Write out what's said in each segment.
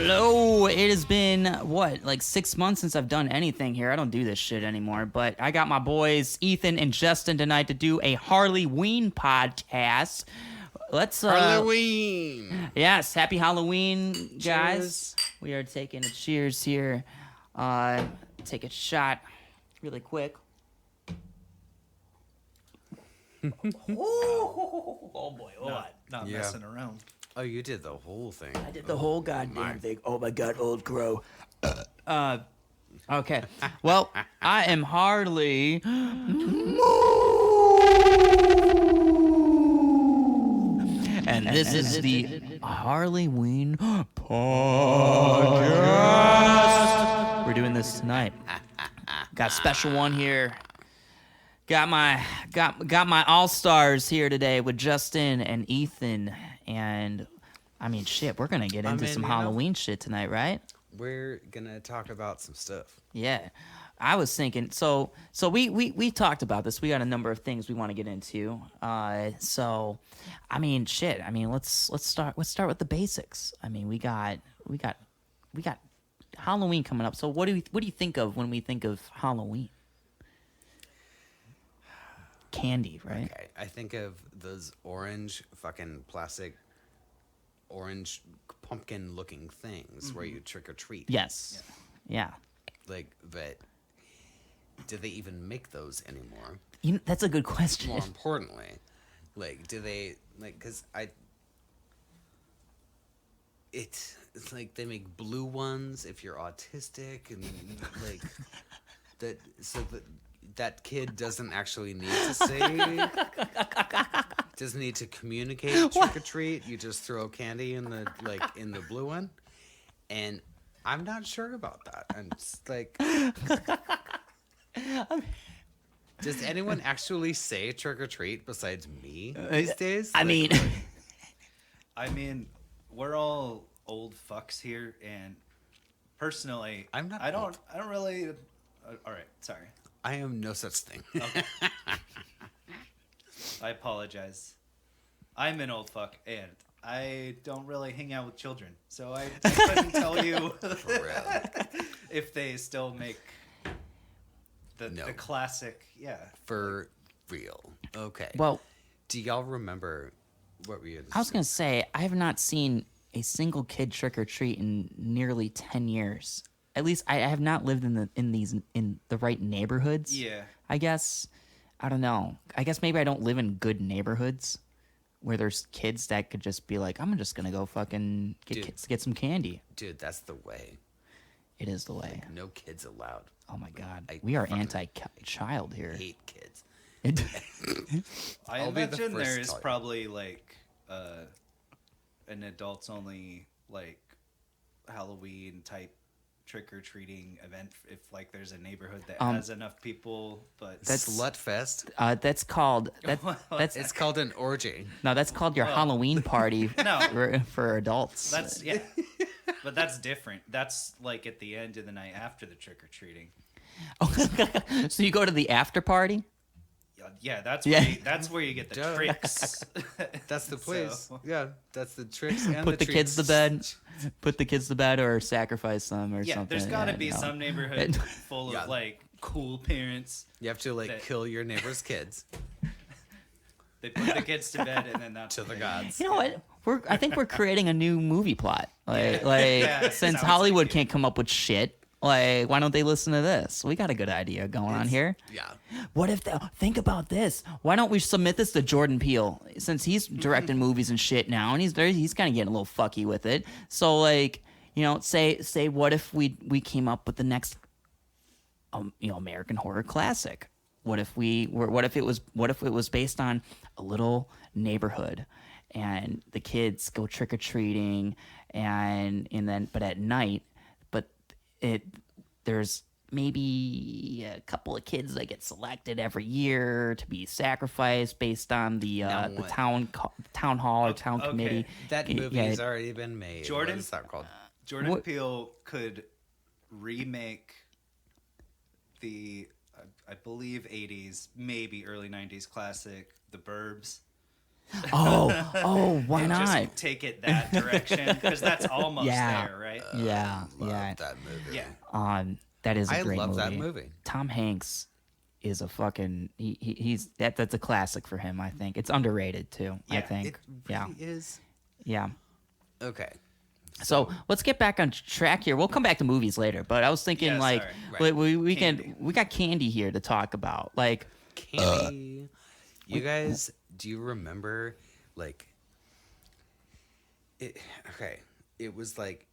Hello. It has been, like 6 months since I've done anything here. I don't do this shit anymore, but I got my boys Ethan and Justin tonight to do a HARLEYWEEN podcast. Let's HARLEYWEEN. Yes, happy Halloween, guys. Cheers. We are taking a cheers here. Take a shot really quick. Oh boy, Not Yeah. messing around. Oh, you did the whole thing. I did the whole goddamn thing. Oh my god, old crow. Okay. Well, I am Harley Moon. And this is the HARLEYWEEN podcast. We're doing this tonight. Got a special one here. Got my all-stars here today with Justin and Ethan. And I mean, shit, we're gonna get into some Halloween shit tonight, right? We're gonna talk about some stuff. Yeah, I was thinking. So we talked about this. We got a number of things we want to get into. So, I mean, shit. I mean, let's start with the basics. I mean, we got Halloween coming up. So what do you think of when we think of Halloween? Candy, right? Okay, I think of those orange fucking plastic, orange pumpkin looking things where you trick or treat. Yes. Yeah. Like, but do they even make those anymore? That's a good question. More importantly, like, do they, like, because it's like they make blue ones if you're autistic and like that, so that kid doesn't actually need to say, doesn't need to communicate trick or treat. You just throw candy in the blue one, and I'm not sure about that. I'm just like, does anyone actually say trick or treat besides me these days? I mean, We're all old fucks here, and personally, I'm not I don't. old. I don't really. All right, sorry. I am no such thing. Okay. I apologize. I'm an old fuck, and I don't really hang out with children, so I couldn't tell you For real. if they still make the classic. Yeah. For real. Okay. well, Do y'all remember what we had? I was gonna say I have not seen a single kid trick or treat in nearly 10 years. At least I have not lived in the right neighborhoods. Yeah. I guess I don't know. I guess maybe I don't live in good neighborhoods where there's kids that could just be like, I'm just gonna go fucking get some candy. Dude, that's the way. It is the way. No kids allowed. Oh my god, I we are fucking anti-child here. Hate kids. I I'll be the imagine first there's to tell you. probably like an adults only like Halloween type trick or treating event if like there's a neighborhood that has enough people, but That's Slut Fest. That's called that's It's called an orgy. no, that's called your Halloween party No. for adults. that's but that's different. That's like at the end of the night after the trick or treating. So you go to the after party? Yeah, that's Yeah. where you get the Duh. tricks. That's the place. So- Yeah, that's the tricks and Put the kids to treats. bed. Put the kids to bed or sacrifice them or Yeah, something. there's got to Yeah, be no. some neighborhood full Yeah. of like cool parents. You have to like that- kill your neighbor's kids They put the kids to bed and then that's to the gods. You know what? I think we're creating a new movie plot. Like Yeah, since sounds Hollywood like it. can't come up with shit, like why don't they listen to this? We got a good idea going on here. Yeah. What if think about this? Why don't we submit this to Jordan Peele since he's directing movies and shit now, and he's kind of getting a little fucky with it. So like, say what if we came up with the next American horror classic? What if it was based on a little neighborhood and the kids go trick or treating and then but at night, there's maybe a couple of kids that get selected every year to be sacrificed based on the what? town hall or town Okay. committee. That movie Yeah, has already been made. Jordan- What is that called? Jordan What- Peele could remake the I believe 80s, maybe early 90s classic The Burbs Oh, why And not? just take it that direction because that's almost Yeah. there, right? Yeah, Love yeah. that movie. Yeah. That is a I great love movie. that movie. Tom Hanks is a fucking he's that's a classic for him. I think it's underrated too. I Yeah, think. It really is. Yeah. Okay. So let's get back on track here. We'll come back to movies later, but I was thinking Yeah, like sorry. Right. we Candy. got candy here to talk about. Like Candy. You guys, do you remember, like, it? Okay, it was like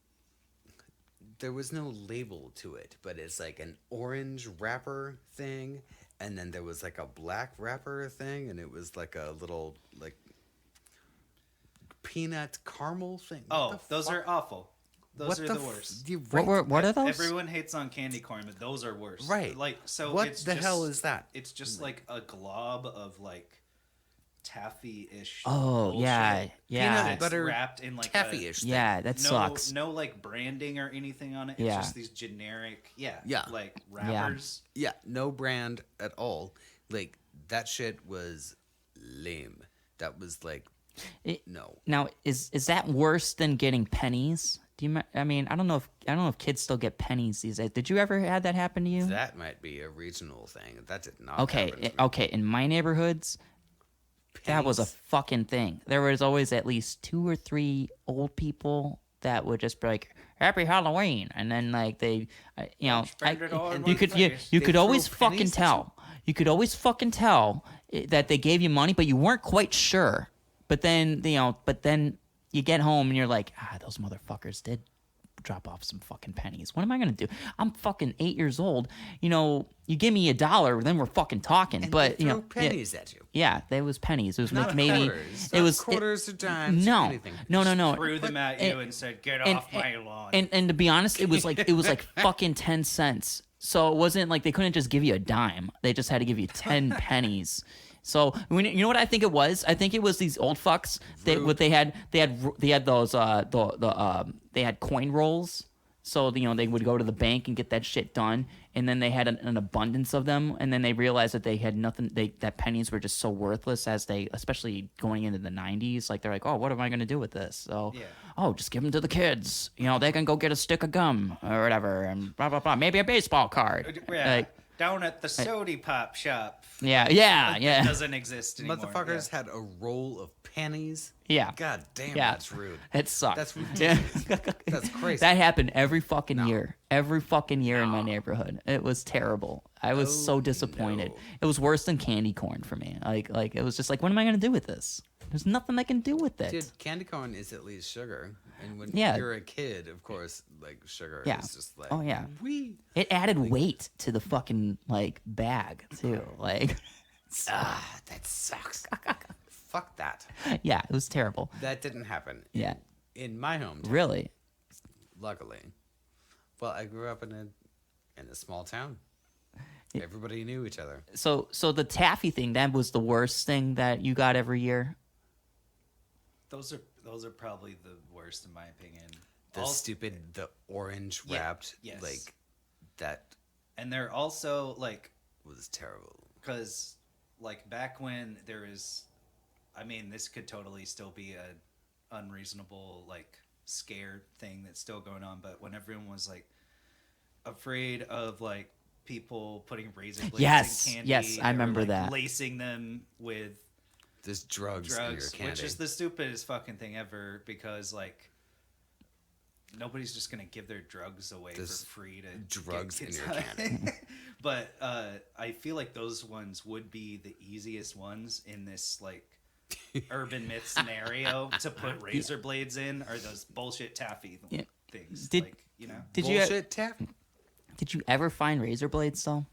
there was no label to it, but it's like an orange wrapper thing, and then there was like a black wrapper thing, and it was like a little like peanut caramel thing. Oh, What the those fuck? are awful. Those What are the worst. what are those? Everyone hates on candy corn, but those are worse. Right. Like so. What it's the just, hell is that? It's just like a glob of like taffy-ish. Oh, bullshit yeah. that's butter wrapped in like taffy-ish thing. Yeah, that no, sucks. No like branding or anything on it. It's Yeah. just these generic, Yeah. like wrappers. Yeah, no brand at all. Like that shit was lame. That was like no. Now is that worse than getting pennies? I mean, I don't know if kids still get pennies these days. Did you ever have that happen to you? That might be a regional thing. That did not. Okay, happen to me. okay. In my neighborhoods, that was a Pennies? fucking thing. There was always at least 2 or 3 old people that would just be like, "Happy Halloween," and then like they, Spend it all in you one could place. you They could throw always pennies fucking at you? tell. You could always fucking tell that they gave you money, but you weren't quite sure. But then you get home and you're like, those motherfuckers did drop off some fucking pennies. What am I gonna do? I'm fucking 8 years old. You give me $1, then we're fucking talking. And but they throw pennies at you. yeah, there was pennies. It was Not maybe quarters. it Not was quarters or dimes. No, Anything. no. Threw them at you and said, "Get off my lawn." And to be honest, it was like fucking 10 cents. So it wasn't like they couldn't just give you a dime. They just had to give you 10 pennies. So you know what I think it was? I think it was these old fucks. They had those they had coin rolls. So they would go to the bank and get that shit done, and then they had an abundance of them, and then they realized that they had nothing. That pennies were just so worthless especially going into the 90s. Like they're like, oh, what am I going to do with this? So, just give them to the kids. They can go get a stick of gum or whatever, and blah blah blah. Maybe a baseball card. Yeah, Like, down at the sody pop shop. yeah. It doesn't exist anymore. Motherfuckers had a roll of pennies. Yeah. God damn, Yeah. that's rude. It sucked. That's ridiculous. That's crazy. That happened every fucking year. Every fucking year in my neighborhood. It was terrible. I was so disappointed. no. It was worse than candy corn for me. Like it was just like, what am I gonna do with this? There's nothing I can do with it. Dude, candy corn is at least sugar, and when Yeah. you're a kid, of course, like sugar Yeah. is just like Oh, yeah. wee. It added weight to the fucking bag too. Like, That sucks. Fuck that. yeah, it was terrible. That didn't happen. Yeah. In my hometown, Really? luckily. Well, I grew up in a small town. Everybody knew each other. So the taffy thing, that was the worst thing that you got every year. Those are probably the worst in my opinion. The orange wrapped, yes. like that And they're also like, was terrible. because like back when there is, I mean, this could totally still be a unreasonable like scare thing that's still going on, but when everyone was like afraid of like people putting razor blades Yes, in candy, yes, I or, remember like, that. lacing them with There's drugs in your candy. which is the stupidest fucking thing ever, because like nobody's just gonna give their drugs away There's for free to drugs get in kids your high. candy. But I feel like those ones would be the easiest ones in this like urban myth scenario to put razor blades in, are those bullshit taffy things. Did- like, you know, Did you Bullshit taffy. did you ever find razor blades though?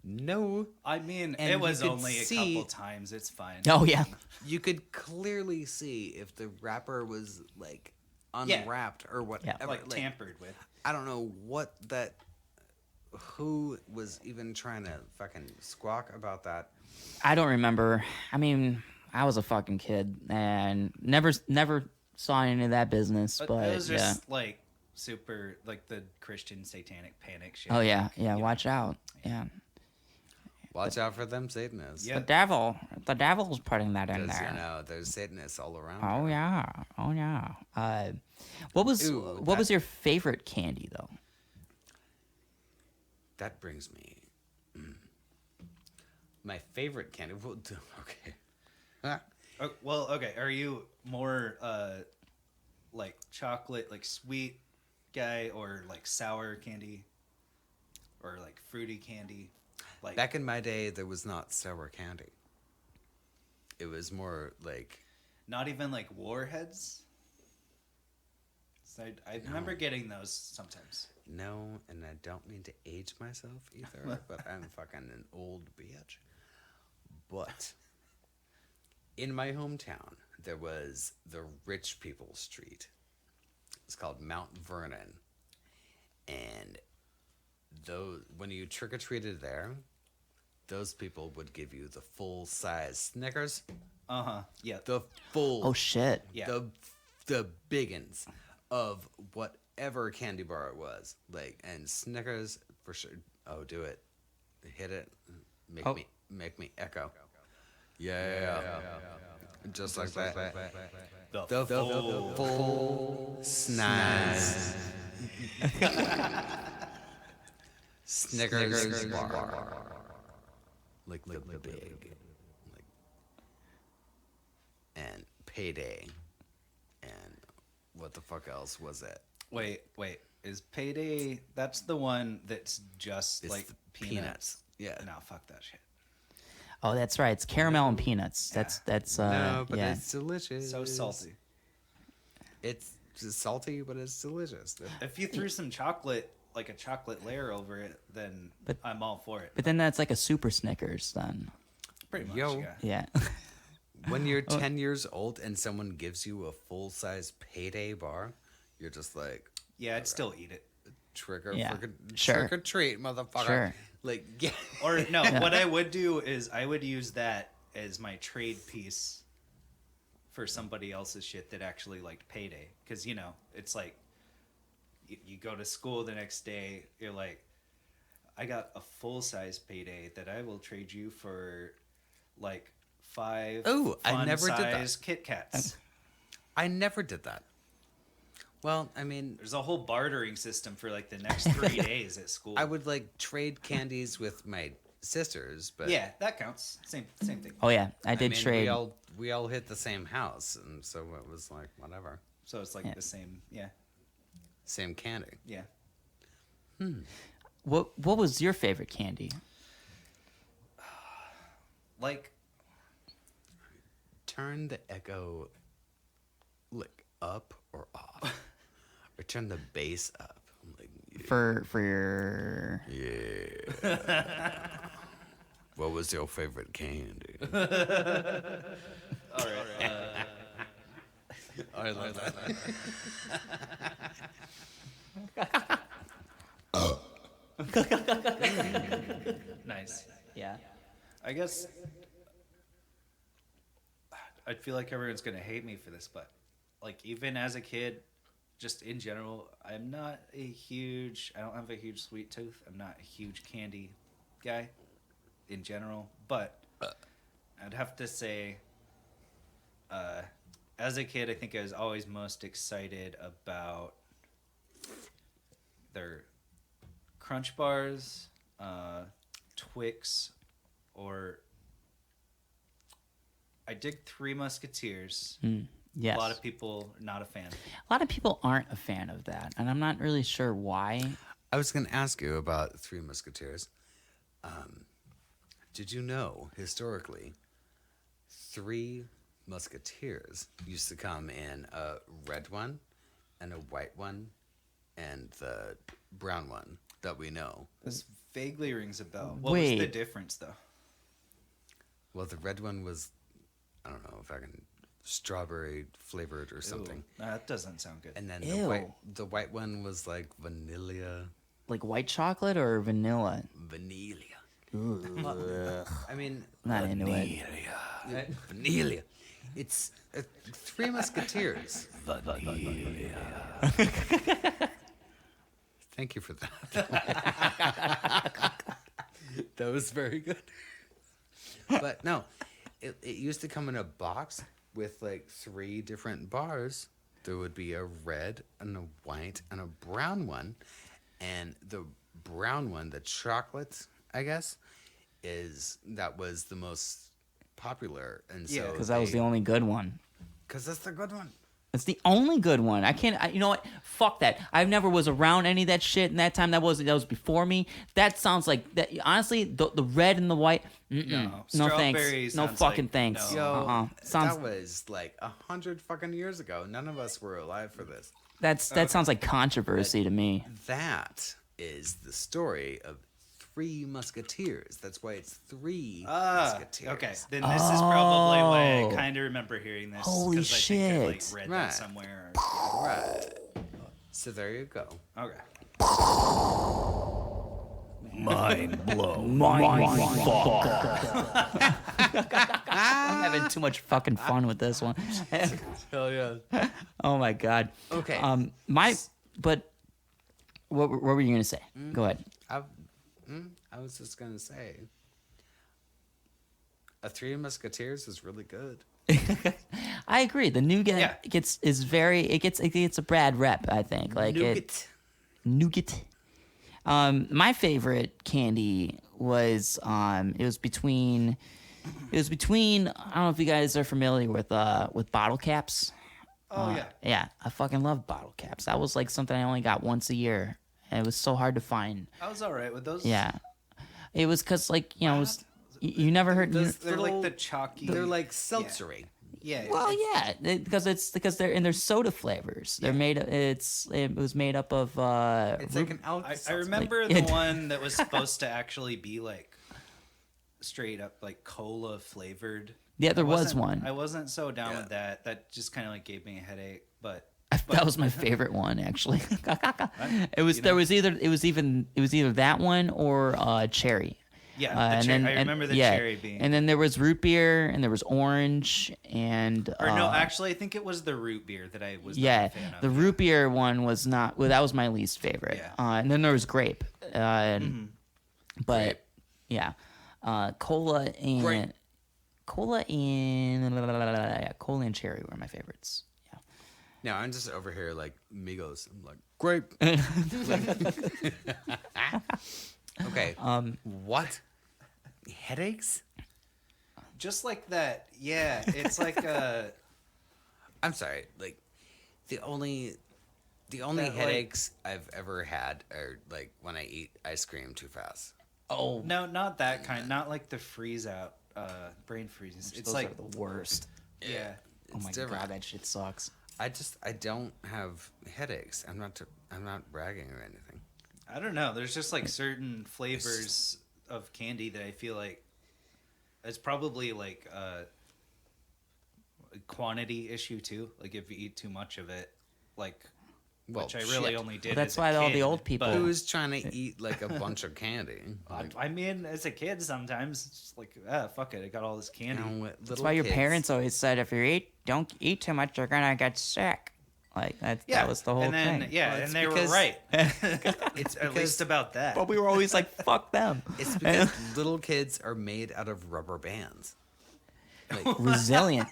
No. I mean, And it you was could only a see- couple times. It's fine. Oh yeah. You could clearly see if the wrapper was like unwrapped or whatever. like tampered with. I don't know who was even trying to fucking squawk about that. I don't remember. I mean, I was a fucking kid and never saw any of that business. But it was yeah. just like super like the Christian satanic panic shit. Oh yeah, yeah. Watch out. Yeah. Watch out for them Satanists. Yeah. The devil's putting that in Because, there. there's Satanists all around. Oh here. yeah. What was Ooh, what was your favorite candy though? That brings me. My favorite candy. Okay. Well, okay. Are you more like chocolate, like sweet guy, or like sour candy, or like fruity candy? Like Back in my day, there was not sour candy. It was more like. not even like warheads. So I remember getting those sometimes. No, and I don't mean to age myself either, but I'm fucking an old bitch. But in my hometown, there was the rich people street. It's called Mount Vernon. And when you trick-or-treated there, those people would give you the full-size Snickers. Yeah. The full. Oh shit. Yeah. The biggins of whatever candy bar it was. And Snickers for sure. Oh, do it. Hit it. Make me echo. Yeah. Just like that. The full snaz. Snickers bar. Like the big. And Payday. And what the fuck else was it? Wait. Is Payday? That's the one that's just It's like the peanuts. Yeah. No, fuck that shit. Oh, that's right. It's caramel and peanuts. That's No, but yeah. it's delicious. So salty. It's just salty, but it's delicious. If you threw some chocolate, like a chocolate layer over it, then I'm all for it. But then that's like a super Snickers then. Pretty much, Yo. yeah. Yeah. When you're 10 years old and someone gives you a full-size Payday bar, you're just like, Yeah, I'd still eat it. trick or Yeah, frickin' sure. trick or treat, motherfucker. Sure. Like, yeah. Or no, what I would do is I would use that as my trade piece for somebody else's shit that actually liked Payday. Because, it's like you go to school the next day, you're like, I got a full-size Payday that I will trade you for like 5 Ooh, I never did that. fun-size Kit Kats. I never did that. Well, I mean, There's a whole bartering system for like the next 3 days at school. I would trade candies with my sisters, but Yeah, that counts. Same thing. Oh yeah, I did I mean, trade. we all hit the same house, and so it was like whatever, So it's like Yeah. the same. Yeah, same candy. yeah. What was your favorite candy? Like Turn the echo, up or off, or turn the bass up. I'm like, For your yeah. What was your favorite candy? all right. I like that. Nice. yeah. I guess I feel like everyone's gonna hate me for this, but like even as a kid, just in general, I don't have a huge sweet tooth. I'm not a huge candy guy in general, but I'd have to say, as a kid, I think I was always most excited about their Crunch Bars, Twix, or I dig Three Musketeers. Yes. A lot of people not a fan. A lot of people aren't a fan of that, and I'm not really sure why. I was going to ask you about Three Musketeers. Did you know, historically, Three Musketeers used to come in a red one and a white one and the brown one that we know? This vaguely rings a bell. What Wait. was the difference, though? Well, the red one was, I don't know if I can, strawberry flavored or something. Ooh, that doesn't sound good. And then Ew. the white one was like vanilla. Like white chocolate or vanilla? Vanilla. Ugh. I mean, Not into it. vanilla. It's Three Musketeers. Thank you for that. That was very good. But no, it used to come in a box with like 3 different bars. There would be a red and a white and a brown one. And the brown one, the chocolate, I guess, that was the most popular. And so Because that was the only good one. Because that's the good one. It's the only good one. You know what? Fuck that. I never was around any of that shit in that time. That was before me. That sounds like that. Honestly, the red and the white. No thanks. No fucking thanks. Yo, that was like 100 fucking years ago. None of us were alive for this. That sounds like controversy to me. That is the story of 3 Musketeers. That's why it's 3 Musketeers. Okay, then this is probably why I kind of remember hearing this. Holy 'cause shit! I think I read that somewhere. Right. So there you go. Okay. Mind blown. I'm having too much fucking fun with this one. Hell yeah. Oh my god. Okay. But what were you gonna say? Go ahead. I was just gonna say, a 3 Musketeers is really good. I agree. The nougat gets a bad rep. I think nougat. My favorite candy was it was between I don't know if you guys are familiar with bottle caps. Oh yeah. Yeah, I fucking love bottle caps. That was like something I only got once a year. And it was so hard to find. I was all right with those. Yeah. It was because, like, it was, you never heard. They're like the chalky. They're like seltzery. Yeah. Well, yeah, because they're soda flavors. They're made. It was made up of. It's like an Alka-Seltzer. I remember the one that was supposed to actually be like straight up like cola flavored. Yeah, there was one. I wasn't so down with that. That just kind of like gave me a headache. But that was my favorite one, actually. It was either that one or cherry. Yeah, I remember the cherry being. And then there was root beer, and there was orange, and or no, actually, I think it was the root beer that I was. Yeah, not a fan of. the root beer one was not. Well, that was my least favorite. Yeah. And then there was grape. But Grape. yeah, cola and Grape. cola and cherry were my favorites. Yeah. Now I'm just over here like Migos. I'm like grape. Okay. What? Headaches? Just like that. Yeah, it's like a. I'm sorry. Like the only headaches I've ever had are like when I eat ice cream too fast. Oh No, not that kind. Not like the freeze out, brain freezes. It's those like are the worst. yeah. Oh my god, that shit sucks. I don't have headaches. I'm not bragging or anything. I don't know. There's just like certain flavors of candy that I feel like it's probably like a quantity issue too. Like if you eat too much of it, like Well, which I really shit. only did. Well, that's as a why all kid, the old people- but- Who's trying to eat like a bunch of candy? Like, I mean, as a kid, sometimes it's just like, fuck it, I got all this candy. That's why your parents always said, if you don't eat too much, you're gonna get sick. Like that was the whole and then, thing. Yeah, Well, and it's they were because- right. It's At least about that. But we were always like, fuck them. It's because little kids are made out of rubber bands. Like, Resilient.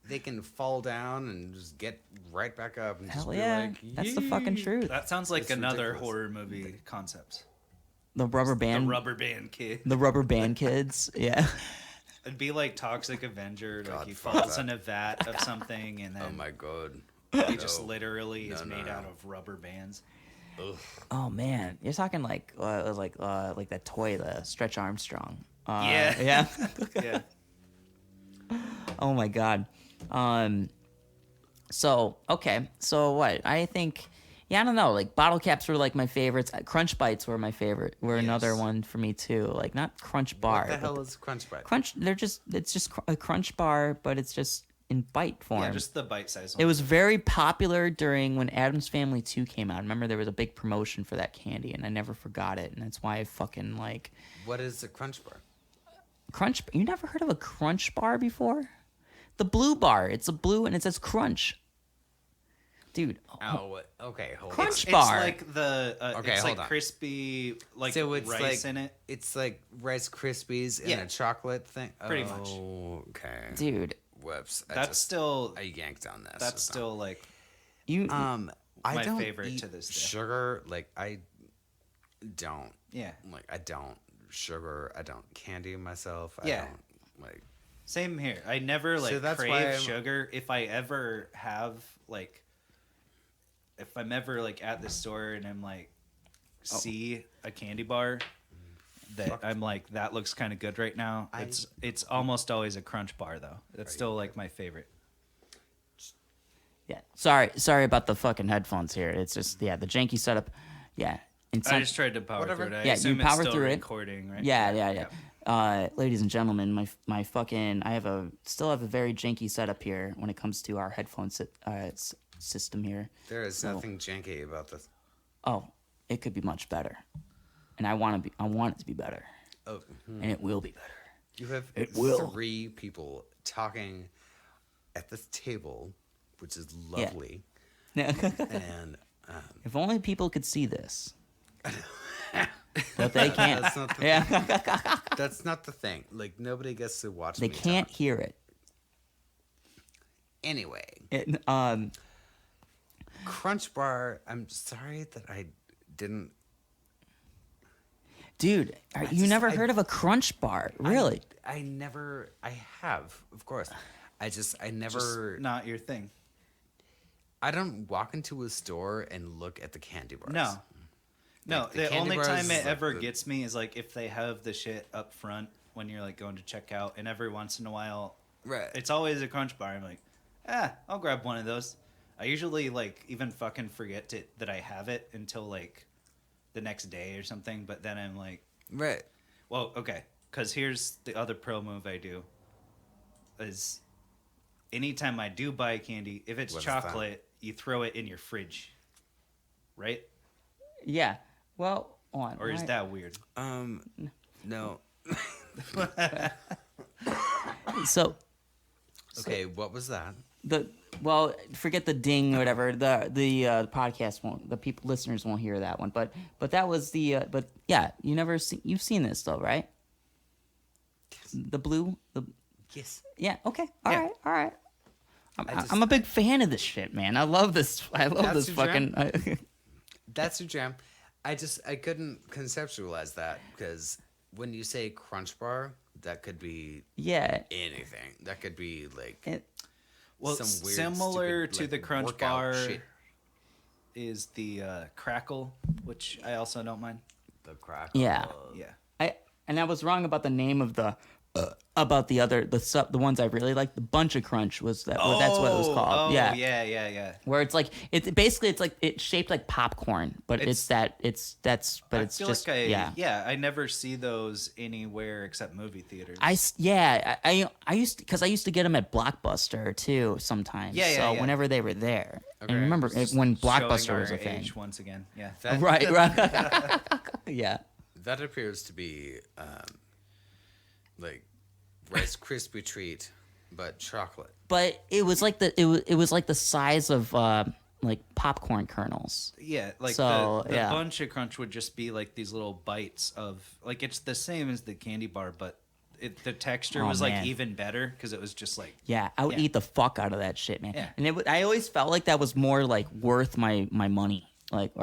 they can fall down and just get right back up and just Hell be yeah, like, that's the fucking "Yee." truth. That sounds like It's another ridiculous. horror movie concept. The rubber band, The rubber band kid. the rubber band kids. Yeah. It'd be like Toxic Avenger, like God, he fuck falls that. in a vat of something, and then Oh my god. he just No. literally is No, made no. out of rubber bands. Ugh. Oh man, you're talking like that toy, the Stretch Armstrong. Yeah. Yeah. Yeah. Oh my god. So what? I think. Yeah, I don't know. Like bottle caps were like my favorites. Crunch Bites were my favorite. Were another Yes. one for me too. Like not Crunch Bar. What the but hell is Crunch Bite? Crunch? It's just a Crunch Bar, but it's just in bite form. Yeah, just the bite size one. It was very popular during when Addams Family 2 came out. I remember there was a big promotion for that candy, and I never forgot it. And that's why I fucking like What is a Crunch Bar? Crunch. You never heard of a Crunch Bar before? The blue bar. It's a blue, and it says Crunch. dude. Oh, okay, hold Crunch on. bar. It's like the Okay, it's hold like on. crispy like So it's rice like in it. it's like Rice Krispies Yeah. and a chocolate thing. Pretty much. Okay. Dude, Whoops. I yanked on this. that's So- still like you I my don't favorite eat to this day. sugar. Like I don't. yeah. Like I don't sugar. I don't candy myself. I Yeah. don't like. Same here. I never So like that's why crave I'm- sugar. If I ever have like, if I'm ever like at the store and I'm like, see a candy bar that I'm like that looks kind of good right now. It's almost always a Crunch bar though. That's still like my favorite. yeah. Sorry about the fucking headphones here. It's just the janky setup. Yeah. I just tried to power Whatever. through it. I Yeah, assume you power it's still through it. recording, right? Yeah. Ladies and gentlemen, my fucking still have a very janky setup here when it comes to our headphone system here. There is So- nothing janky about this. Oh, it could be much better, and I want it to be better, Oh, and it will be better. you have It will. 3 people talking at this table, which is lovely. And If only people could see this, but they can't. that's not the Yeah, that's not the thing. Like nobody gets to watch. they me can't talk. hear it. Anyway, It, Crunch Bar. I'm sorry that I didn't. dude, you never I- heard of a Crunch Bar? Really? I never. I have, of course. I never. Just not your thing. I don't walk into a store and look at the candy bars. No. No, Like, the the candy only bars time is it like ever the- gets me is like if they have the shit up front when you're like going to check out, and every once in a while, Right. it's always a Crunch Bar. I'm like, I'll grab one of those. I usually like even fucking forget that I have it until like the next day or something. But then I'm like, Right. well, okay, because here's the other pro move I do. Is anytime I do buy candy, if it's What is that? chocolate, you throw it in your fridge, right? Yeah. Well, on. Or is that weird? No. So Okay. What was that? forget the ding or whatever. The podcast won't. The people listeners won't hear that one. But that was the. But yeah, you've seen this though, right? The blue. Yes. Yeah. Okay. Yeah. All right. I just- I'm a big fan of this shit, man. I love this. I love That's this your fucking. That's your jam. I couldn't conceptualize that because when you say Crunch Bar, that could be yeah. anything. That could be like It, Well, some weird, similar stupid, to like, the Crunch workout Bar shit. is the Crackle, which I also don't mind. The crack. Yeah. Yeah. And I was wrong about the name of the. About the other the ones I really like. The Bunch of Crunch was that. That's what it was called. Oh, yeah. yeah. Where it's like it's like it's shaped like popcorn, but it's I just feel like yeah. I never see those anywhere except movie theaters. I used because I used to get them at Blockbuster too sometimes. Yeah, So yeah. whenever they were there, Okay. and remember Just when showing Blockbuster was our a thing. age once again. Yeah. That, Right. Yeah. That appears to be like Rice Krispie treat, but chocolate. But it was like it was like the size of like popcorn kernels. Yeah, like So, the yeah. Bunch of Crunch would just be like these little bites of like it's the same as the candy bar, but the texture Oh, was man. like even better because it was just like Yeah, I would Yeah. eat the fuck out of that shit, man. Yeah. And I always felt like that was more like worth my money. Like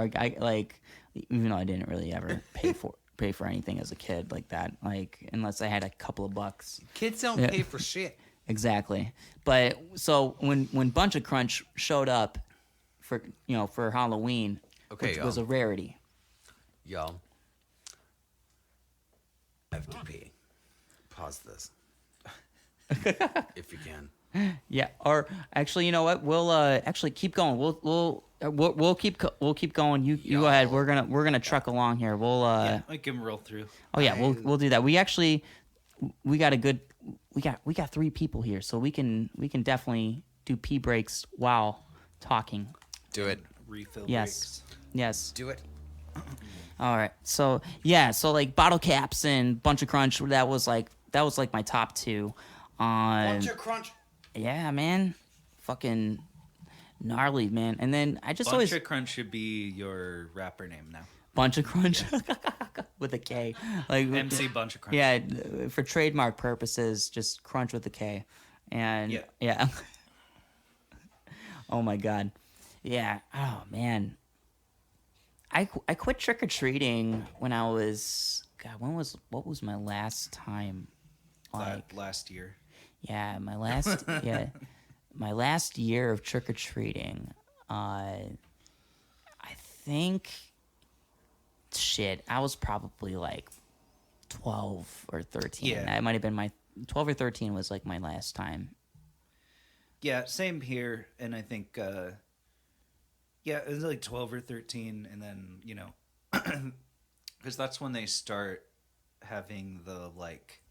even though I didn't really ever pay for anything as a kid like that. Like unless I had a couple of bucks. Kids don't Yeah. pay for shit. Exactly. But so when Bunch of Crunch showed up for Halloween, Okay, which was a rarity. Y'all, I have to pee. Pause this. If you can. Yeah, or actually, you know what? We'll actually keep going. We'll keep going. You go ahead. We're gonna truck along here. We'll yeah, I can roll through. Oh yeah, we'll do that. We got 3 people here, so we can definitely do pee breaks while talking. Do it. Refill Yes. Yes. Do it. All right. So yeah, so like bottle caps and Bunch of Crunch, that was like my top 2. Bunch of Crunch. Yeah, man. Fucking gnarly, man. And then I just Bunch always of Crunch should be your rapper name now. Bunch of Crunch with a K, like MC Bunch of Crunch. Yeah, for trademark purposes, just Crunch with a K, and yeah. Oh my god, yeah. Oh man, I quit trick or treating when I was what was my last time? Like last year. Yeah, my last year of trick or treating. I think. Shit, I was probably like 12 or 13. Yeah. That might have been my 12 or 13 was like my last time. Yeah, same here. And I think, it was like 12 or 13. And then, because that's when they start having the like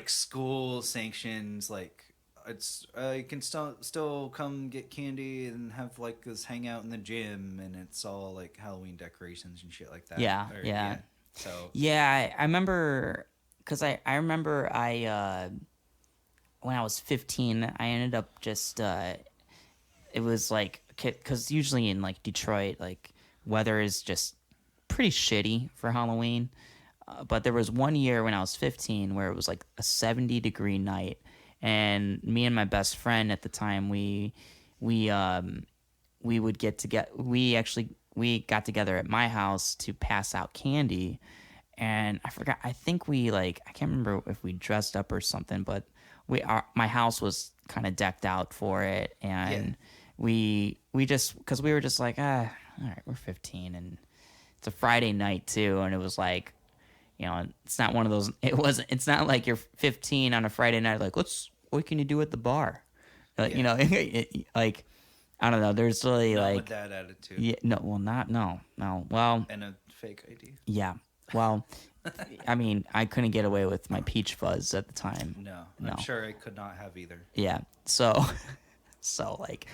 school sanctions, like, it's you can still come get candy and have like this hangout in the gym, and it's all like Halloween decorations and shit like that. Yeah. So yeah, I remember because I remember when I was 15, I ended up just it was like because usually in like Detroit, like weather is just pretty shitty for Halloween, but there was one year when I was 15 where it was like a 70-degree night. And me and my best friend at the time, we would get together. We got together at my house to pass out candy, and I forgot. I think I can't remember if we dressed up or something, but my house was kind of decked out for it, and we just because we were just like, all right, we're 15, and it's a Friday night too, and it was like. It's not one of those. It's not like you're 15 on a Friday night. Like, what can you do at the bar? Like, like I don't know. There's really not like with that attitude. Yeah, no. Well, and a fake ID. Yeah. Well, I mean, I couldn't get away with my peach fuzz at the time. No. I'm sure I could not have either. Yeah. So like,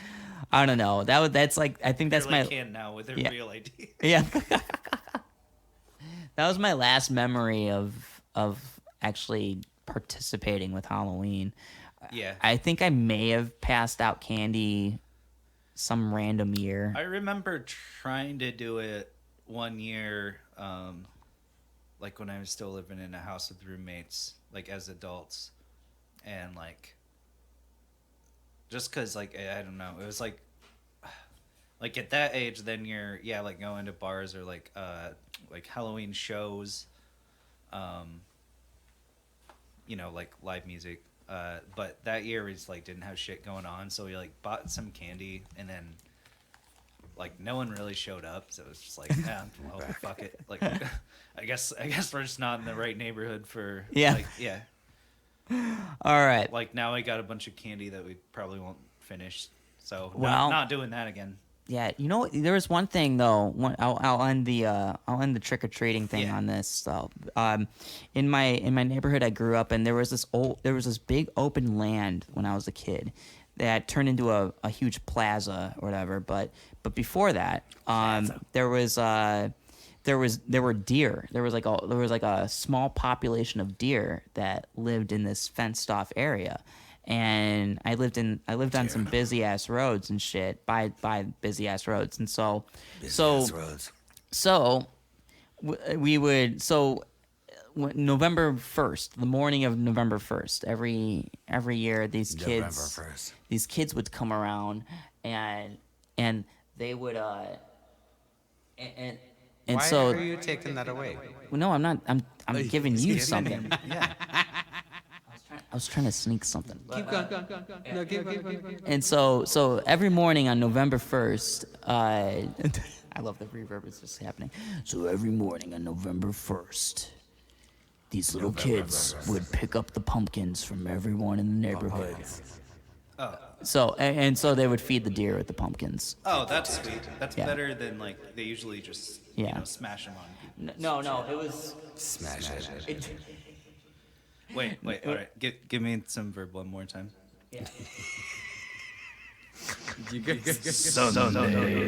I don't know. That's like I think that's really my can now with a real ID. Yeah. That was my last memory of actually participating with Halloween. Yeah. I think I may have passed out candy some random year. I remember trying to do it one year, like when I was still living in a house with roommates, like as adults. And like, just cause like, I don't know, it was like at that age, then you're, like going to bars or like Halloween shows, like live music. But that year we just like didn't have shit going on, so we like bought some candy, and then like no one really showed up, so it was just like, well, fuck it. Like, I guess we're just not in the right neighborhood for All right. Like now I got a bunch of candy that we probably won't finish, so not doing that again. Yeah, there was one thing though. I'll end the trick or treating thing on this. So, in my neighborhood I grew up in, there was this big open land when I was a kid that turned into a huge plaza or whatever. But before that, there were deer. There was like a small population of deer that lived in this fenced off area. And I lived on some busy ass roads and shit by busy ass roads, and November 1st, the morning of November 1st, every year these kids would come around and they would and Why so are you taking that away? well, no, I'm not. I'm giving you something. I was trying to sneak something. Keep going. No, keep going. And so every morning on November 1st, I love the reverb. It's just happening. So every morning on November 1st, these little kids would pick up the pumpkins from everyone in the neighborhood. Oh. So so they would feed the deer with the pumpkins. Oh, that's sweet. That's better than like they usually just smash them on people. No, it was Smash it. Wait, all right. Give me some verb one more time. Yeah.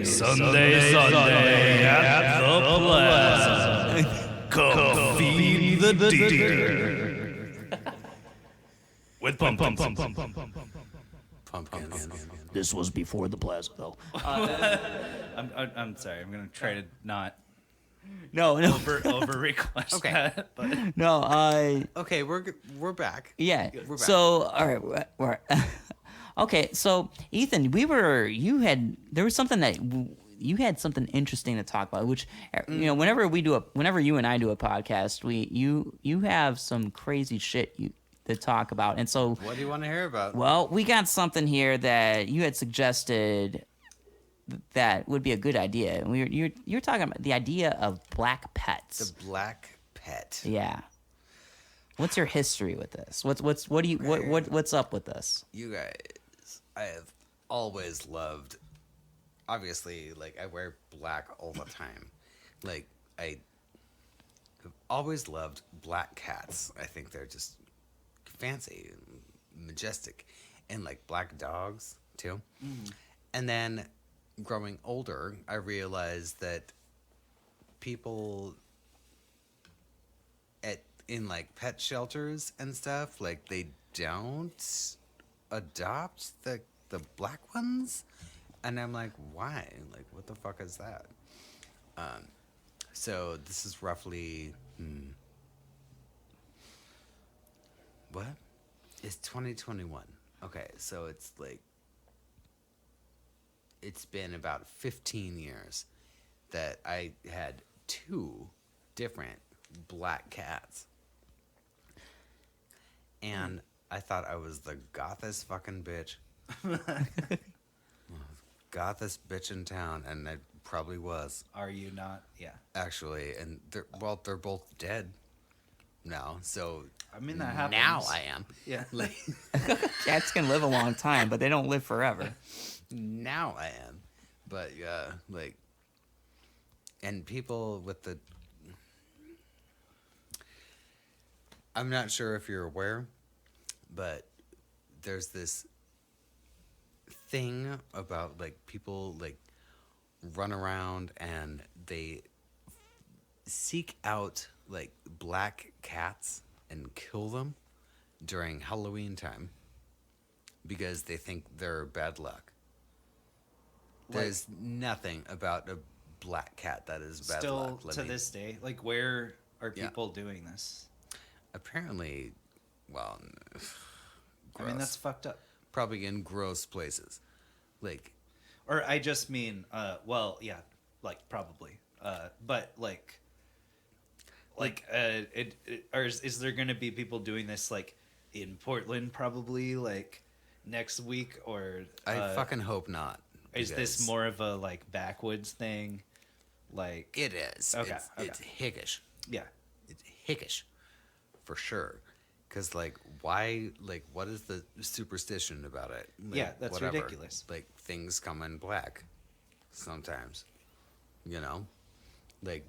Sunday at the plaza. Come feed the deer with pumpkins. Pumpkins. This was before the plaza, though. I'm sorry. I'm gonna try to not No. over request Okay. that. But No. Okay, we're back. Yeah. We're back. So, all right. Okay. So, Ethan, there was something that you had something interesting to talk about, which, whenever you and I do a podcast, you have some crazy shit to talk about. And so, What do you want to hear about? well, we got something here that you had suggested that would be a good idea. And you're talking about the idea of black pets. The black pet. Yeah. What's your history with this? What's up with this? You guys, I have always loved. Obviously, like I wear black all the time. Like I have always loved black cats. I think they're just fancy and majestic, and like black dogs too. And then growing older, I realized that people in like pet shelters and stuff, like they don't adopt the black ones, and I'm like, why? Like, what the fuck is that? So this is roughly what? It's 2021. Okay, so it's like it's been about 15 years that I had 2 different black cats. And I thought I was the gothest fucking bitch. Gothest bitch in town, and I probably was. are you not? Yeah. Actually, and they're both dead now, so I mean, that happens. now I am. Yeah. Like, Cats can live a long time, but they don't live forever. now I am. But yeah, like, and people with the, I'm not sure if you're aware, but there's this thing about like people like run around and they seek out like black cats and kill them during Halloween time because they think they're bad luck. There's nothing about a black cat that is bad Still luck. Let to me- this day, like, where are Yeah. people doing this? Apparently, well, I mean, that's gross. fucked up. Probably in gross places. Like, Or I just mean, well, yeah, like probably, but or is there gonna be people doing this like in Portland probably like next week, or I fucking hope not. is this because more of a like backwoods thing? Like It is. Okay, It's hickish. yeah, It's hickish. For sure. Because, like, why, like, what is the superstition about it? Like, Yeah, that's ridiculous. Like, things come in black sometimes. You know? Like,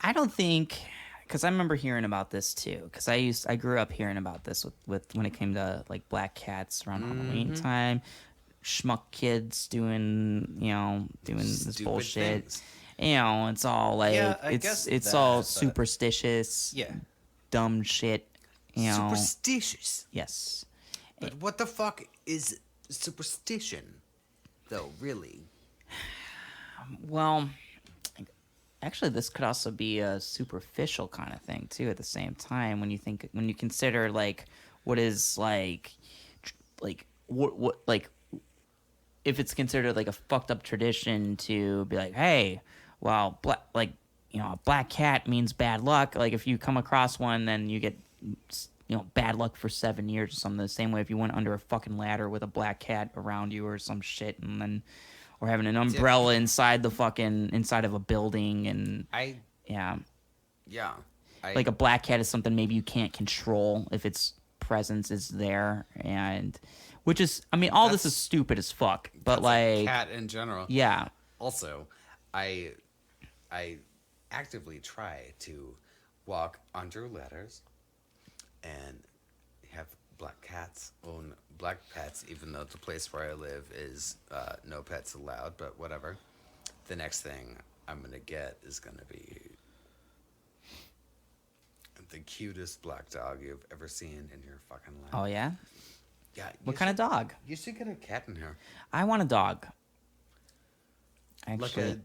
I don't think, because I remember hearing about this too. Because I grew up hearing about this with when it came to like black cats around Halloween time, schmuck kids doing this Stupid bullshit. things. It's all like Yeah, I guess it's that, all but- superstitious, yeah. dumb shit. superstitious. Yes. But what the fuck is superstition, though, really? Well, actually, this could also be a superficial kind of thing too. At the same time, when you consider like what is like what like if it's considered like a fucked up tradition to be like, hey, well, a black cat means bad luck. Like if you come across one, then you get bad luck for 7 years or something. The same way if you went under a fucking ladder with a black cat around you or some shit, and then or having an umbrella inside of a building, and Yeah. like a black cat is something maybe you can't control if its presence is there, and which is, I mean, all this is stupid as fuck, but that's a like cat in general. yeah, Also, I actively try to walk under ladders and have black cats own black pets, even though the place where I live is no pets allowed, but whatever. The next thing I'm gonna get is gonna be the cutest black dog you've ever seen in your fucking life. oh yeah, Yeah. What kind of dog? You should get a cat in here. I want a dog. Like Actually,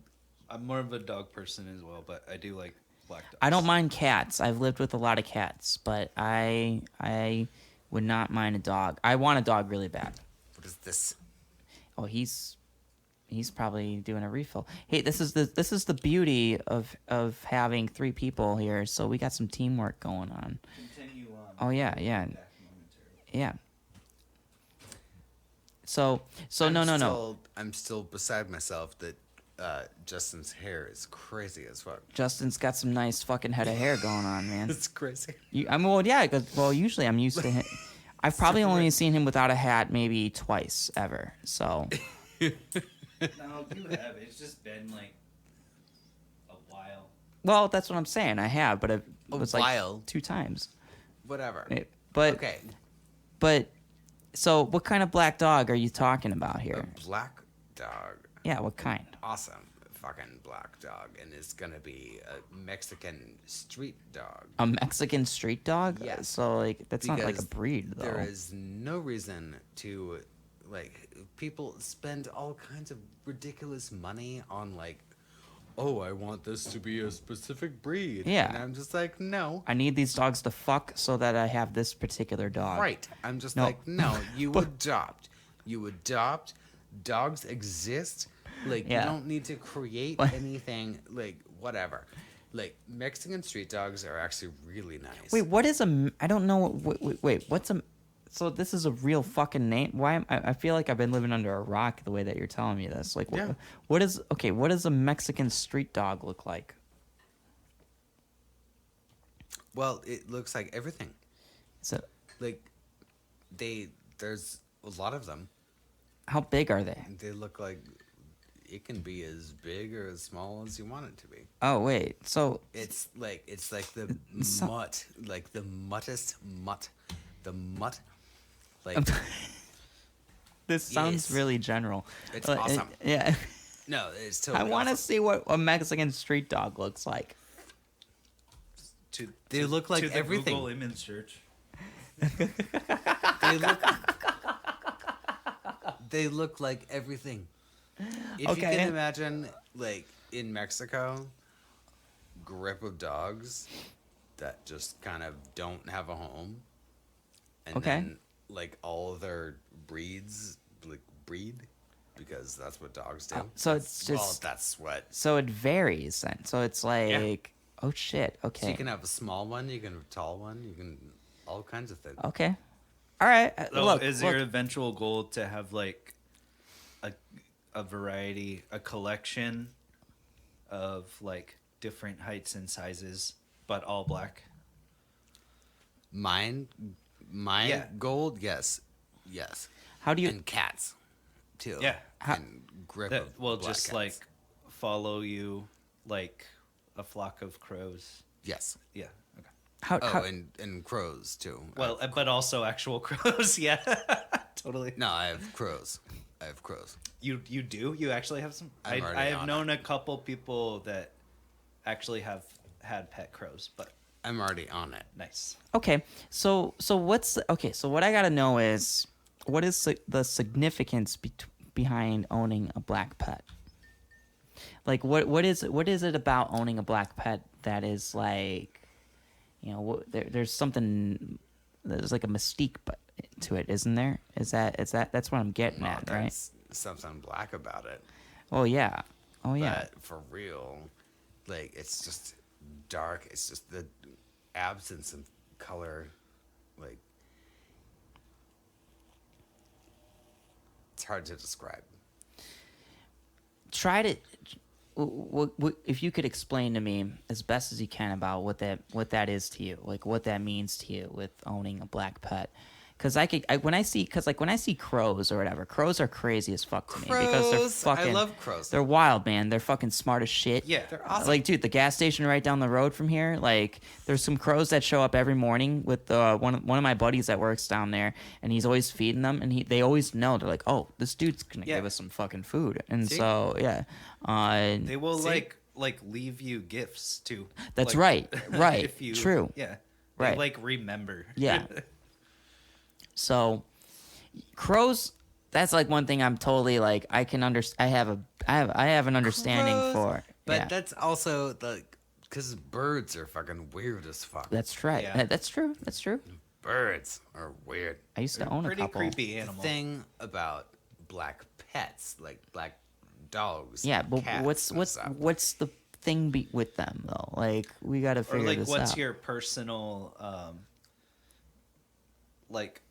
I'm more of a dog person as well, but I do like black dogs. I don't mind cats. I've lived with a lot of cats, but I would not mind a dog. I want a dog really bad. what is this? Oh, he's probably doing a refill. Hey, this is the beauty of having 3 people here. So we got some teamwork going on. Continue on. Oh yeah. Back momentarily. Yeah. So no. I'm still beside myself that Justin's hair is crazy as fuck. Justin's got some nice fucking head of hair going on, man. It's crazy. Usually I'm used to him. I've probably only seen him without a hat maybe twice ever. So No, you have. It's just been like a while. well, that's what I'm saying. I have, but it was while. like 2 times. Whatever. But Okay. But so what kind of black dog are you talking about A here? black dog. Yeah, what kind? Awesome. Fucking black dog. And it's gonna be a Mexican street dog. A Mexican street dog? Yes. So like that's not like a Because breed though. There is no reason to, like, people spend all kinds of ridiculous money on, like, oh, I want this to be a specific breed. Yeah. And I'm just like, no. I need these dogs to fuck so that I have this particular dog. Right. I'm just No. like, no, you adopt. You adopt. Dogs exist. Like, Yeah. you don't need to create What? anything, like, whatever. Like, Mexican street dogs are actually really nice. Wait, what is a? I don't know. Wait, what's a? So this is a real fucking name. Why? I feel like I've been living under a rock the way that you're telling me this. Like, Yeah. what is? Okay, what does a Mexican street dog look like? Well, it looks like everything. Is it? Like, there's a lot of them. How big are they? They look like it can be as big or as small as you want it to be. Oh wait, so It's like the So- mutt, like the muttest mutt, the mutt. Like this sounds Yes. really general. It's But awesome. Yeah, no, it's I totally. want to awesome. see what a Mexican street dog looks like. They look like to the everything. Google image search. They look. They look like everything. If you Okay. can imagine, like in Mexico, group of dogs that just kind of don't have a home, and Okay. then like all of their breeds, like breed, because that's what dogs do. So it's well, just that's what. so it varies then. So it's like, Yeah. oh shit. Okay. So you can have a small one, you can have a tall one, you can all kinds of things. Okay. All right. So Look, is look. your eventual goal to have like a variety, a collection of like different heights and sizes, but all black? My Yeah. gold, yes. How do you? And cats, too. Yeah. And grip That of will black just cats. like follow you like a flock of crows. Yes. Yeah. Okay. How? Oh, how and crows too. Well, but also actual crows. Yeah. Totally. No, I have crows. You do? You actually have some? I'm already I have on known a couple people that actually have had pet crows, but I'm already on it. nice. okay. So what's okay? So what I gotta know is what is the significance behind owning a black pet? Like what is it about owning a black pet that is like, you know, there's something, there's like a mystique to it, isn't there? Is that that's what I'm getting Well, at, right? there's something black about it. Oh yeah. Oh yeah. But for real, like it's just dark. It's just the absence of color. Like it's hard to describe. Try to if you could explain to me as best as you can about what that is to you, like what that means to you with owning a black pet. Because when I see crows or whatever, crows are crazy as fuck to me because they're Crows? fucking. I love crows. They're wild, man. They're fucking smart as shit. Yeah. They're awesome. Like, dude, the gas station right down the road from here, like, there's some crows that show up every morning with one of my buddies that works down there, and he's always feeding them, and they always know. They're like, oh, this dude's gonna Yeah. give us some fucking food, and See? so yeah, They will See? like leave you gifts too. That's Like, right, if you, true. Yeah. Right. They like remember. Yeah. So, crows. That's like one thing I'm totally like I can I have an understanding Crows, for. But Yeah. that's also because birds are fucking weird as fuck. That's right. Yeah. That's true. That's true. Birds are weird. I used to own a Pretty couple. creepy The animal. thing about black pets, like black dogs. Yeah, and but cats and stuff. what's the thing with them though? Like we got to Or figure like, this what's out. your personal, like,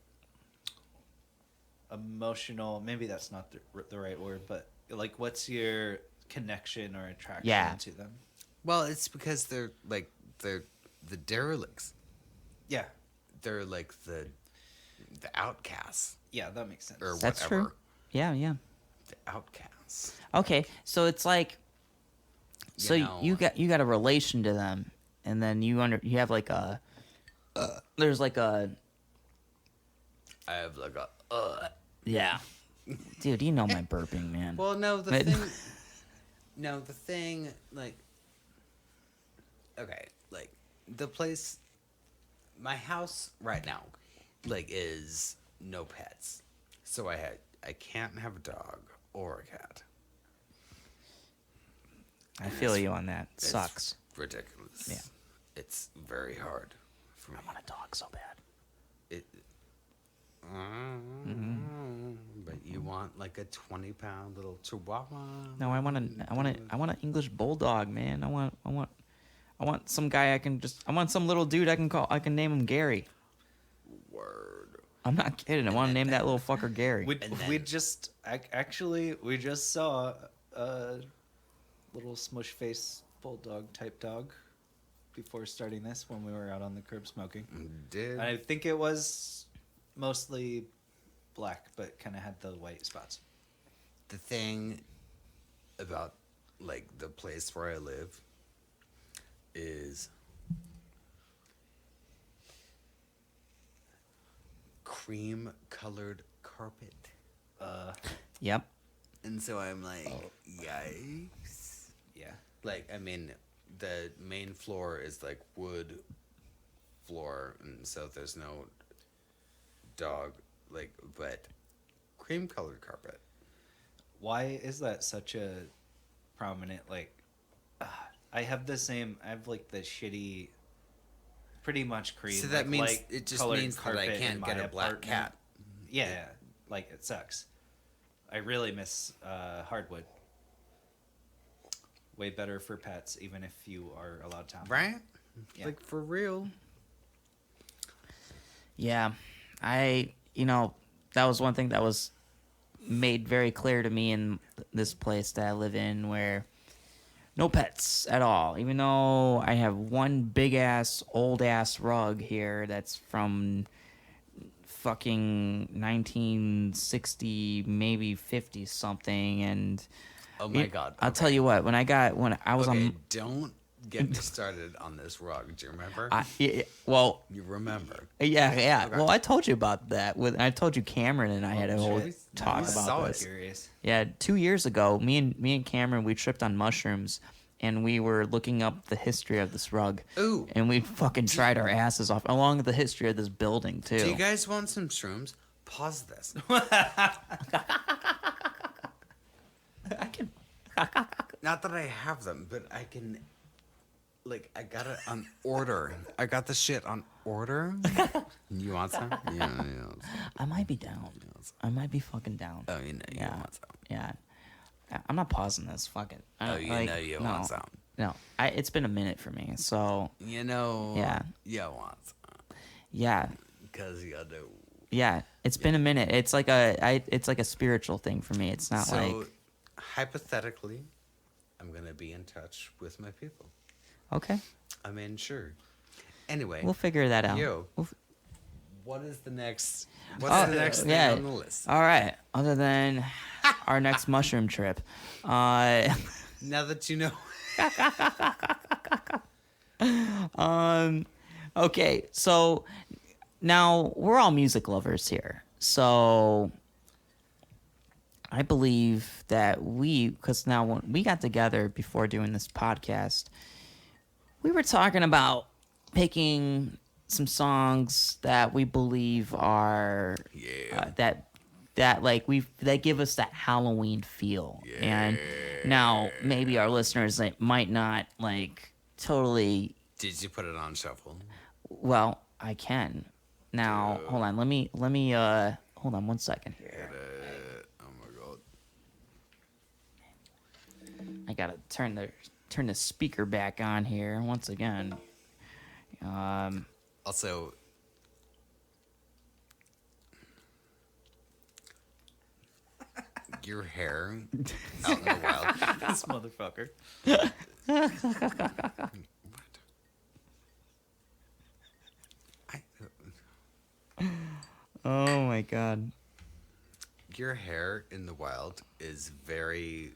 emotional? Maybe that's not the right word, but like, what's your connection or attraction to them? Well, it's because they're the derelicts. Yeah, They're like the outcasts yeah, that makes sense. or That's whatever. true. Yeah, yeah. The outcasts. Okay, so it's like, so You know. you got a relation to them, and then you have like a, there's like a, I have like a. yeah, dude, you know my burping, man. Well, no, the But- thing. No, the thing, like. Okay, like the place, my house right now, like is no pets, so I can't have a dog or a cat. I feel you on that. It's Sucks. ridiculous. Yeah. It's very hard for me. I want a dog so bad. It. Mm-hmm. But you want like a 20-pound little chihuahua? No, I want an English bulldog, man. I want some guy I want some little dude I can name him Gary. Word. I'm not kidding. I want to name that little fucker Gary. We And then- we just we just saw a little smush face bulldog type dog before starting this when we were out on the curb smoking. Did I think it was mostly black, but kind of had the white spots. the thing about like the place where I live is cream colored carpet. Yep. And so I'm like, yikes. Yeah. Like, I mean, the main floor is like wood floor, and so there's no dog, like, but cream colored carpet. Why is that such a prominent, like, I have like the shitty, pretty much cream. So that like, means light it just colored means that I carpet in can't get my a black apartment. cat. Yeah, like it sucks. I really miss hardwood. Way better for pets, even if you are allowed to. Right? Yeah. Like, for real. Yeah. That was one thing that was made very clear to me in this place that I live in, where no pets at all. Even though I have one big ass old ass rug here that's from fucking 1960, maybe 50 something, and Oh my God. I'll tell you what, when I was Okay, on, don't get me started on this rug. Do you remember? well, you remember. yeah. Okay. Well, I told you about that. I told you Cameron and I had a whole shit. talk I about saw it. this. Curious. Yeah, 2 years ago, me and Cameron, we tripped on mushrooms, and we were looking up the history of this rug. Ooh. And we fucking tried our asses off, along with the history of this building too. Do you guys want some shrooms? Pause this. I can. Not that I have them, but I can. Like, I got it on order. I got the shit on order. You want some? Yeah. I might be down. I might be fucking down. Oh, you know you Yeah. want some. Yeah. I'm not pausing this. Fuck it. Oh, you know you want some. No, it's been a minute for me. So You know. Yeah. You want some. yeah, Because you do. yeah. It's been a minute. It's like it's like a spiritual thing for me. It's not So, like hypothetically, I'm going to be in touch with my people. okay. I mean, sure. Anyway. We'll figure that out. Yo. We'll What is the next? What's the next thing yeah. on the list? All right. Other than our next mushroom trip, Now that you know. okay. So now we're all music lovers here. So I believe that because now when we got together before doing this podcast, we were talking about picking some songs that we believe are Yeah. that that like they give us that Halloween feel. And now maybe our listeners might not like totally. Did you put it on shuffle? Well, I can. Now, hold on. Let me hold on 1 second here. Oh my god. I gotta turn the speaker back on here once again. Also, your hair out in the wild. This motherfucker. What? Oh my god. Your hair in the wild is very.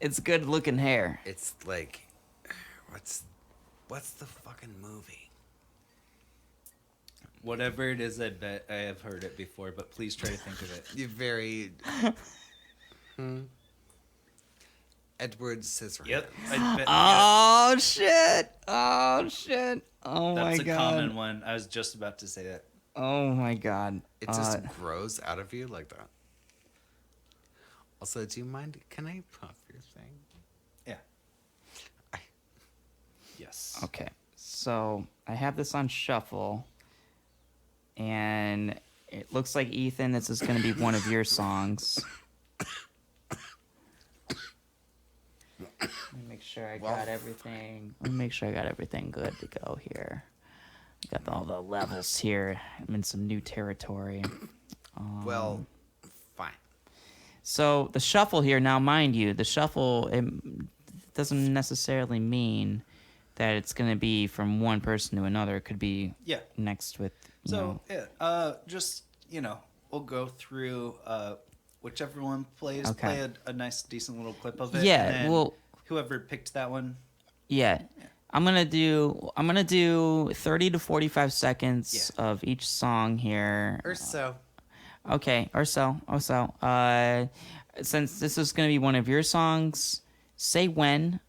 It's good looking hair. It's like, what's the fucking movie? Whatever it is, I bet I have heard it before, but please try to think of it. You're very. Edward Scissorhands. Yep. I bet, Oh shit! Oh shit! Oh my that's a god! common one. I was just about to say that. Oh my god! It just grows out of you like that. Also, do you mind? Can I puff your thing? Yeah. Yes. Okay, so I have this on shuffle, and it looks like Ethan, this is going to be one of your songs. Let me make sure I got everything. Let me make sure I got everything good to go here. Got all the levels here. I'm in some new territory. Well, fine. So the shuffle here, now mind you, the shuffle, it doesn't necessarily mean that it's going to be from one person to another. It could be Yeah. next with, you So know. yeah, just we'll go through whichever one plays. Okay. Play a nice, decent little clip of it. Yeah, and then well- whoever picked that one. Yeah. I'm gonna do 30 to 45 seconds Yeah. of each song here. Or so. Okay, or so. Since this is gonna be one of your songs, say when.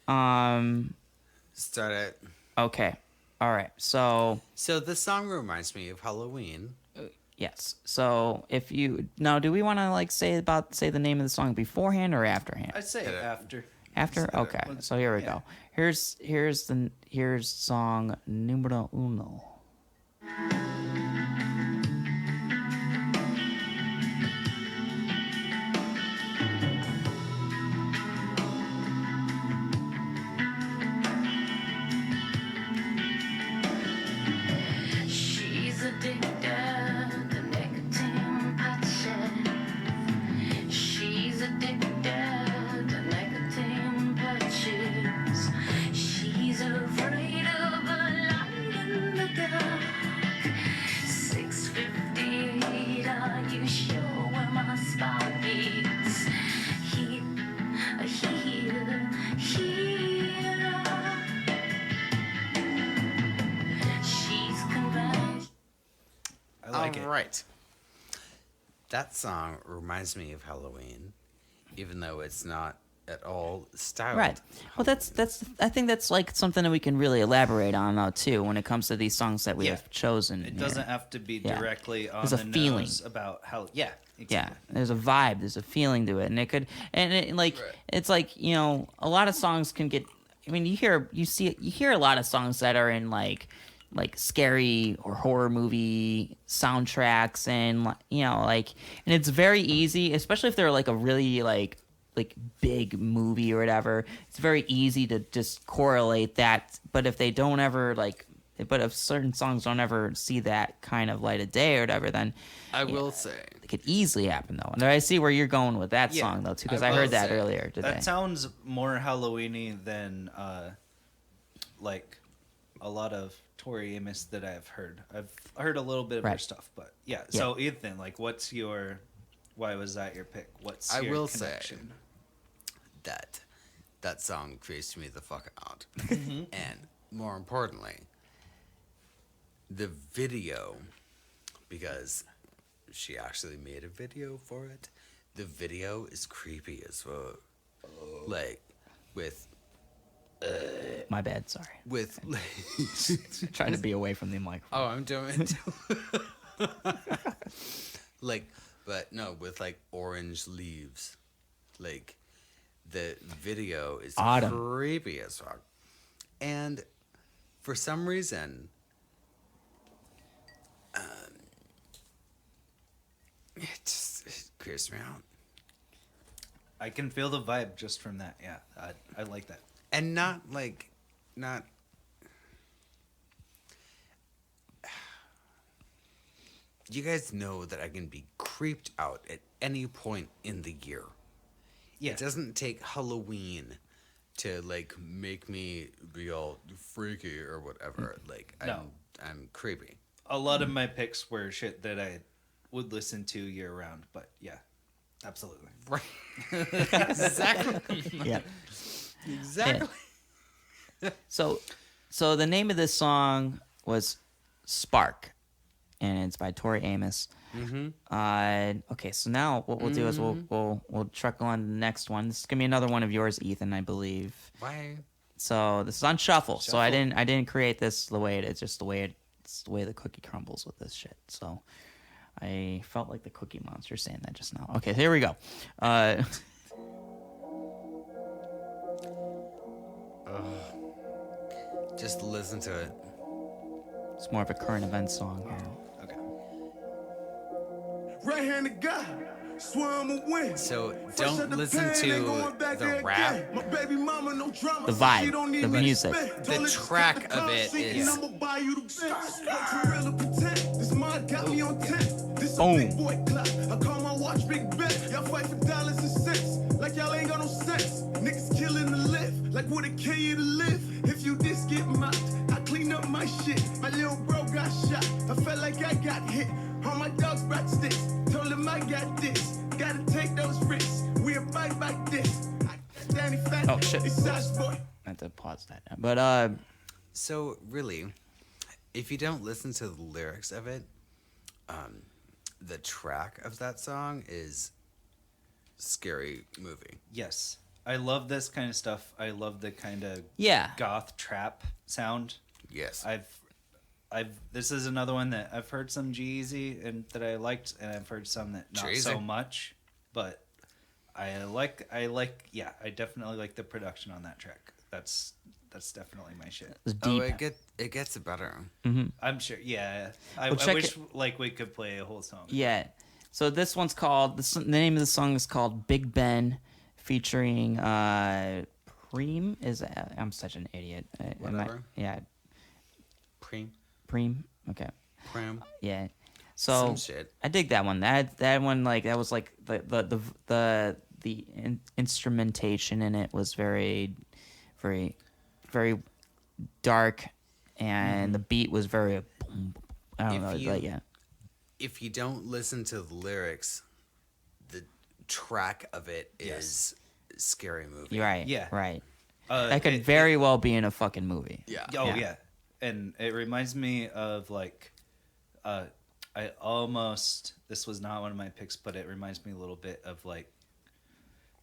Start it. Okay. All right. So So the song reminds me of Halloween. yes. So if you now, do we want to like say the name of the song beforehand or afterhand? I'd say after. After? Instead of- Okay. So here we go. Here's song numero uno. She's addicted to nicotine patches. She's addicted to nicotine patches. She's afraid of a light in the dark. 6:58, are you sure where my spot is? Here. She's convinced. I like it. All right. That song reminds me of Halloween, even though it's not at all styled. Right. Well, that's. I think that's like something that we can really elaborate on though too when it comes to these songs that we Yeah. have chosen. It here. doesn't have to be Yeah. directly on There's a the feeling. nose about how. Yeah. Yeah, Exactly. there's a vibe, there's a feeling to it, and it could, and it, like, Right. it's like, you know, a lot of songs can get. I mean, you hear a lot of songs that are in like scary or horror movie soundtracks, and you know, like, and it's very easy, especially if they're like a really like big movie or whatever. It's very easy to just correlate that, but if they don't ever like. But if certain songs don't ever see that kind of light of day or whatever, then I will say. it could easily happen though. And I see where you're going with that Yeah, song though too, because I I will heard that say earlier today. That sounds more Halloweeny than like a lot of Tori Amos that I've heard. I've heard a little bit of her Right. stuff, but yeah. So Ethan, like, why was that your pick? What's I your will connection? say that song creeps me the fuck out. Mm-hmm. And more importantly, the video, because she actually made a video for it. The video is creepy as fuck. Like with My bad, sorry. with Trying to be away from the microphone. oh, I'm doing it. Like, but no, with like orange leaves. Like, the video is Autumn. creepy as fuck. And for some reason, it creeps me out. I can feel the vibe just from that. Yeah, I like that. And not. You guys know that I can be creeped out at any point in the year. Yeah. It doesn't take Halloween to like make me be all freaky or whatever. Like No. I'm creepy. A lot of my picks were shit that I would listen to year round, but yeah, absolutely. Right. Exactly. Yeah. Exactly. So the name of this song was Spark, and it's by Tori Amos. Okay, so now what we'll do is we'll truckle on to the next one. This is gonna be another one of yours, Ethan, I believe. Why? So this is on shuffle. So I didn't create this the way it is, just the way it's the way the cookie crumbles with this shit. So I felt like the Cookie Monster saying that just now. Okay, here we go. Just listen to it. It's more of a current event song here. Okay. Right-handed guy, swear I'ma win. So Fresh out don't the listen pen, ain't to going back the there rap. again. My baby mama, no drama, The so vibe, she don't need the me to music. spit. The Don't let track you of it see is- I'ma buy you the fence. Like for real or pretend. This mod got me on 10. This a Boom. big boy clock. I call my watch Big Bet. Y'all fight for dollars and cents. Like y'all ain't got no sense. Niggas killing the live. Like would it kill you to live? If you dis get mocked, I clean up my shit. My little bro got shot. I felt like I got hit. All my dogs brought sticks. Told him I got this. Gotta take those risks. We'll fight like this. I got Danny Fat. Oh, shit. It's Sash Boy. I have to pause that. But So really, if you don't listen to the lyrics of it, the track of that song is Scary Movie. Yes. I love this kind of stuff. I love the kind of yeah, goth trap sound. Yes. This is another one that I've heard some G-Eazy and that I liked, and I've heard some that not G-Eazy. so much, but I definitely like the production on that track. That's definitely my shit. it's Oh, deep. it gets better. I'm sure. Yeah. I check wish like we could play a whole song. Yeah. So this one's called the name of the song is called Big Ben, featuring Preem. I'm such an idiot. Whatever. Yeah, Preem. Preem. Okay. Preem. Yeah. So Some shit. I dig that one. That one that was like the instrumentation in it was very, very, very dark, and the beat was very. Boom, I don't know. If you don't listen to the lyrics, the track of it is Scary Movie. You're right. Yeah. Right. That could very well be in a fucking movie. Yeah. Oh Yeah. yeah. And it reminds me of like, this was not one of my picks, but it reminds me a little bit of like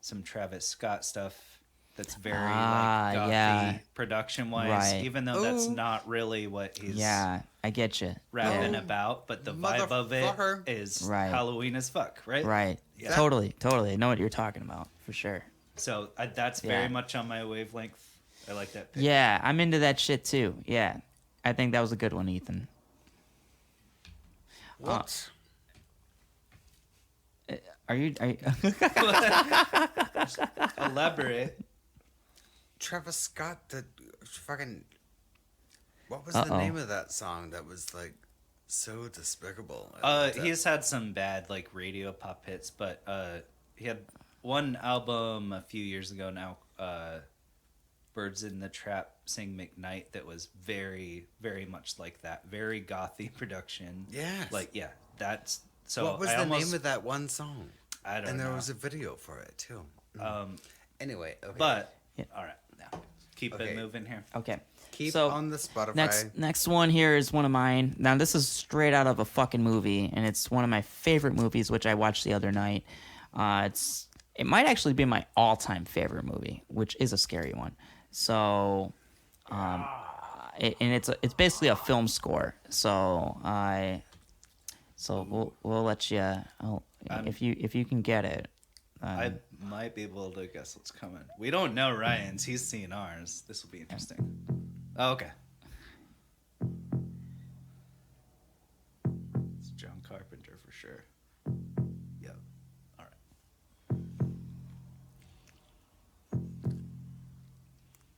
some Travis Scott stuff that's very like gothy yeah. production wise, Right. even though that's Ooh. not really what he's Yeah, I get you. rapping about, but the vibe of it Motherfucker. is Right. Halloween as fuck, right? Right. Yeah. Totally. I know what you're talking about for sure. So that's Yeah. very much on my wavelength. I like that pick. Yeah, I'm into that shit too. Yeah, I think that was a good one, Ethan. What? Are you Elaborate. Travis Scott, the fucking. What was Uh-oh. the name of that song that was like so despicable? I loved it. He's had some bad like radio pop hits, but he had one album a few years ago now, Birds in the Trap Sing McKnight, that was very, very much like that. Very gothy production. Yes. Like, yeah, that's so. What was I the almost, name of that one song? I don't And know. there was a video for it too. Anyway, okay. But Yeah. all right, now keep Okay. it moving here. okay? keep so, on the Spotify. Next one here is one of mine. Now this is straight out of a fucking movie, and it's one of my favorite movies, which I watched the other night. It might actually be my all-time favorite movie, which is a scary one. So, it's basically a film score. So So we'll let you. If you can get it. I might be able to guess what's coming. We don't know Ryan's. He's seen ours. This will be interesting. Oh, okay. It's John Carpenter for sure. Yep. All right.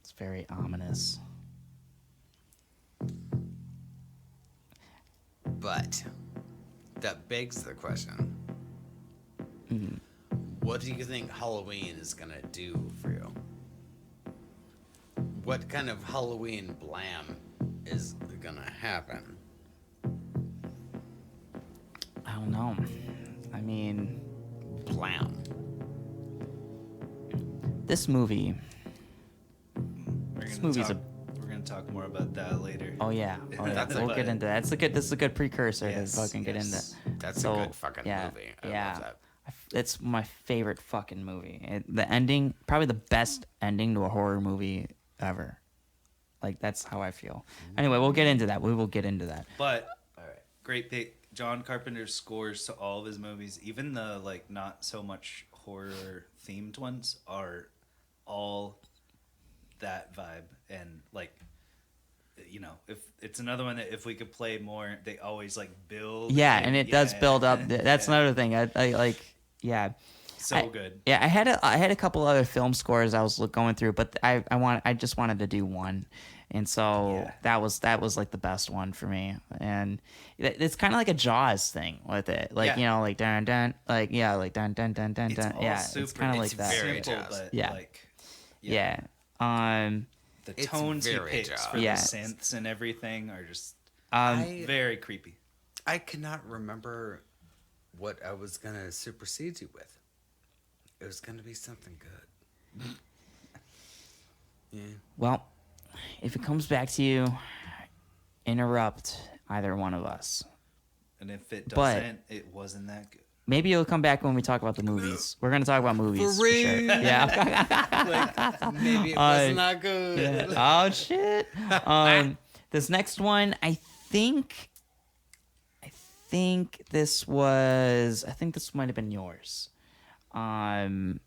It's very ominous. But that begs the question. What do you think Halloween is gonna do for you? What kind of Halloween blam is gonna happen? I don't know. I mean, Blam. this movie. We're This gonna movie's talk, we're gonna talk more about that later. Oh yeah. That's We'll get into that. This is a good precursor Yes, to fucking get into. yes. That's So, a good fucking movie. I love that. It's my favorite fucking movie. The ending, probably the best ending to a horror movie ever. Like, that's how I feel. Anyway, we'll get into that. We will get into that. But all right, great pick. John Carpenter's scores to all of his movies, even the like not so much horror themed ones, are all that vibe. And like, you know, if it's another one that if we could play more, they always like build. Yeah, and it does build up. That's Yeah. another thing. I like. Yeah. So good. Yeah, I had a couple other film scores I was going through, but I just wanted to do one, and so Yeah. that was like the best one for me. And it's kind of like a Jaws thing with it, like Yeah. like dun dun, like like dun dun dun dun It's dun. all Yeah, super, it's kind of like it's that. very simple, Jaws. but Yeah. like Yeah. the It's tones he very picks Jaws. for Yeah. the synths and everything are just I very creepy. cannot remember what I was gonna supersede you with. It was gonna be something good. Yeah. Well, if it comes back to you, interrupt either one of us. And if it But- doesn't, it wasn't that good. Maybe it'll come back when we talk about the movies. We're gonna talk about movies for real? sure. Yeah. Maybe it was not good. Oh shit. This next one, I think this might have been yours. I'm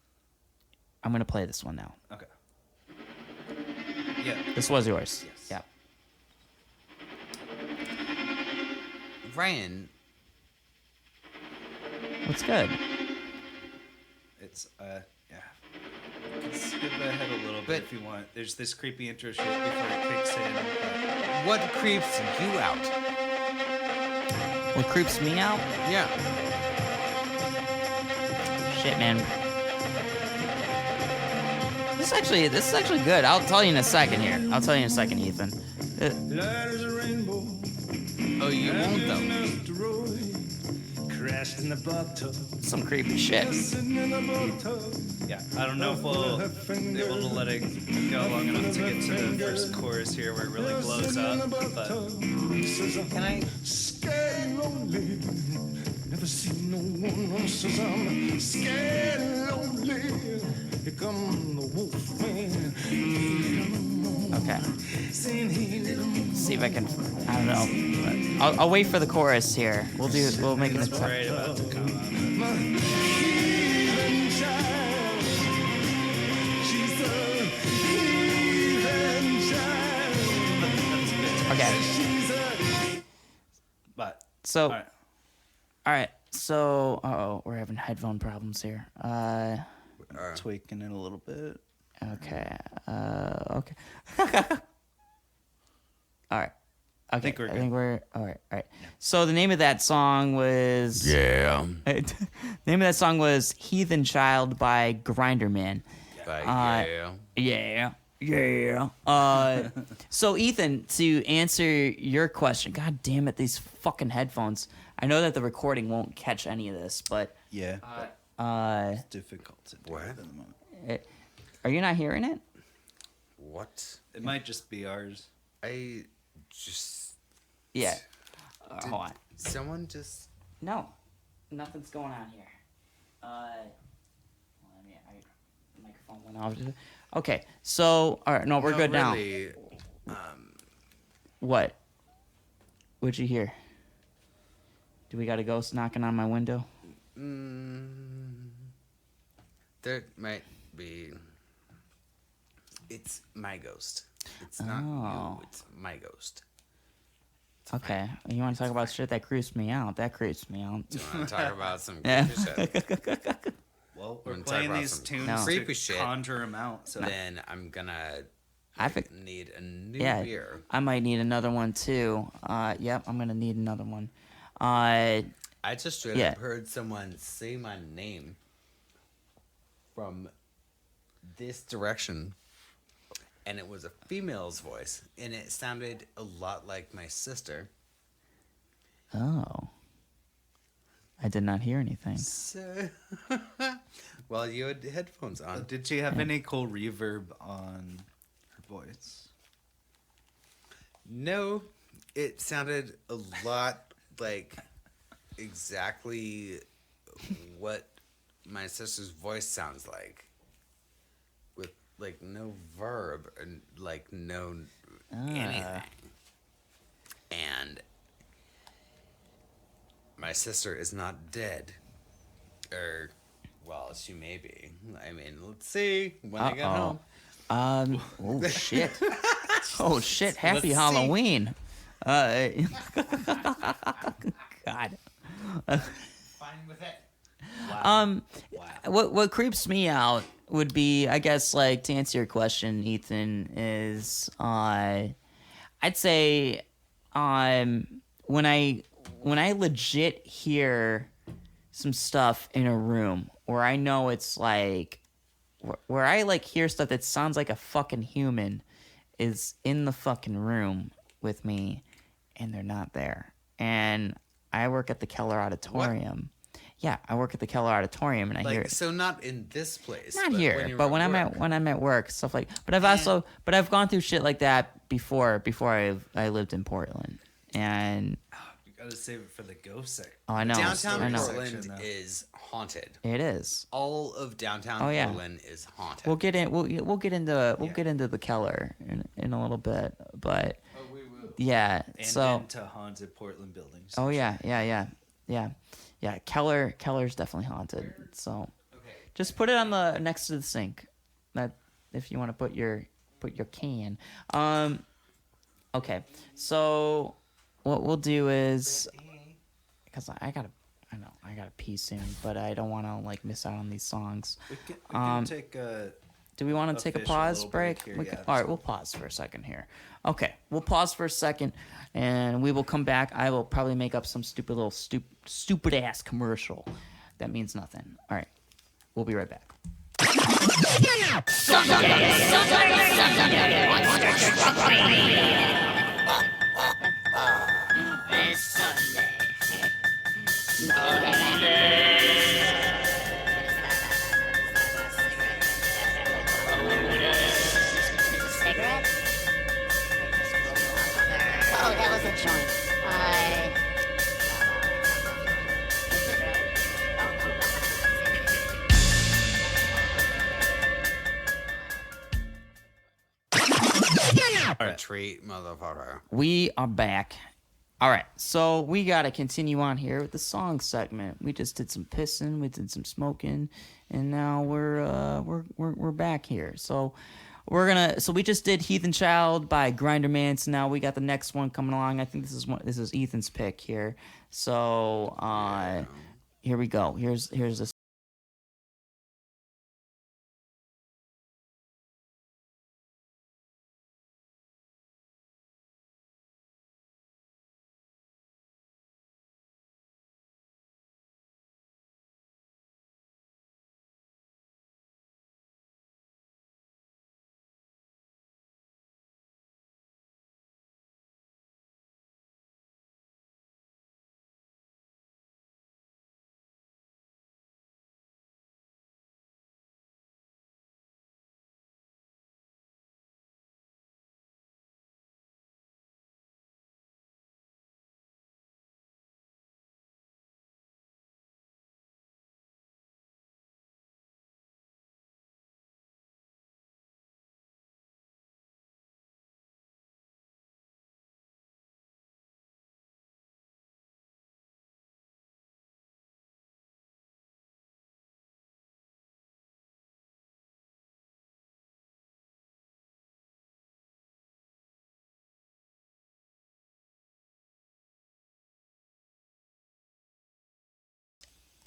gonna play this one now. Okay. Yeah. This was yours. Yes. Yeah. Ryan, What's good? It's yeah. You can skip ahead a little bit But- if you want. There's this creepy intro shit before it kicks in. But what creeps you out? What creeps me out? Yeah. Shit, man. This is actually good. I'll tell you in a second here. I'll tell you in a second, Ethan. Light as a rainbow. Oh, you won't though. Crashed in the bathtub. Some creepy shit. Sitting in the bathtub. yeah, I don't know if we'll be able to let it go long enough to get to the first chorus here where it really blows up. But Can I? Scared and lonely. Never seen no one says I'm scared and lonely. Here come the wolf man. Okay. Saying he little See if I can. I don't know. I'll wait for the chorus here. We'll make it. it's right about to come up. heathen child. She's a heathen child. Okay. She's a But So, all right, so, we're having headphone problems here. tweaking it a little bit. Okay. Okay. All right. Okay. think we're I good. think we're all right. All right. So the name of that song was Yeah. name of that song was "Heathen Child" by Grinder Man. Yeah. Yeah. So Ethan, to answer your question, God damn it, these fucking headphones. I know that the recording won't catch any of this, but Yeah, it's difficult to do What? at the moment. are you not hearing it? What? It might just be ours. I just. Yeah. Hold on. Someone just. No, nothing's going on here. Let me. Microphone went off. Okay, so all right, no, we're good now. really, What? What'd you hear? Do we got a ghost knocking on my window? There might be. It's my ghost. It's not Oh. you. It's my ghost. Okay. You want to talk about shit that creeps me out? That creeps me out. Do you want to talk about some Yeah. creepy shit? Well, we're We're gonna talk playing about these some tunes creepy to shit. conjure them out. So Then I'm gonna I think. need a new Yeah. beer. I might need another one too. Yep. I'm gonna need another one. Uh. I just straight Yeah. up heard someone say my name from this direction, and it was a female's voice, and it sounded a lot like my sister. Oh. I did not hear anything. So, well, you had headphones on. did she have any cool reverb on her voice? No, it sounded a lot like exactly what my sister's voice sounds like, with like no verb and like no anything. And my sister is not dead, or well, she may be. I mean, let's see when I get home. Oh shit. Oh shit. Happy see. Halloween. God. Fine with it. What creeps me out would be, I guess, like, to answer your question, Ethan, is I'd say when I legit hear some stuff in a room where I know it's like where I like hear stuff that sounds like a fucking human is in the fucking room with me and they're not there. And I work at the Keller Auditorium. Yeah, I work at the Keller Auditorium, and I hear Like, it. so not in this place. Not but here, you're but at when I'm at work, stuff like. But I've gone through shit like that before I lived in Portland, and You gotta save it for the ghost section. oh, I know, Downtown I know, Portland Section, though. is haunted. it is. All of downtown Oh, yeah. Portland is haunted. We'll get into the Keller in a little bit, but yeah. And So into haunted Portland buildings. oh yeah. Keller's definitely haunted. So just put it on the next to the sink. That if you want to put your can. Okay. So what we'll do is because I gotta pee soon, but I don't want to like miss out on these songs. We can take a. Do we want to take a fish pause little break? here, We yeah, can- that's all right, cool. we'll pause for a second here. Okay, we'll pause for a second, and we will come back. I will probably make up some stupid little stupid ass commercial that means nothing. All right, we'll be right back. Cigarette? Oh, that was a joint. Retreat, motherfucker. We are back. All right, so we got to continue on here with the song segment. We just did some pissing, we did some smoking, and now we're back here. So so we just did Heathen Child by Grinder Man. So now we got the next one coming along. I think this is Ethan's pick here. So here we go. Here's this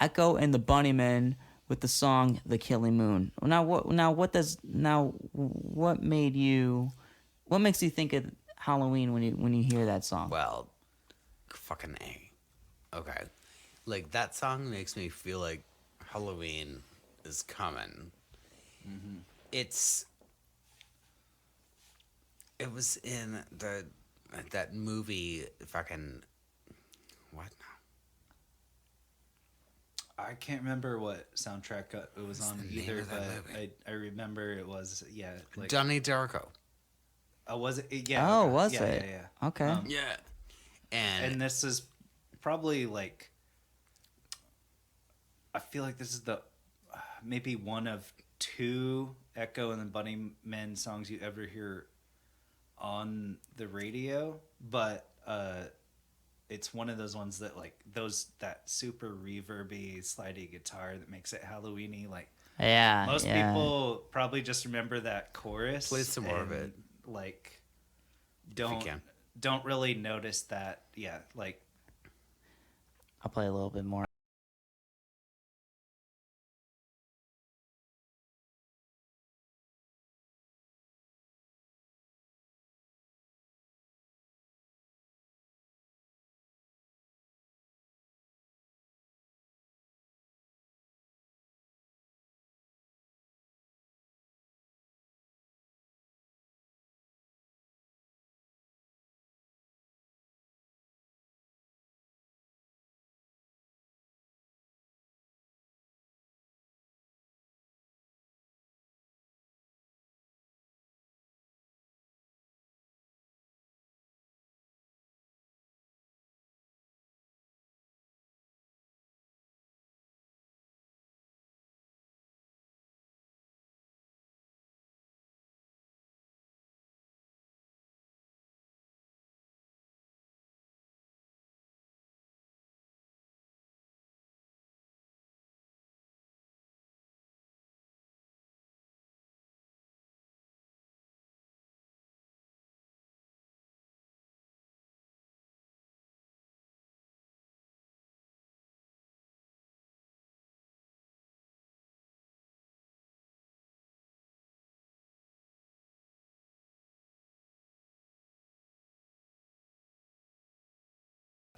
Echo and the Bunnymen with the song "The Killing Moon." What makes you think of Halloween when you hear that song? Well, fucking A. Okay. Like, that song makes me feel like Halloween is coming. Mm-hmm. It was in that movie, fucking, what now? I can't remember what soundtrack it was on the name either, of that but movie? I remember it was like Donnie Darko. was it? Yeah. Oh, okay. was yeah, it? Yeah. Okay. Yeah. And this is probably like, I feel like this is the maybe one of two Echo and the Bunnymen songs you ever hear on the radio, but it's one of those ones that like that super reverby slidey guitar that makes it Halloweeny. Like, Yeah. most people probably just remember that chorus. Play some more of it. Like, you can. don't really notice that. Yeah, like, I'll play a little bit more.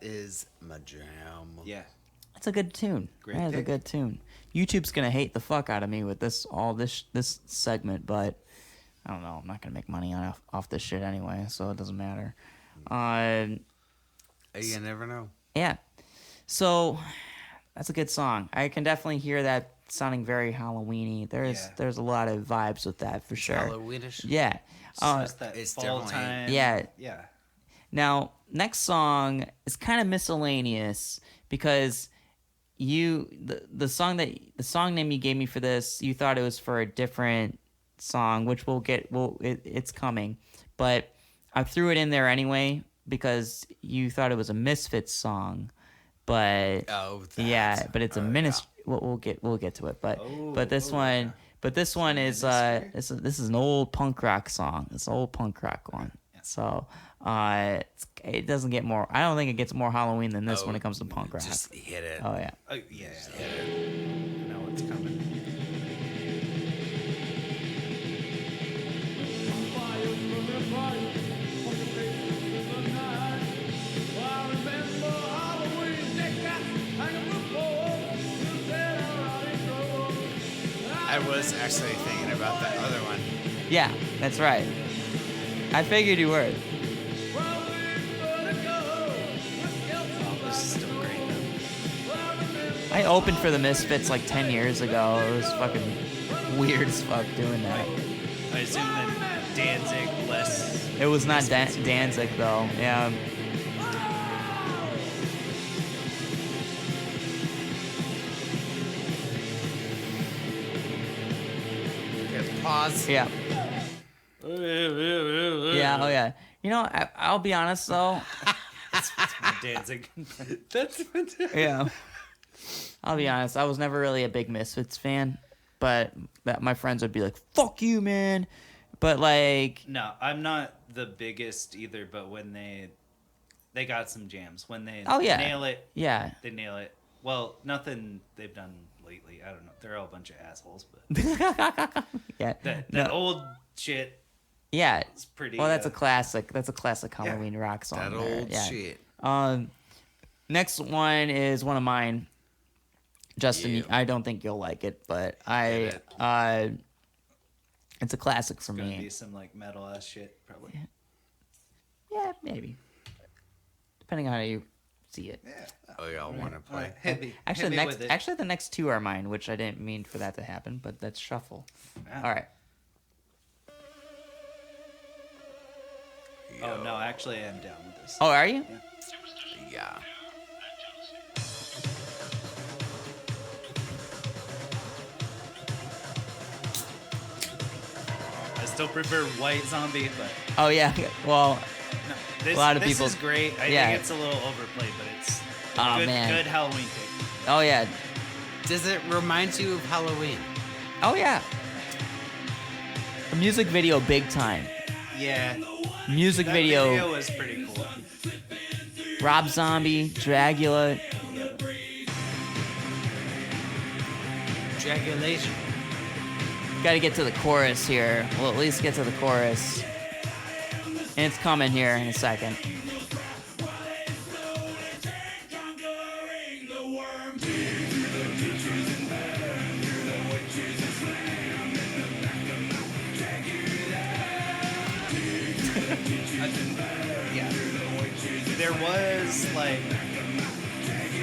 Is my jam. yeah. It's a good tune. Great That is a pick. good tune. YouTube's gonna hate the fuck out of me with this segment, but I don't know. I'm not gonna make money off this shit anyway, so it doesn't matter. You never know. Yeah. So that's a good song. I can definitely hear that sounding very Halloweeny. There's a lot of vibes with that for sure. Halloweenish. Yeah. So it's that it's fall definitely- time. Yeah. Yeah. Now, next song is kind of miscellaneous because the song name you gave me for this, you thought it was for a different song, which it's coming, but I threw it in there anyway because you thought it was a Misfits song, but but it's a ministry. We'll get to it, but this one is this is an old punk rock song. It's an old punk rock one. So it doesn't get more. I don't think it gets more Halloween than this when it comes to punk rock. Just hit it. Oh yeah. Yeah. I know what's coming. I was actually thinking about that other one. Yeah, that's right. I figured you were. Oh, this is still great though. I opened for the Misfits like 10 years ago. It was fucking weird as fuck doing that. I assume that Danzig less. It was not Danzig though. Yeah. Okay, pause. Yeah. Yeah. Oh yeah. You know, I'll be honest though. Danzig. That's fantastic. Yeah. I'll be honest. I was never really a big Misfits fan, but my friends would be like, "Fuck you, man." But like, No, I'm not the biggest either, but when they got some jams. When they Oh, yeah. nail it, yeah. they nail it. Well, nothing they've done lately. I don't know. They're all a bunch of assholes, but Yeah. that No. old shit Yeah. is pretty. Well, that's a classic. That's a classic Halloween rock song. That there. old Yeah. shit. Next one is one of mine. Justin, Yeah. I don't think you'll like it, but it. it's a classic for gonna me. be some like metal ass shit, probably. Yeah, maybe. Depending on how you see it. Oh, y'all want to play? Actually, the next two are mine, which I didn't mean for that to happen, but that's shuffle. Yeah. All right. Oh no, actually, I am down with this. Oh, are you? Yeah. I still prefer White Zombie, but Oh yeah. Well, no, this, A lot of this people- is great. I yeah. think it's a little overplayed, but it's Oh, good, man. good Halloween pick. oh yeah. Does it remind you of Halloween? Oh yeah. The music video, big time. Yeah, Music that video, was pretty cool. Rob Zombie, Dragula. Dragulation. Got to get to the chorus here. We'll at least get to the chorus. And it's coming here in a second. Yeah, there was like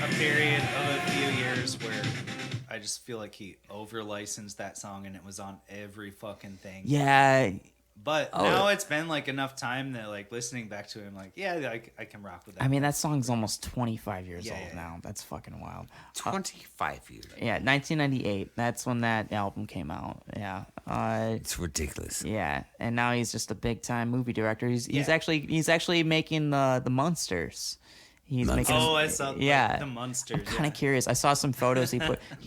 a period of a few years where I just feel like he over licensed that song and it was on every fucking thing. Yeah. But Oh. now it's been like enough time that like listening back to him, like, yeah, I can rock with that. I mean, that song's almost 25 years Yeah, old yeah. now. That's fucking wild. 25 years. Yeah, 1998. That's when that album came out. Yeah. It's ridiculous. Yeah, and now he's just a big time movie director. He's Yeah. actually making the Munsters. He's making. Oh, I saw yeah. the Munsters. I'm kind of curious. I saw some photos. He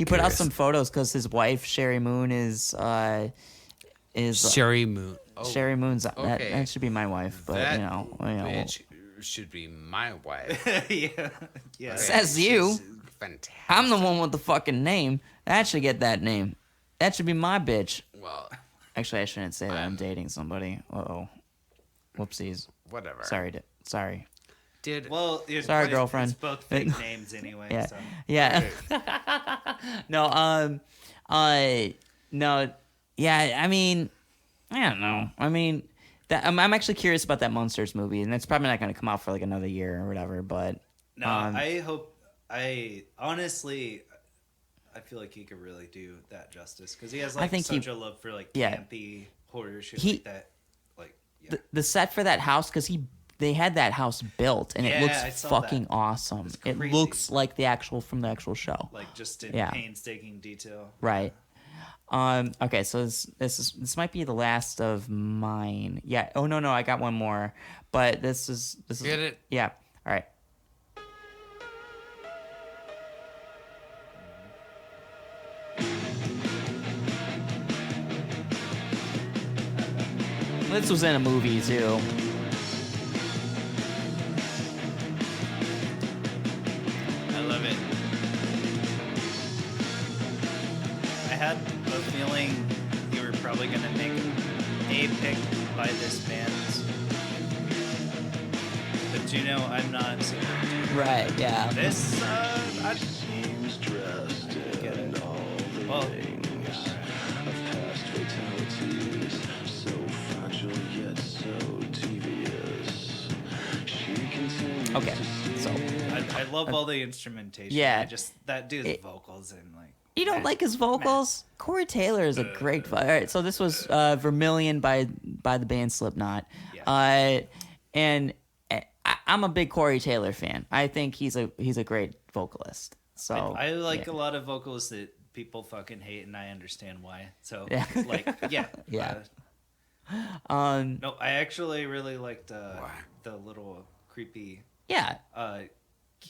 put out some photos because his wife Sherry Moon is Sherry Moon. Oh, Sherry Moon's okay. that should be my wife, but that you know. bitch should be my wife. yeah, yeah. Says you. She's fantastic. I'm the one with the fucking name. That should get that name. That should be my bitch. Well, Actually, I shouldn't say that. I'm dating somebody. Uh-oh. Whoopsies. whatever. Sorry. Dude, Well, Sorry, girlfriend. It's both fake names anyway. Yeah. So. Yeah. No, no. Yeah, I mean, I don't know. I mean, that I'm actually curious about that Monsters movie, and it's probably not going to come out for like another year or whatever, but No, I hope. I honestly, I feel like he could really do that justice because he has like think such a love for like yeah. campy horror shit He- like that. Like, yeah. the set for that house, because they had that house built, and it Yeah, I looks saw fucking that. awesome. It's It crazy. looks like the actual show. Like just in Yeah. painstaking detail. Right. Okay, so this might be the last of mine. Yeah. Oh no, I got one more. But this is Get it? Yeah. All right. This was in a movie too. I love it. I had a feeling you were probably gonna make a pick by this band, but you know I'm not. So Right. Yeah. this, I get it. Well, Okay. So I love all the instrumentation. Yeah. I just that dude's It- vocals and like. you don't like his vocals? Corey Taylor is a great. All right. So this was Vermilion by the band Slipknot. Yeah. And I'm a big Corey Taylor fan. I think he's a great vocalist. So I like yeah. a lot of vocals that people fucking hate, and I understand why. So, Yeah. like, yeah. Yeah. No, I actually really liked the little creepy Yeah. the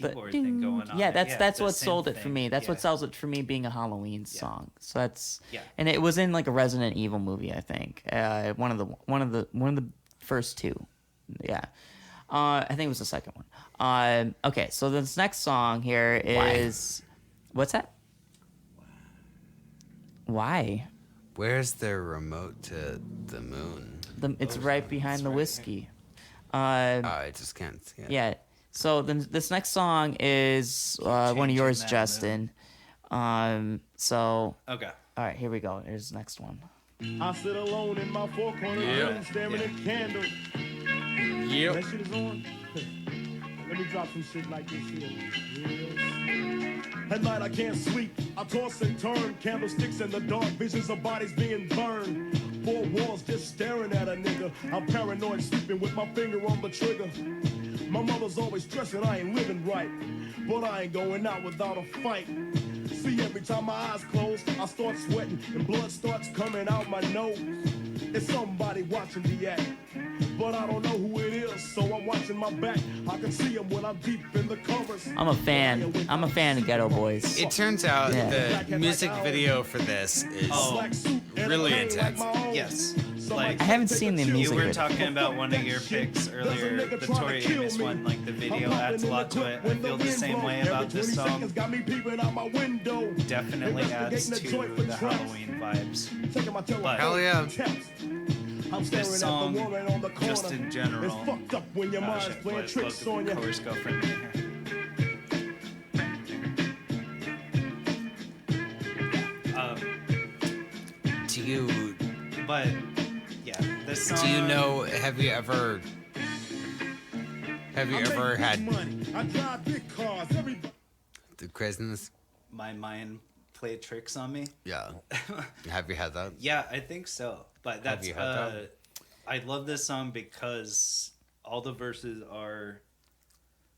The keyboard thing going on. Yeah, there. that's the what synth sold it for thing. me. That's what Yeah. sells it for me being a Halloween song. So that's Yeah. and it was in like a Resident Evil movie, I think. One of the first two. Yeah. I think it was the second one. Okay, so this next song here is What's that? Why? Where's the remote to the moon? It's right behind the whiskey. I just can't see it. Yeah. So then this next song is one of changing yours, that Justin. So Okay. all right, here we go. Here's the next one. I sit alone in my four corner room, staring at candles. Yep. That shit is on. Let me drop some shit like this here. At night I can't sleep. I toss and turn. Candlesticks in the dark. Visions of bodies being burned. Four walls just staring at a nigga. I'm paranoid, sleeping with my finger on the trigger. My mother's always stressing I ain't living right, but I ain't going out without a fight. See, every time my eyes close, I start sweating and blood starts coming out my nose. It's somebody watching the act, but I don't know who it is, so I'm watching my back. I can see them when I'm deep in the covers. I'm a fan. I'm a fan of Ghetto Boys. It turns out Yeah. the music video for this is really intense. Yes. Like I haven't seen the you music were video. talking about one of your picks earlier, the Tori Amos one. Like the video adds a lot to it. I feel the same way about this song. Definitely adds to the Halloween vibes. But Hell yeah. this song, just in general, It's fucked up when your mind's shit, playing what- tricks what- on you. Of course, go for me here. Do you But yeah, this song. do you know? Have you ever had money? I drive big cars. Everybody. the craziness? My mind played tricks on me? Yeah. Have you had that? Yeah, I think so. But that's you had that? I love this song because all the verses are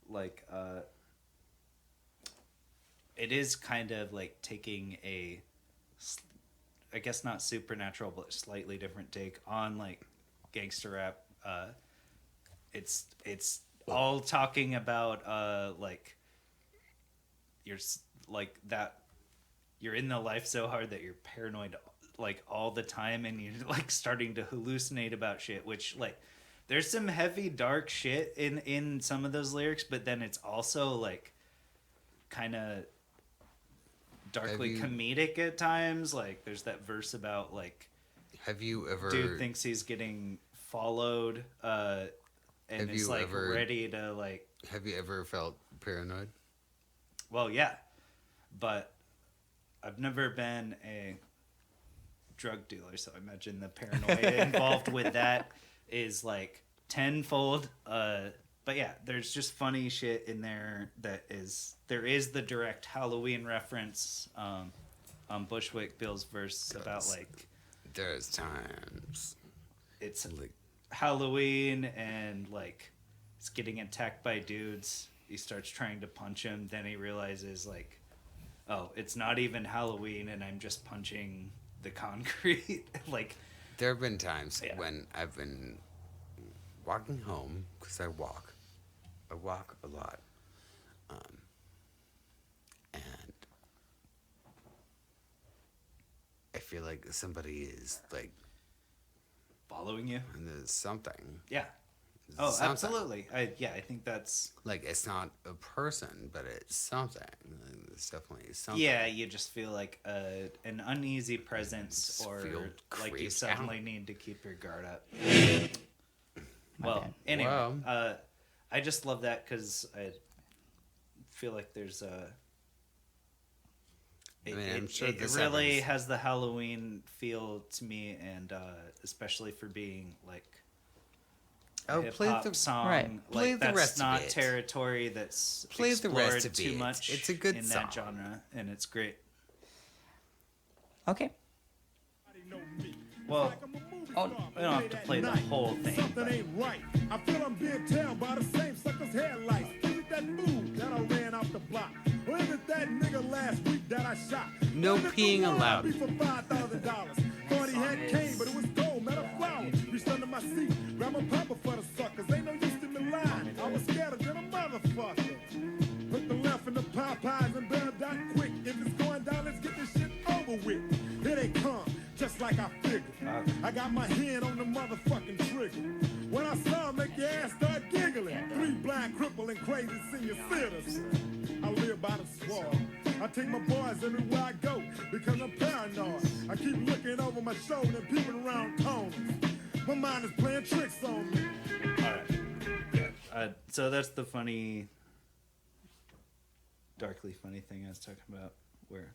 like it is kind of like taking a I guess not supernatural but slightly different take on like gangster rap. It's all talking about like you're like that you're in the life so hard that you're paranoid like all the time and you're like starting to hallucinate about shit, which like there's some heavy dark shit in some of those lyrics, but then it's also like kind of darkly comedic at times. Like there's that verse about like Have you ever? dude thinks he's getting followed and Have is you like ever- ready to like Have you ever felt paranoid? well yeah, but I've never been a drug dealer, so I imagine the paranoia involved with that is like tenfold. But yeah, there's just funny shit in there that is there is the direct Halloween reference on Bushwick Bill's verse about like There's times it's like Halloween and like he's getting attacked by dudes. He starts trying to punch him, then he realizes like, oh, it's not even Halloween and I'm just punching the concrete. Like there have been times Yeah. when I've been walking home because I walk a lot, and I feel like somebody is like, following you. and there's something. Yeah. Oh, Something. absolutely. I think that's Like it's not a person, but it's something. It's definitely something. yeah. You just feel like an uneasy presence, Just or feel like you creeped suddenly out. need to keep your guard up. Well, bad. anyway, Wow. I just love that because I feel like there's a. I mean, I'm sure it this really happens. has the Halloween feel to me, and especially for being like a Oh, hip play hop the song. Right. Like, Play the that's rest of not it. territory that's Play the rest explored of too it. much. It's a good in song. that genre, and it's great. Okay. Well, we don't have to play the whole thing. Something But ain't right. I feel I'm being tailed by the same sucker's headlights. Is it that fool that I ran off the block? Or is it that nigga last week that I shot? No Or is it the peeing one allowed. I beat for $5,000? Thought he had cane, but it was gold, met a flower. Reached under my seat, grabbed a papa for the suckers. Ain't no use to me lying. I was scared than a motherfucker. Put the left in the Popeyes and bailed out quick. If it's going down, let's get this shit over with. Here they come, just like I figured. I got my hand on the motherfucking trigger. When I saw him, make your ass start giggling. 3 blind, crippled, and crazy senior citizens. I live by the swamp. I take my boys everywhere I go because I'm paranoid. I keep looking over my shoulder and peeping around corners. My mind is playing tricks on me. All right. Yeah. So that's the funny, darkly funny thing I was talking about, where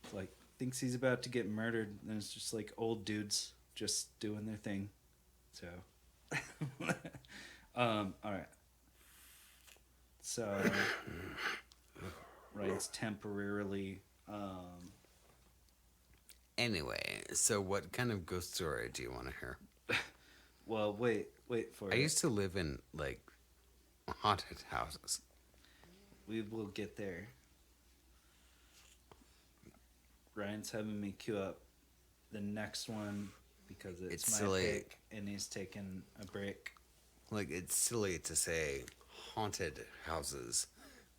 it's like thinks he's about to get murdered, and it's just like old dudes just doing their thing. So, all right. So, Ryan's temporarily. Anyway, so what kind of ghost story do you want to hear? Well, wait for I it. used to live in, like, haunted houses. We will get there. Ryan's having me queue up the next one because it's my silly. pick, and he's taking a break. Like, it's silly to say haunted houses.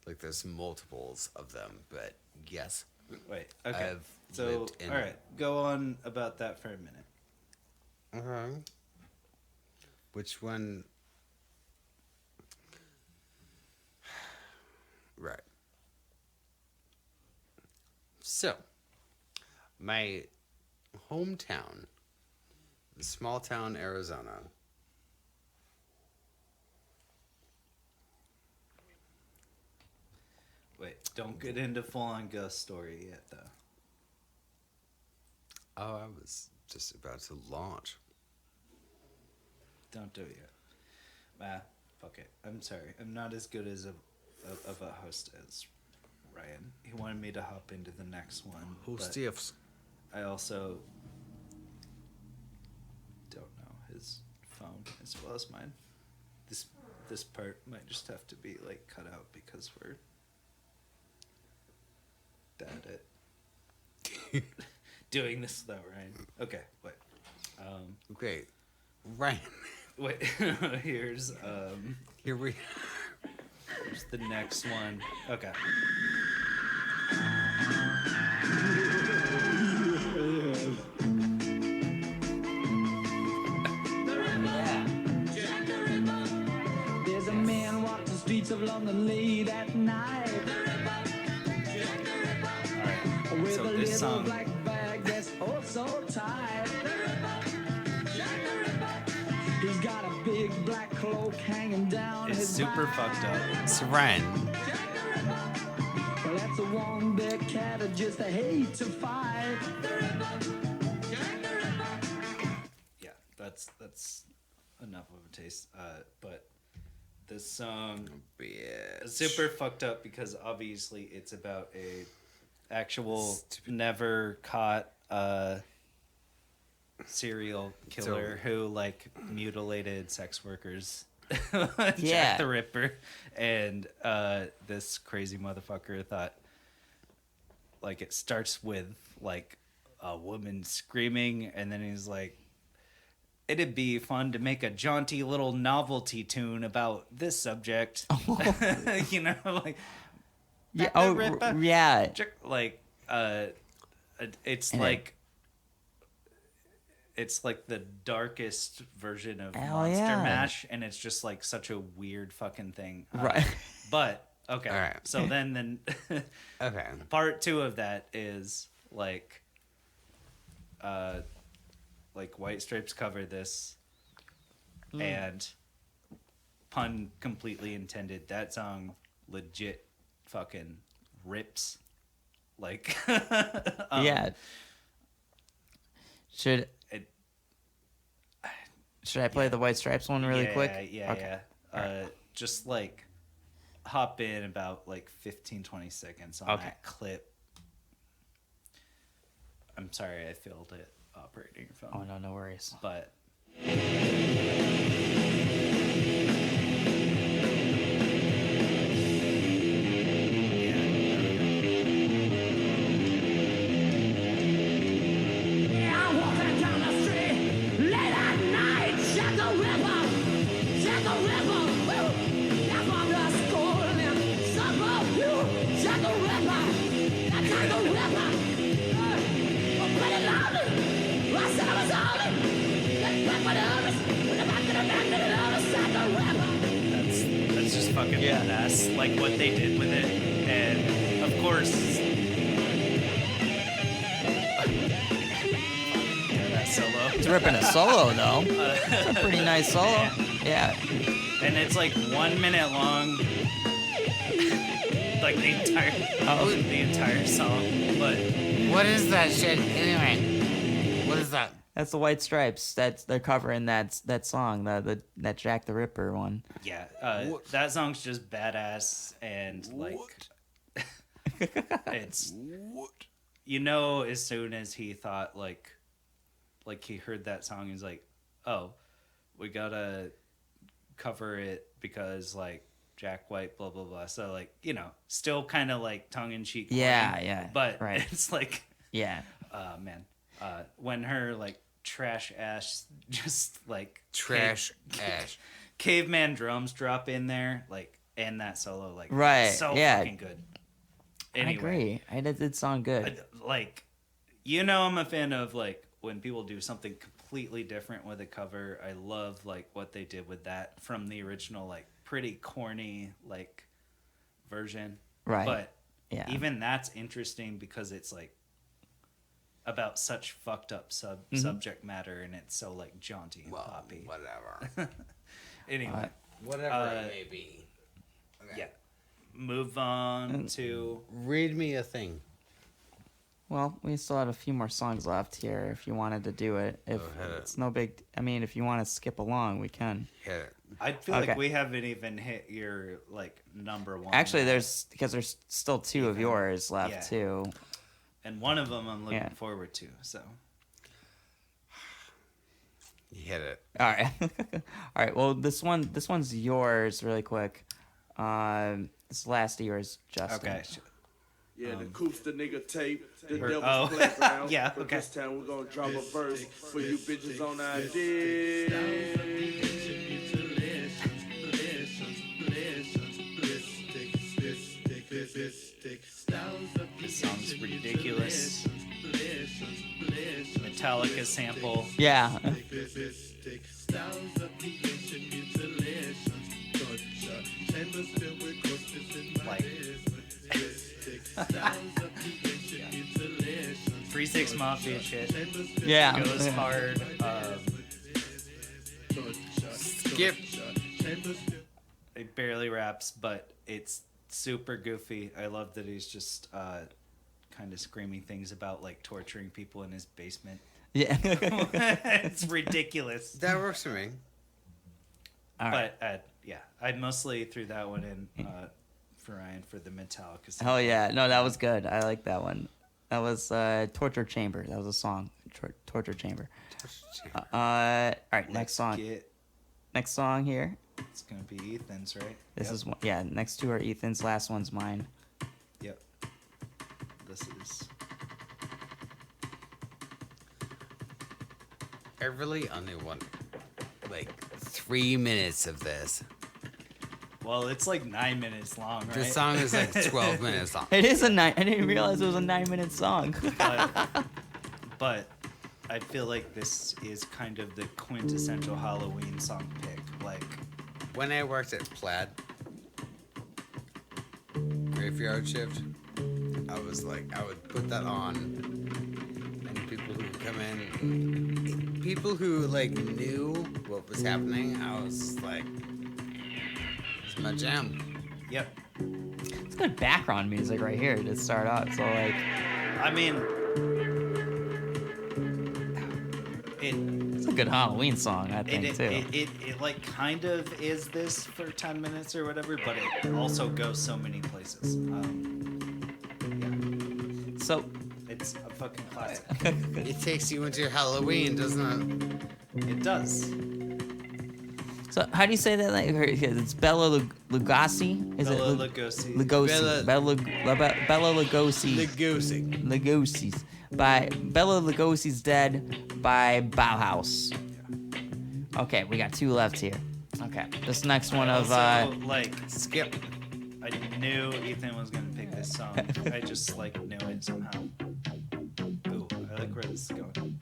Like, there's multiples of them, but yes. Wait, okay. I've So, lived in- all right, go on about that for a minute. Uh-huh. Which one? Right. So, my hometown, small town Arizona. Wait, don't get into full-on ghost story yet, though. Oh, I was just about to launch. Don't do it yet. Fuck it. I'm sorry. I'm not as good as of a host as Ryan. He wanted me to hop into the next one. Who but stiffs? I also don't know his phone as well as mine. This part might just have to be like cut out because we're bad at doing this though, Ryan. Okay, wait. Okay, Ryan. Wait. Here's Here we. here's the next one. Okay. There's a man walking the streets of London late at night All right. with So a this little song. black bag that's oh so tight. He's got a big black cloak hanging down It's his super back. fucked up. So Ryan, Well, that's a one-bit cat that just hate to fight. Yeah, that's enough of a taste. But this song bitch. is super fucked up because obviously it's about a actual never caught serial killer who like mutilated sex workers. Yeah. Jack the Ripper, and this crazy motherfucker thought like it starts with like a woman screaming, and then he's like, it'd be fun to make a jaunty little novelty tune about this subject. You know, like Yeah. Jack the Oh, Ripper. yeah. Like it's And like it's like the darkest version of Hell Monster yeah. Mash, and it's just like such a weird fucking thing. Right. But okay. All right. So then Okay. part 2 of that is like White Stripes cover this, and pun completely intended, that song legit fucking rips. Like Yeah. Should it- should I play the White Stripes one really quick? Yeah, Okay. yeah. Just like hop in about like 15-20 seconds on Okay. that clip. I'm sorry I failed at operating your phone. Oh no, no worries. But I'm walking down the street late at night. Jack the Ripper, Jack the Ripper. Woo. That's from the school and some of you. Jack the Ripper, that's Jack the Ripper. I'm pretty loudly. I said I was only. Let's back my nervous. When I'm back to the back to the other side, the Ripper. that's just fucking badass. Like what they did with it, and of course. That solo. He's ripping a solo though. It's a pretty nice solo. Yeah. And it's like 1 minute long. Like the entire song. But What is that shit anyway? What is that? That's the White Stripes. They're covering that song, that Jack the Ripper one. yeah, that song's just badass and like it's as soon as he thought like he heard that song, he's like, oh, we gotta cover it because like Jack White, blah blah blah. So like, still kind of like tongue in cheek. Yeah, But right. it's like, Yeah. man, when her like trash ass just like Trash ash. caveman drums drop in there, like, and that solo, like, Right, so yeah. fucking good. Anyway, I agree. It did sound good. like, I'm a fan of like when people do something completely different with a cover. I love like what they did with that from the original, like pretty corny like version. Right. But Yeah. even that's interesting because it's like about such fucked up subject matter, and it's so like jaunty and poppy. Whatever. Anyway, Whatever it may be. Okay. yeah. Move on to Read me a thing. Well, we still have a few more songs left here if you wanted to do it. If hit it. it's no big, I mean, if you want to skip along, we can. Hit it. I feel Okay. like we haven't even hit your like number one. Actually, yet. there's still two of yours left Yeah. too. And one of them I'm looking Yeah. forward to. So You hit it. All right, all right. Well, this one's yours, really quick. This last of yours, Justin. okay. Yeah, the Coops the nigga tape, the Her- Devil's oh. Playground. Yeah, But okay. this time we're gonna drop a verse for you bitches on idea. This song's ridiculous. Metallica sample. Yeah. Like 3-6 Mafia shit. Yeah. Goes Yeah. hard. Skip. It barely raps, but it's super goofy. I love that he's just kind of screaming things about like torturing people in his basement. Yeah. It's ridiculous. That works for me. All right. But yeah, I mostly threw that one in for Ryan for the Metallica. Hell yeah. No, that was good. I like that one. That was Torture Chamber. That was a song. Torture Chamber. All right, next song. Next song here. It's gonna be Ethan's, right? This Yep. is one. Yeah, next two are Ethan's. Last one's mine. Yep. This is. I really only want like 3 minutes of this. Well, it's like 9 minutes long, right? The song is like 12 minutes long. It is a 9. I didn't realize it was a 9-minute song. but I feel like this is kind of the quintessential Halloween song pick. Like, When I worked at Plaid Graveyard Shift, I was like, I would put that on, and people who would come in, people who like knew what was happening, I was like, it's my jam. yep. It's good background music right here to start out. So like, I mean, it's a good Halloween song, I think too. it like kind of is this for 10 minutes or whatever, but it also goes so many places. So It's a fucking classic. It takes you into Halloween, doesn't it? It does. So how do you say that? Like, it's Bella Lugosi? Is Bela it Lugosi. Lugosi? Bella Lugosi. The goosey. Lugosi's by Bella Lugosi's Dead by Bauhaus. Okay, we got two left here. Okay, this next one of Also, like, Skip. I knew Ethan was gonna pick this song. I just like knew it somehow. Ooh, I like where this is going.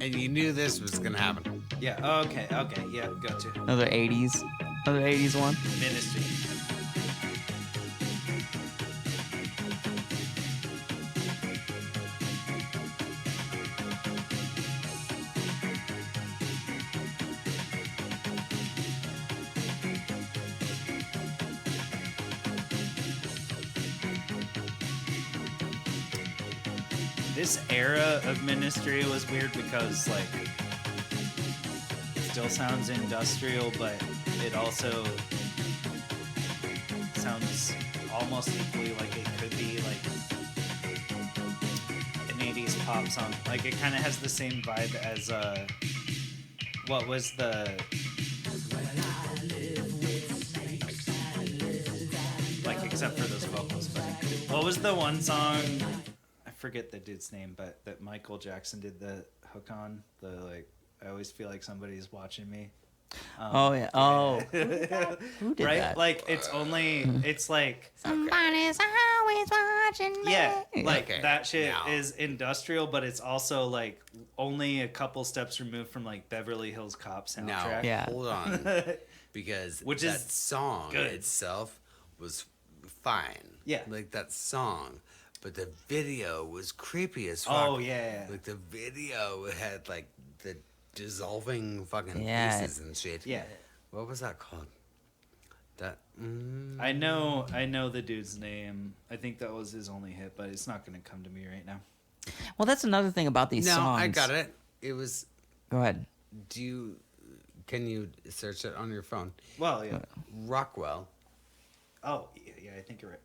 And you knew this was gonna happen. Yeah. Okay. Okay. Yeah. Gotcha. another 80s. Another 80s one. Ministry. This era of Ministry was weird because, like, it still sounds industrial, but it also sounds almost equally like it could be like an 80s pop song. Like, it kind of has the same vibe as what was the like, except for those vocals. But what was the one song? I forget the dude's name, but that Michael Jackson did the hook on. The like, I always feel like somebody's watching me. Oh yeah. Oh. Who did Right? that? Like, it's only, it's like, Somebody's always watching me. yeah, like Okay, that shit now. is industrial, but it's also like only a couple steps removed from like Beverly Hills Cop Now, soundtrack. Yeah. hold on, because Which that is song good. itself was fine. Yeah. like that song, but the video was creepy as fuck. Oh yeah. Like the video had like the dissolving fucking Yeah. faces and shit. Yeah. What was that called? That. I know the dude's name. I think that was his only hit, but it's not gonna come to me right now. Well, that's another thing about these No, songs. I got it. It was. Go ahead. Can you search it on your phone? Well, yeah. Rockwell. Oh, yeah, I think you're right.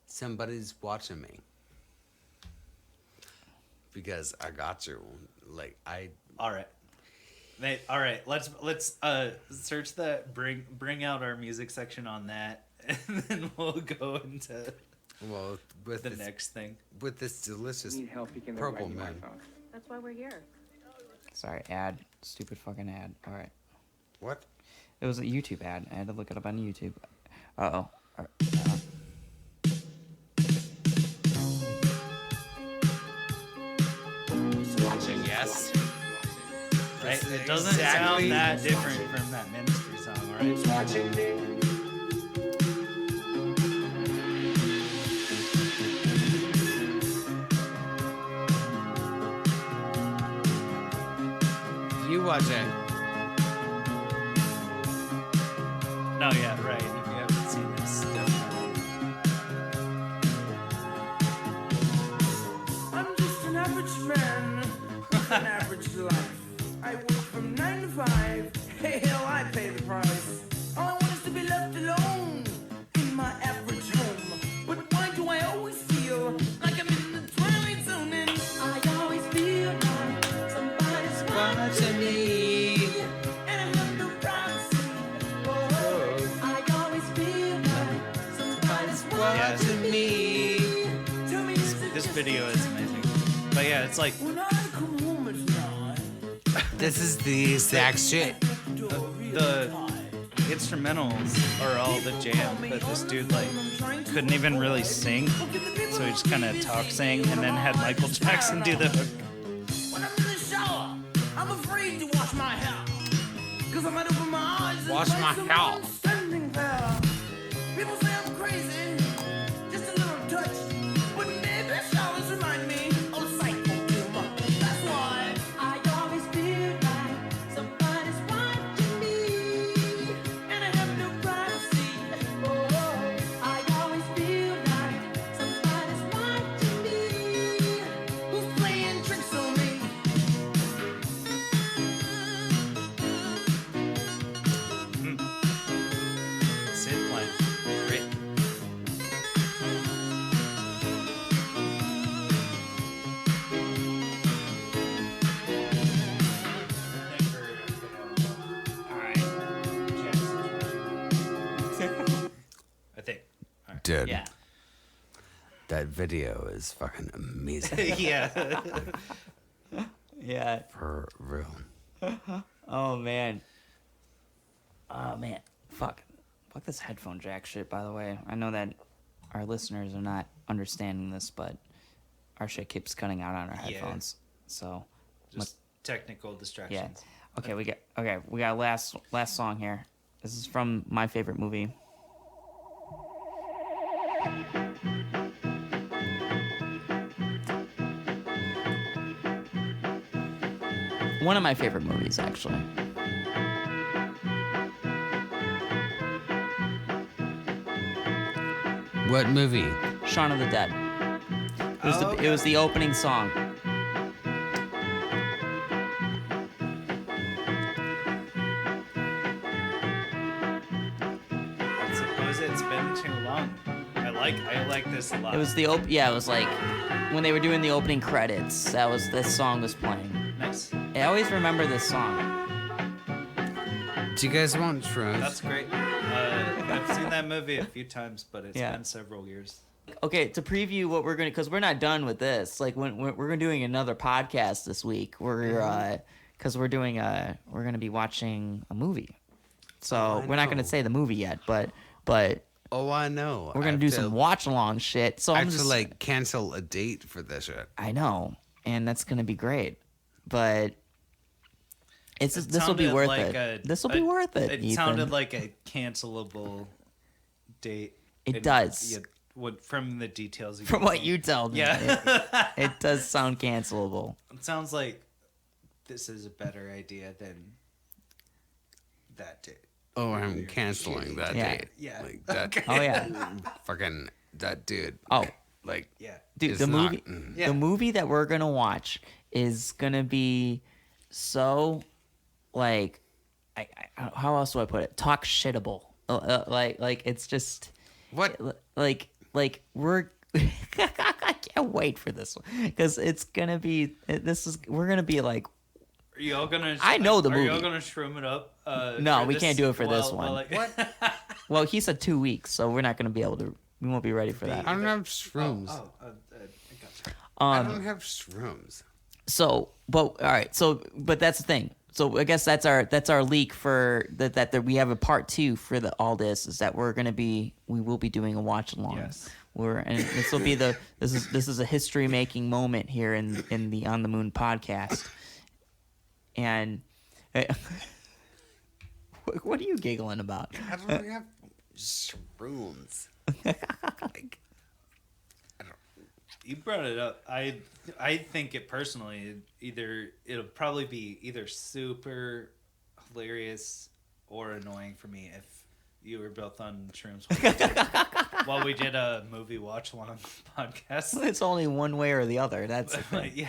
Somebody's watching me. Because I got you. Like All right. All right. Let's search that. Bring out our music section on that, and then we'll go into well with the this, next thing. with this delicious Need help picking the purple right man. microphone. That's why we're here. Sorry, ad. Stupid fucking ad. All right. What? It was a YouTube ad. I had to look it up on YouTube. Uh-oh. Yes. Right? It doesn't sound that different from that Ministry song, right? You watching? No, yeah, right. If you haven't seen this, definitely. I'm just an average man with an average life. I work from 9 to 5. Hey, hell, I pay the price. All I want is to be left alone in my average home. But why do I always feel like I'm in the twilight zone? And I always feel like somebody's watching me. And I have no privacy. Oh, I always feel like somebody's watching me. Tell me, is it This just video is amazing. But yeah, it's like when I come home at night? This is the exact shit. the instrumentals are all the jam, but this dude like couldn't even really sing, so he just kind of talk sang, and then had Michael Jackson do the hook. When I'm in the shower, I'm afraid to wash my hair. Cause I might open my eyes and Wash find my someone hair. standing there. People say I'm crazy, just a little touch. But maybe showers remind me of psycho humor. That's why I always feel like somebody's watching me. And I have no privacy. Oh, I always feel like somebody's watching me. Who's playing tricks on me? Synth line. Great. I think. Dude, Yeah. that video is fucking amazing. Yeah. Yeah. For real. Oh, man. Oh, man. Fuck this headphone jack shit, by the way. I know that our listeners are not understanding this, but our shit keeps cutting out on our Yeah. headphones. So, Just technical yeah. distractions. Okay, we got last song here. This is from my favorite movie. One of my favorite movies, actually. What movie? Shaun of the Dead. It was the opening song. I suppose it's been too long. I like this a lot. It was it was like when they were doing the opening credits. This song was playing. nice. I always remember this song. Do you guys want shrooms? That's great. I've seen that movie a few times, but it's Yeah. been several years. Okay, to preview what we're gonna, because we're not done with this. Like when we're doing another podcast this week. Because we're gonna be watching a movie. So we're not gonna know. say the movie yet, but Oh, I know. we're gonna do some watch along shit. So I I'm have to just like cancel a date for this shit. I know, and that's gonna be great. But this will be Sounded worth like it. This will be worth it. It Ethan. sounded like a cancelable date. It does. Yeah, from the details. From what you told me. Yeah. It does sound cancelable. It sounds like this is a better idea than that date. Oh, I'm canceling that Yeah. date. Yeah. Like that. Oh yeah. Fucking that dude. Oh. Like. Yeah. Dude, It's the not- movie, Yeah. the movie that we're gonna watch is gonna be so, like, how else do I put it? Talk shitable. Like it's just What? like we're. I can't wait for this one because it's gonna be. We're gonna be like. Are you all gonna? I know the Are you all movie. gonna shroom it up? No, for we can't do it for this one. what? Well, he said 2 weeks, so we're not gonna be able to. We won't be ready for that. I don't have shrooms. I gotcha. I don't have shrooms. So, but all right. So, but that's the thing. So I guess that's our leak for that we have a part 2 for all this is that we will be doing a watch along. Yes. And this will be this is a history making moment here in the On the Moon podcast. And what are you giggling about? I don't have shrooms. You brought it up. I think it personally it'll probably be either super hilarious or annoying for me if you were both on shrooms while we did a movie watch along podcast. It's only one way or the other. That's the thing. Yeah.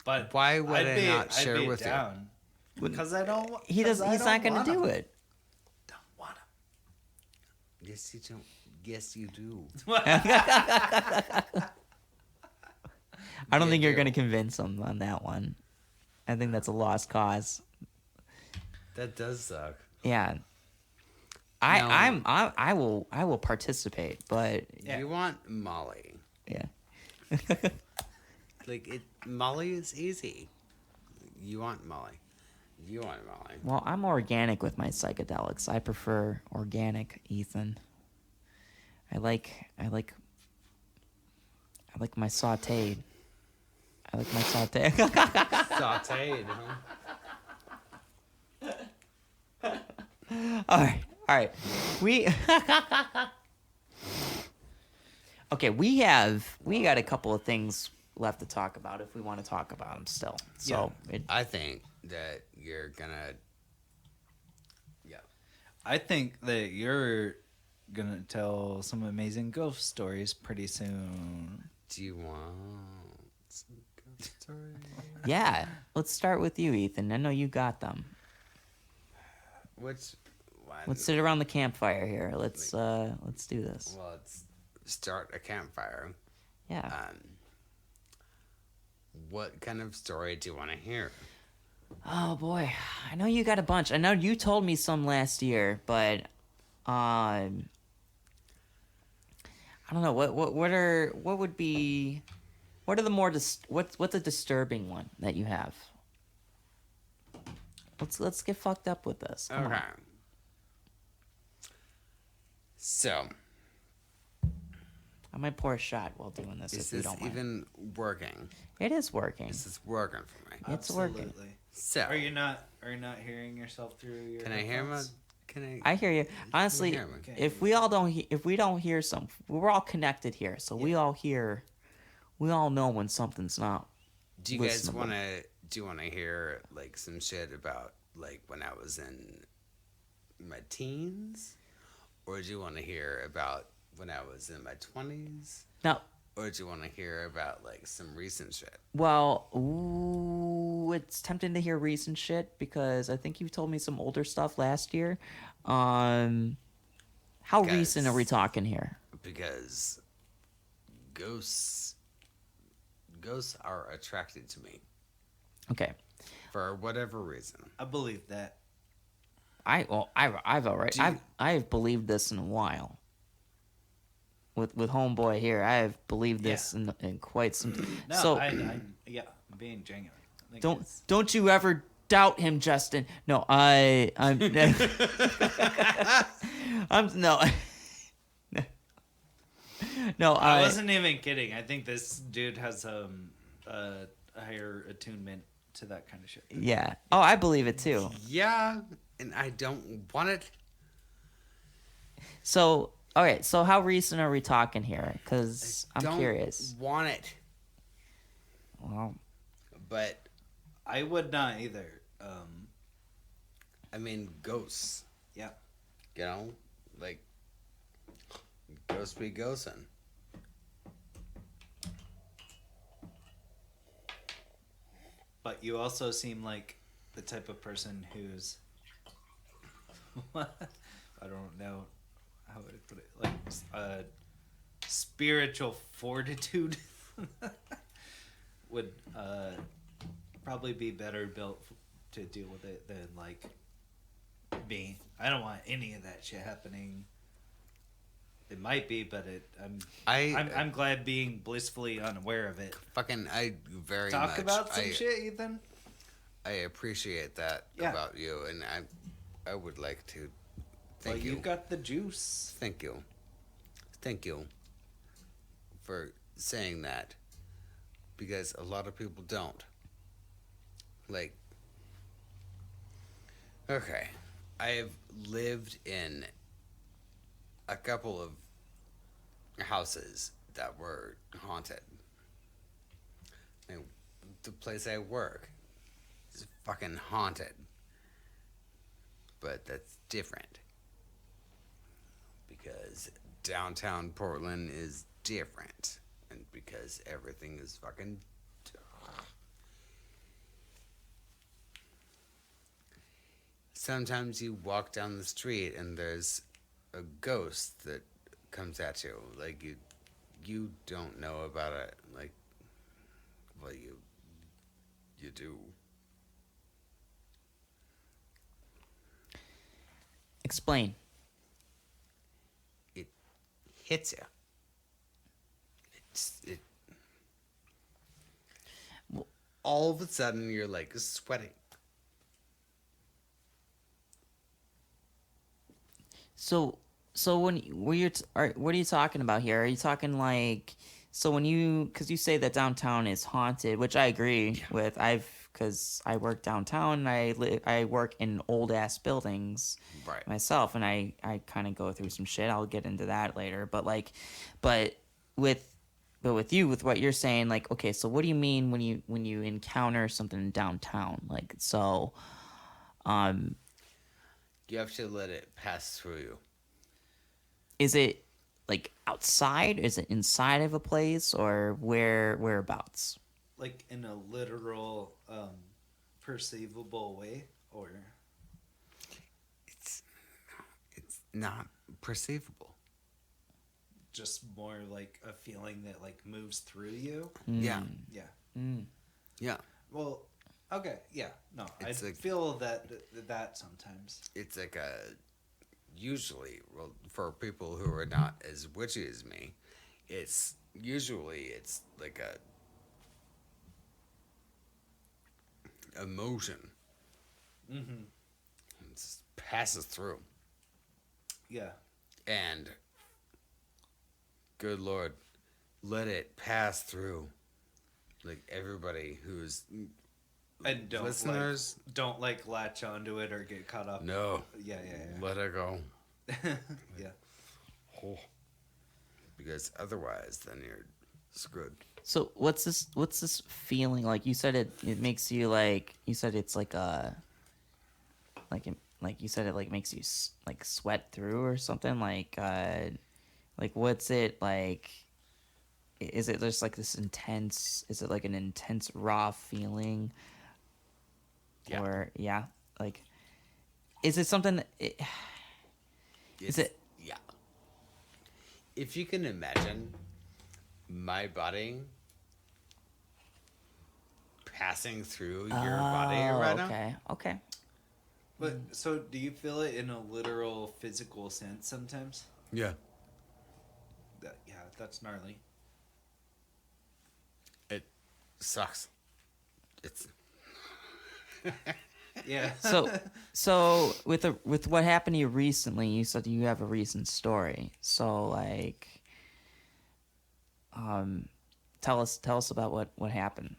But Why would I'd I be, not I'd share be with you? down. Because I don't. He's not going to do it. Don't want Yes, you don't. Yes, you do. I don't think you're do. going to convince him on that one. I think that's a lost cause. That does suck. Yeah. No. I will participate, but Yeah. You want Molly. yeah. Like Molly is easy. You want Molly. You want Molly. Well, I'm organic with my psychedelics. I prefer organic, Ethan. I like my sauteed. I like my sauteed. Sauteed, huh? All right. Okay, we got a couple of things left to talk about if we want to talk about them still. So I think that you're gonna. Yeah. I think that you're gonna tell some amazing ghost stories pretty soon. Do you want some ghost stories? yeah, let's start with you, Ethan. I know you got them. Which one? Let's sit around the campfire here. Let's do this. Well, let's start a campfire. Yeah. What kind of story do you want to hear? Oh boy, I know you got a bunch. I know you told me some last year, but I don't know what are the more what's a disturbing one that you have? Let's get fucked up with this. Come Okay. on. So, I might pour a shot while doing this is if you this don't mind. even working? It is working. This is working for me. It's working. So, Are you not hearing yourself through your? can I hear him? headphones? Can I hear you. Honestly, hear me? if we don't hear some, we're all connected here, so we all know when something's not. Do you guys listenable. want to? Do you want to hear like some shit about like when I was in my teens, or do you want to hear about when I was in my 20s, Now, or do you want to hear about like some recent shit? well, it's tempting to hear recent shit because I think you told me some older stuff last year. How recent are we talking here? Because ghosts are attracted to me Okay. for whatever reason. I believe that. I've believed this in a while. With homeboy here, I've believed this in quite some. No, So I'm being genuine. I think it's- don't you ever doubt him, Justin. No, I'm no. No, I wasn't even kidding. I think this dude has a higher attunement to that kind of shit. Yeah. Oh, I believe it too. Yeah, and I don't want it. So, all right. So, how recent are we talking here? Because I'm Don't curious. want it, Well, but I would not either. I mean ghosts. Yeah. You know, like ghosts be ghosting. But you also seem like the type of person who's I don't know how to put it, like spiritual fortitude would probably be better built to deal with it than like me. I don't want any of that shit happening. It might be, but I'm glad being blissfully unaware of it. Fucking, I very Talk much. about some shit, Ethan. I appreciate that Yeah. about you, and I would like to thank Well, you. you got the juice. Thank you for saying that, because a lot of people don't. Like, okay, I have lived in a couple of houses that were haunted. And the place I work is fucking haunted. But that's different. Because downtown Portland is different. And because everything is fucking... Sometimes you walk down the street and there's a ghost that comes at you. Like, you don't know about it. Like, well, you do. explain. It hits you. All of a sudden, you're like sweating. So what are you talking about here? Are you talking like, so when because you say that downtown is haunted, which I agree with. Because I work downtown, and I work in old ass buildings myself, and I kind of go through some shit. I'll get into that later. But with you, with what you're saying, like, okay, so what do you mean when you encounter something downtown? Like, so, You have to let it pass through you. is it like outside? Is it inside of a place, or whereabouts? Like in a literal, perceivable way, or It's not perceivable. just more like a feeling that like moves through you. Yeah. Yeah. Yeah. Well, okay. Yeah. No, It's I like- feel that sometimes. It's like usually, well, for people who are not as witchy as me, it's like a emotion. Mm-hmm. It just passes through. Yeah. And good Lord, let it pass through. Like everybody who's And don't listeners, don't like latch onto it or get caught up. no, Yeah. let it go. Yeah. Oh. Because otherwise, then you're screwed. So what's this feeling like? You said it makes you like, you said it's like a like you said it like makes you like sweat through or something, like what's it like? Is it just like this intense, is it like an intense raw feeling? Yeah. Or like, is it something that is it? Yeah. If you can imagine my body passing through your body right now. Okay. But so, do you feel it in a literal physical sense sometimes? Yeah. Yeah, that's gnarly. It sucks. It's Yeah. So with what happened to you recently, you said you have a recent story. So like, tell us about what happened.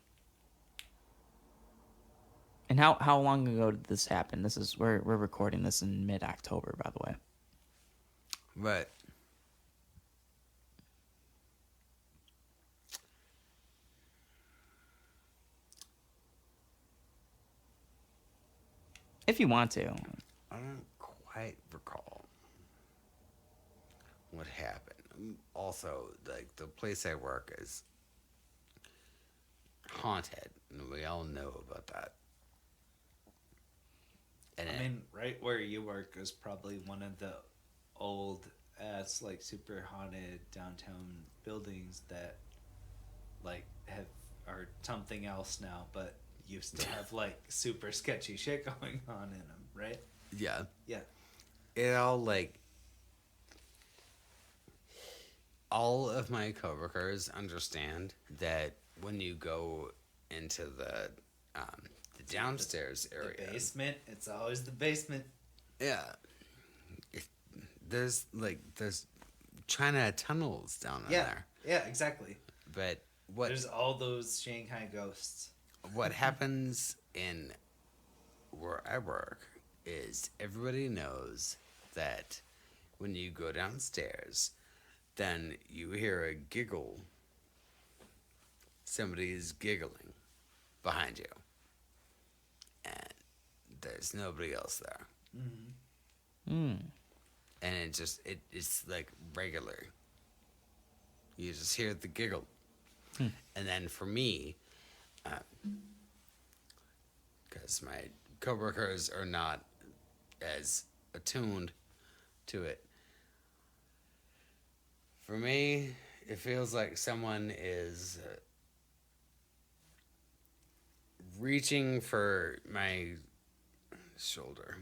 And how long ago did this happen? We're recording this in mid-October, by the way. But If you want to. I don't quite recall what happened. Also, like, the place I work is haunted, and we all know about that. And I mean, right where you work is probably one of the old ass, like, super haunted downtown buildings that, like, are something else now, but you still have, like, super sketchy shit going on in them, right? yeah, Yeah. it all, like, all of my coworkers understand that when you go into the downstairs area, The basement. It's always the basement. yeah, there's China tunnels down in there. Yeah, exactly. But There's all those Shanghai ghosts. what happens in where I work is everybody knows that when you go downstairs, then you hear a giggle. Somebody is giggling behind you. And there's nobody else there. And it's like regular. You just hear the giggle. And then for me, because my coworkers are not as attuned to it, for me, it feels like someone is reaching for my shoulder.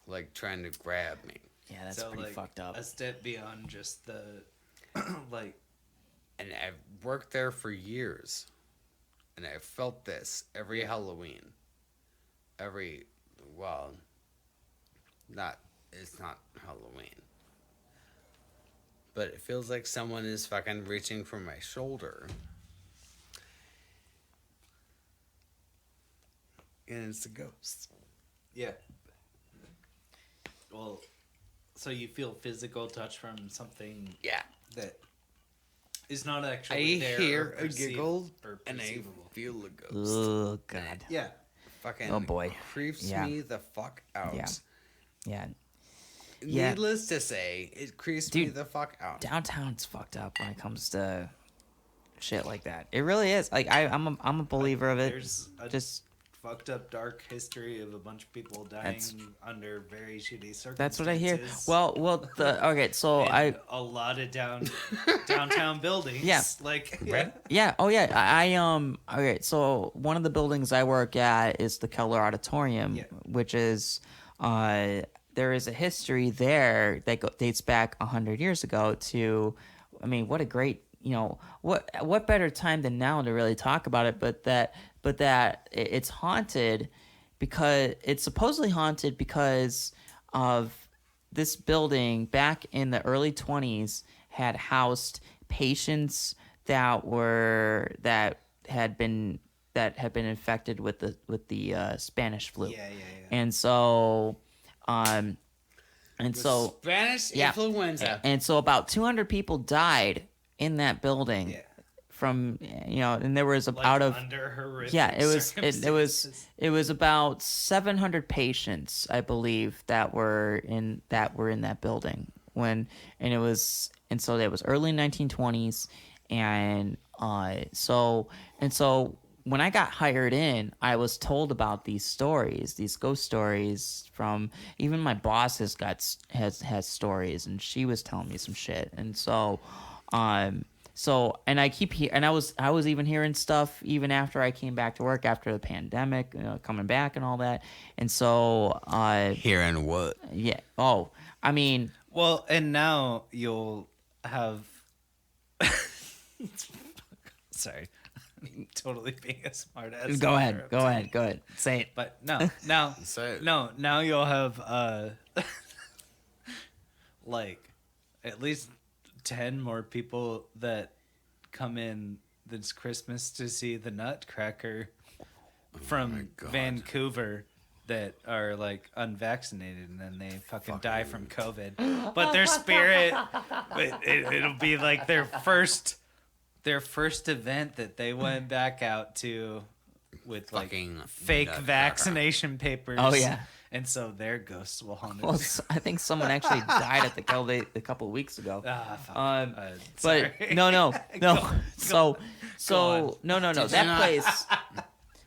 Like trying to grab me. Yeah, that's So, pretty like, fucked up. A step beyond just the, like, And I've worked there for years. And I've felt this every Halloween. It's not Halloween. But it feels like someone is fucking reaching for my shoulder. And it's a ghost. yeah. Well, so you feel physical touch from something Yeah. that is not actually I there. hear or a giggle or and I perceivable. feel a ghost. Oh god. Yeah. Fucking Oh, boy. creeps Yeah. me the fuck out. Yeah. Yeah. Yeah. Needless to say, it creeps me Dude, the fuck out. Downtown's fucked up when it comes to shit like that. It really is. Like I'm a believer of it. There's a Just fucked up dark history of a bunch of people dying That's- under very shitty circumstances. that's what I hear. Well, okay, so And a lot of downtown buildings. Yeah. Like Yeah. Oh, yeah. Okay. So one of the buildings I work at is the Keller Auditorium, Yeah. which is, there is a history there that dates back 100 years ago to, I mean, what a great, what better time than now to really talk about it, but that it's haunted because it's supposedly haunted because of this building back in the early 20s had housed patients that been infected with the Spanish flu. Yeah. And so Spanish yeah. influenza. And so about 200 people died in that building. Yeah. From and there was Like out of under horrific it was about 700 patients, I believe, that were in that building so that was early 1920s, and so when I got hired in, I was told about these stories, these ghost stories from even my boss has stories, and she was telling me some shit, and so and I keep and I was even hearing stuff even after I came back to work after the pandemic, coming back and all that. And so Hearing what? yeah. Oh, I mean, Well, and now you'll have. Sorry, I'm totally being a smart ass. go ahead, say it. But now Say it. now you'll have like at least 10 more people that come in this Christmas to see the Nutcracker from God. Vancouver that are like unvaccinated, and then they fucking die from COVID. But their spirit, it'll be like their first event that they went back out to with like Fucking fake Nutcracker. vaccination papers. Oh, yeah. And so their ghosts will haunt Well, us. I think someone actually died at the a couple of weeks ago. Ah, fuck. But Sorry. no. Go So on. no. you That not- place,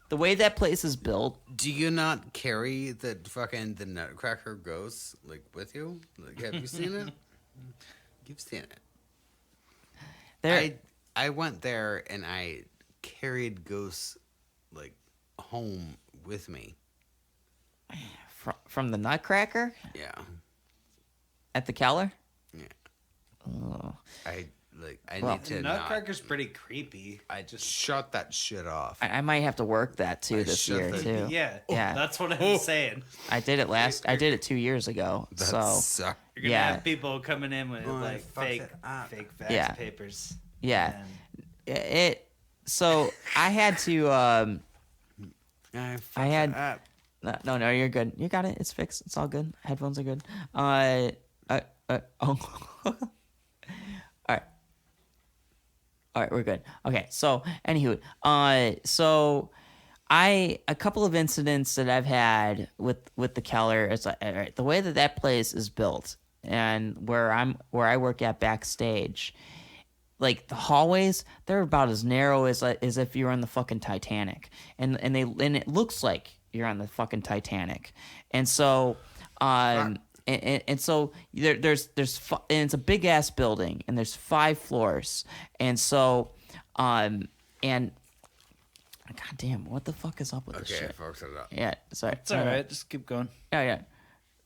the way that place is built. Do you not carry the Nutcracker ghost like with you? Like, have you seen it? You've seen it. There, I went there and I carried ghosts like home with me. from the Nutcracker Yeah. at the Keller. Yeah. Oh. I Well, need to Nutcracker's pretty creepy. I just shut that shit off. I might have to work that too I this shut year the- too. Yeah, Yeah. that's what I'm saying. I did it 2 years ago. That So sucked. You're gonna Yeah. have people coming in with Oh, I like fucked fake it up. vax Yeah. papers. yeah, And so I had to I fucked had- it up. no, you're good. You got it. It's fixed. It's all good. Headphones are good. All right, we're good. Okay, so anywho, so a couple of incidents that I've had with the Keller is like, all right, the way that place is built and where I work at backstage, like the hallways, they're about as narrow as if you're on the fucking Titanic, and it looks like you're on the fucking Titanic, and so and so there's and it's a big ass building, and there's 5 floors, and so and god damn, what the fuck is up with this Okay, I shit? fucked it up. Yeah, sorry. it's all right. Just keep going. Yeah.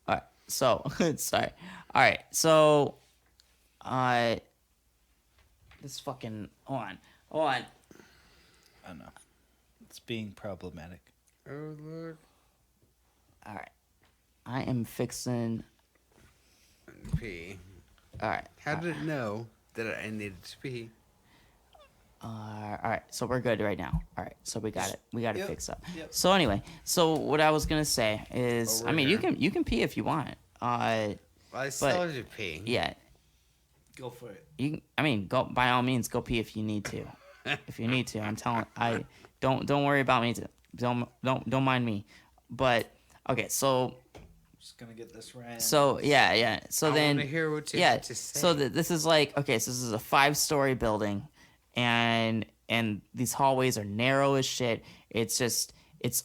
All right. So, sorry. All right. So, this fucking hold on. I know. It's being problematic. Oh look. All right. I am fixing. Pee. All right. How did it know that I needed to pee? All right. So we're good right now. All right. So we got it. We got it Yep, fixed up. yep. So anyway, so what I was gonna say is, Oh, we're I mean, here. you can pee if you want. Well, I still have to pee. Yeah. Go for it. Go by all means. Go pee if you need to. If you need to, I'm telling. Don't worry about me. Don't mind me. But okay, so Just gonna get this right. So yeah. So I then wanna hear what you yeah. have to say. So this is like, okay. So this is a 5-story building, and these hallways are narrow as shit. It's just it's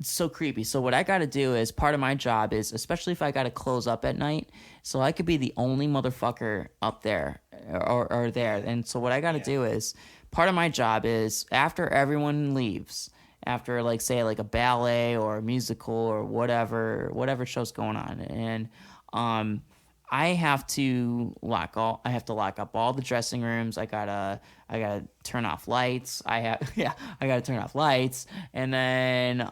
so creepy. So what I got to do is, part of my job is, especially if I got to close up at night, so I could be the only motherfucker up there or there. And so what I got to do is, part of my job is, after everyone leaves, after like say like a ballet or a musical or whatever show's going on, and I have to lock up all the dressing rooms. I gotta turn off lights. I gotta turn off lights, and then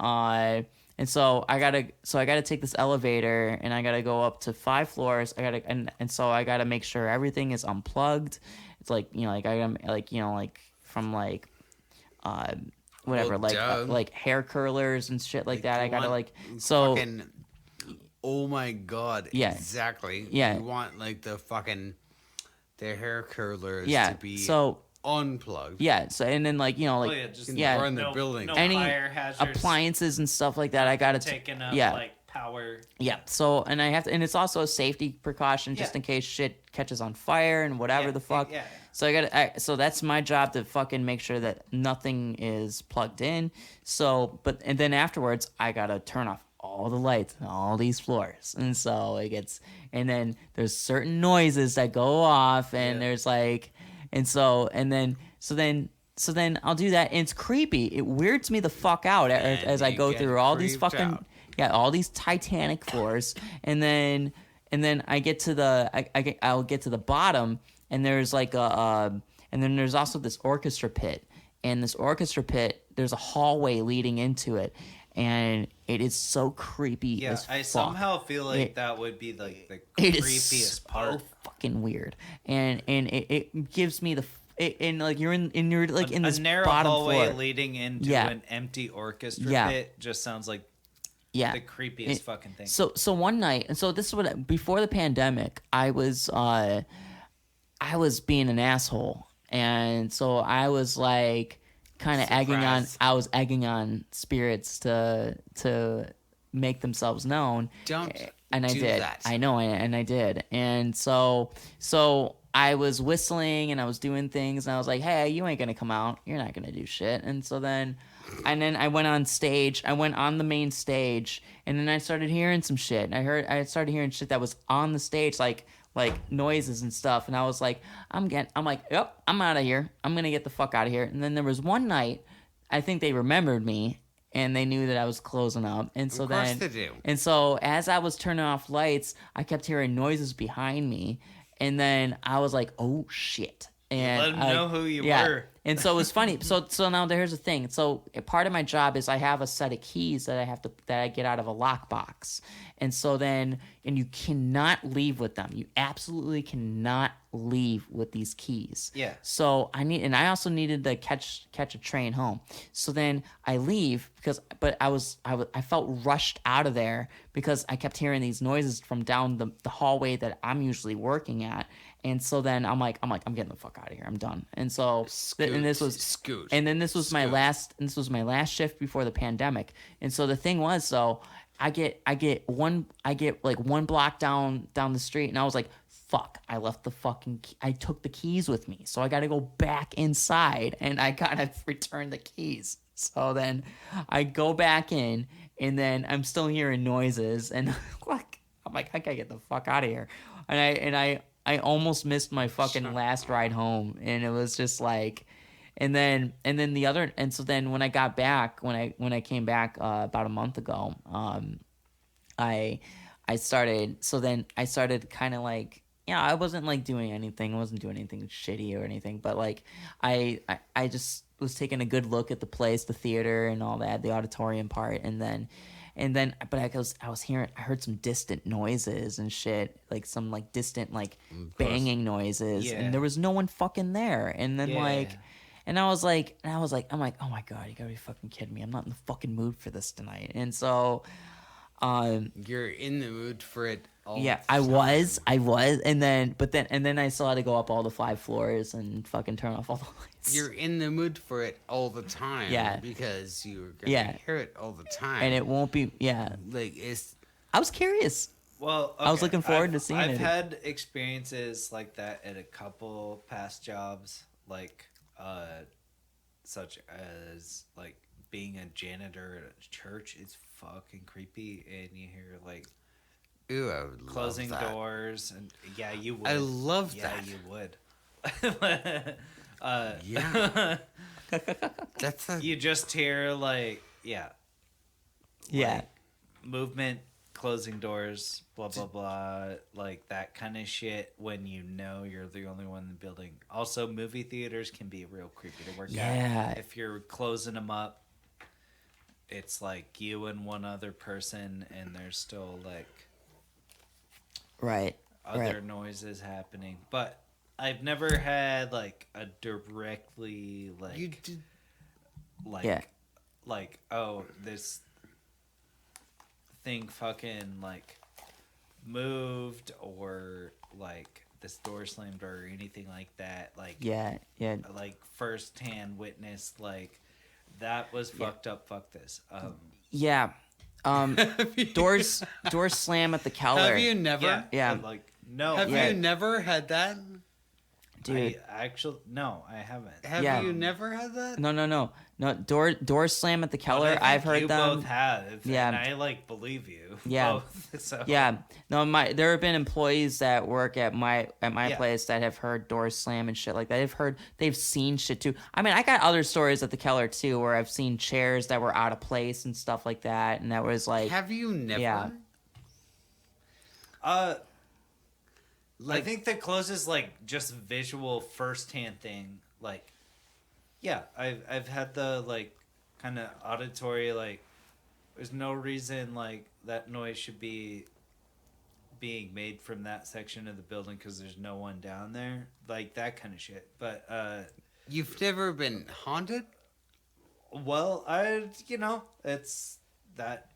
so I gotta take this elevator, and I gotta go up to 5 floors. So I gotta make sure everything is unplugged. It's like, like I am, like, like from like whatever, Well, duh. like hair curlers and shit like that. you I gotta want so fucking, oh my god. Yeah. Exactly. Yeah. You want like the hair curlers yeah. to be So unplugged. yeah. So and then like Just yeah. Run the building. No any fire hazards. appliances and stuff like that. I gotta Taking up yeah. like power. Yeah. So and I have to, and it's also a safety precaution just Yeah. in case shit catches on fire and whatever Yeah, the fuck. yeah. So so that's my job to fucking make sure that nothing is plugged in. So, and then afterwards I gotta turn off all the lights on all these floors, and so it gets, and then there's certain noises that go off, and there's like, and so then I'll do that, and it's creepy. It weirds me the fuck out as I you go get through all these creeped fucking out. all these Titanic floors, and then I get to the I'll get to the bottom, and there's like and then there's also this orchestra pit, and this orchestra pit there's a hallway leading into it, and it is so creepy. Yeah, as I fuck. somehow feel like It- that would be like the It is creepiest so part. fucking weird, and it gives me and like you're like in this a narrow bottom hallway floor. leading into Yeah. an empty orchestra Yeah. pit just sounds like Yeah, the creepiest fucking thing. So one night, and so this is what before the pandemic, I was being an asshole, and so I was like kind of egging on spirits to make themselves known. Don't And I do did. that. I know, and I did. And so I was whistling and I was doing things, and I was like, "Hey, you ain't gonna come out. You're not gonna do shit." And then I went on stage. I went on the main stage, and then I started hearing some shit. And I started hearing shit that was on the stage, like noises and stuff. And I was like, I'm like, yep, I'm out of here. I'm gonna get the fuck out of here. And then there was one night, I think they remembered me, and they knew that I was closing up. And so Of course then, they do. and so as I was turning off lights, I kept hearing noises behind me, and then I was like, oh shit. And Let 'em know who you were. And so it was funny. So now here's the thing. So part of my job is I have a set of keys that I get out of a lockbox. And so then, and you cannot leave with them. You absolutely cannot leave with these keys. Yeah. So I also needed to catch a train home. So then I leave but I felt rushed out of there because I kept hearing these noises from down the hallway that I'm usually working at. And so then I'm getting the fuck out of here. I'm done. And so and this was Scoot. and then this was my last shift before the pandemic. And so the thing was, so I get like one block down the street, and I was like, fuck, I left I took the keys with me. So I got to go back inside, and I got to return the keys. So then I go back in, and then I'm still hearing noises, and I'm like, I got to get the fuck out of here. And I almost missed my fucking last ride home, and it was just like, and then so then when I got back, when I came back about a month ago, I started kind of like, I wasn't like doing anything, I wasn't doing anything shitty or anything, but like I just was taking a good look at the place, the theater and all that, the auditorium part, and then but I heard some distant noises and shit, like some like distant like banging noises, Yeah. and there was no one fucking there. And then Yeah. I'm like, oh my god, you gotta be fucking kidding me! I'm not in the fucking mood for this tonight. And so, You're in the mood for it all yeah, the I time. was, and then I still had to go up all the 5 floors and fucking turn off all the lights. You're in the mood for it all the time. Yeah. Because you're gonna Yeah. hear it all the time. And it won't be, yeah. like it's I was curious. Well, I was okay, looking forward to seeing I've it. had experiences like that at a couple past jobs, like such as like being a janitor at a church is fucking creepy, and you hear like ooh, I would closing love that. doors, and yeah, you would. I love yeah, that. you would. Yeah. That's a You just hear like Yeah. movement, closing doors, blah blah blah, like that kind of shit when you know you're the only one in the building. Also, movie theaters can be real creepy to work Yeah. at. If you're closing them up, it's like you and one other person, and there's still like Right. other noises happening. But I've never had like a directly like you did like oh, this thing fucking like moved or like this door slammed or anything like that. Like like first-hand witness, like that was fucked up. Fuck this. Doors slam at the Keller. Have you never? Yeah. Like no. Have you never had that? Dude. No, I haven't. Have you never had that? No. Door slam at the Keller. I've heard you them. both have. Yeah. And I like believe you. Yeah. Both, so. Yeah. No, there have been employees that work at my place that have heard doors slam and shit like that. They've seen shit too. I mean, I got other stories at the Keller too where I've seen chairs that were out of place and stuff like that, and that was like. Have you never? Yeah. I think the closest like just visual firsthand thing, like, yeah, I've had the like kind of auditory like, there's no reason like that noise should be being made from that section of the building because there's no one down there, like that kind of shit. But you've never been haunted? Well, it's that.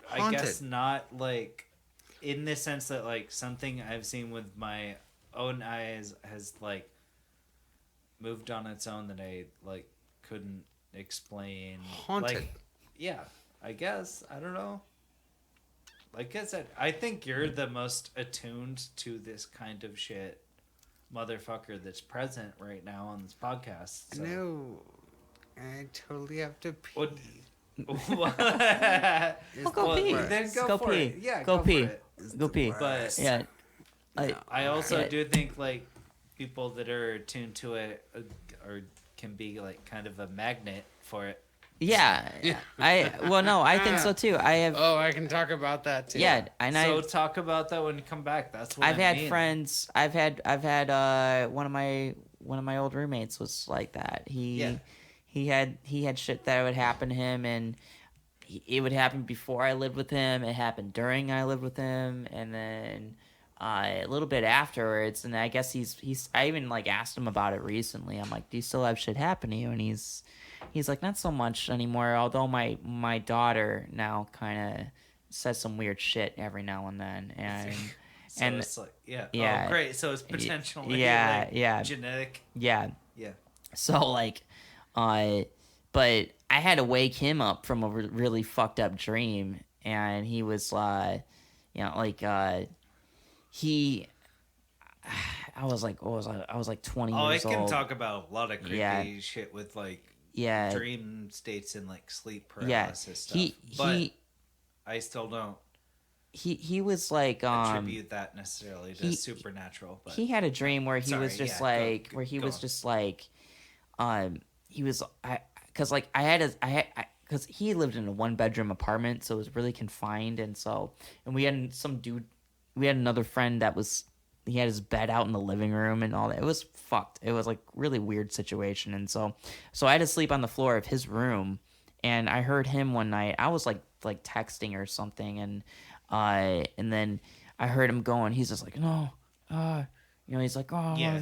Haunted. I guess not like. In the sense that, like, something I've seen with my own eyes has, like, moved on its own that I, like, couldn't explain. Haunted. Like, yeah, I guess. I don't know. Like I said, I think you're the most attuned to this kind of shit motherfucker that's present right now on this podcast. So. No. I totally have to pee. What? Go pee. Then go Go for pee. it. Yeah, Go pee. for it. Go pee. But yeah. I also Yeah. do think like people that are attuned to it or can be like kind of a magnet for it. Yeah. I think so too. I have. Oh, I can talk about that too. Yeah, and So talk about that when you come back. That's what I've I had mean. friends. I've had one of my old roommates was like that. He had shit that would happen to him, and it would happen before I lived with him. It happened during I lived with him, and then a little bit afterwards. And I guess he's. I even like asked him about it recently. I'm like, "Do you still have shit happen to you?" And he's like, "Not so much anymore." Although my daughter now kind of says some weird shit every now and then, and. So and it's like, yeah. Yeah. Oh, great. So it's potentially genetic. Yeah. Yeah. So like, but I had to wake him up from a really fucked up dream, and he was he. I was like, I was like 20 Oh, I years old. can talk about a lot of creepy shit with like dream states and like sleep paralysis stuff. But I still don't he was like attribute that necessarily to supernatural. But he had a dream where he was just like go he was because like I had because he lived in a 1-bedroom apartment, so it was really confined, and we had another friend that was. He had his bed out in the living room and all that. It was fucked. It was like really weird situation. And so I had to sleep on the floor of his room, and I heard him one night. I was like texting or something, and then I heard him going. He's just like, no, he's like, oh, yeah.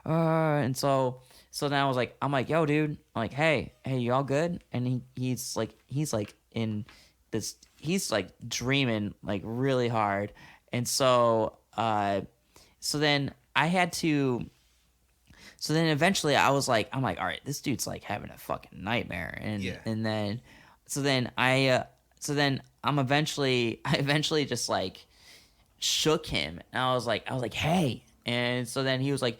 And so then I was like, I'm like, yo, dude, I'm like, hey, you all good? And he's like in this, he's like dreaming like really hard, and so then I had to. So then eventually I'm like, all right, this dude's like having a fucking nightmare, and then I eventually just like shook him, and I was like, hey, and so then he's like,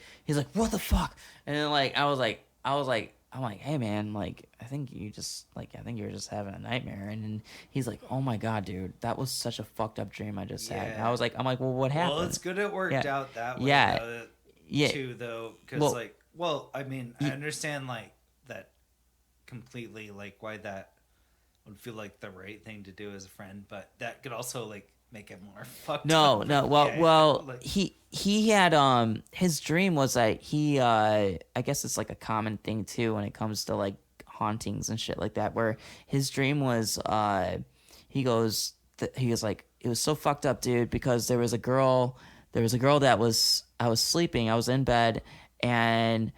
what the fuck, and then like I'm like, hey man, like I think you're just having a nightmare, and then he's like, oh my god, dude, that was such a fucked up dream I just had. And I'm like, well, what happened? Well, it's good it worked out that way. Too, though, because I mean, I understand like that completely, like why that would feel like the right thing to do as a friend, but that could also like make it more fucked up. He had his dream was that he I guess it's like a common thing too when it comes to like hauntings and shit like that, where his dream was he was like, it was so fucked up, dude, because there was a girl that I was sleeping, I was in bed, and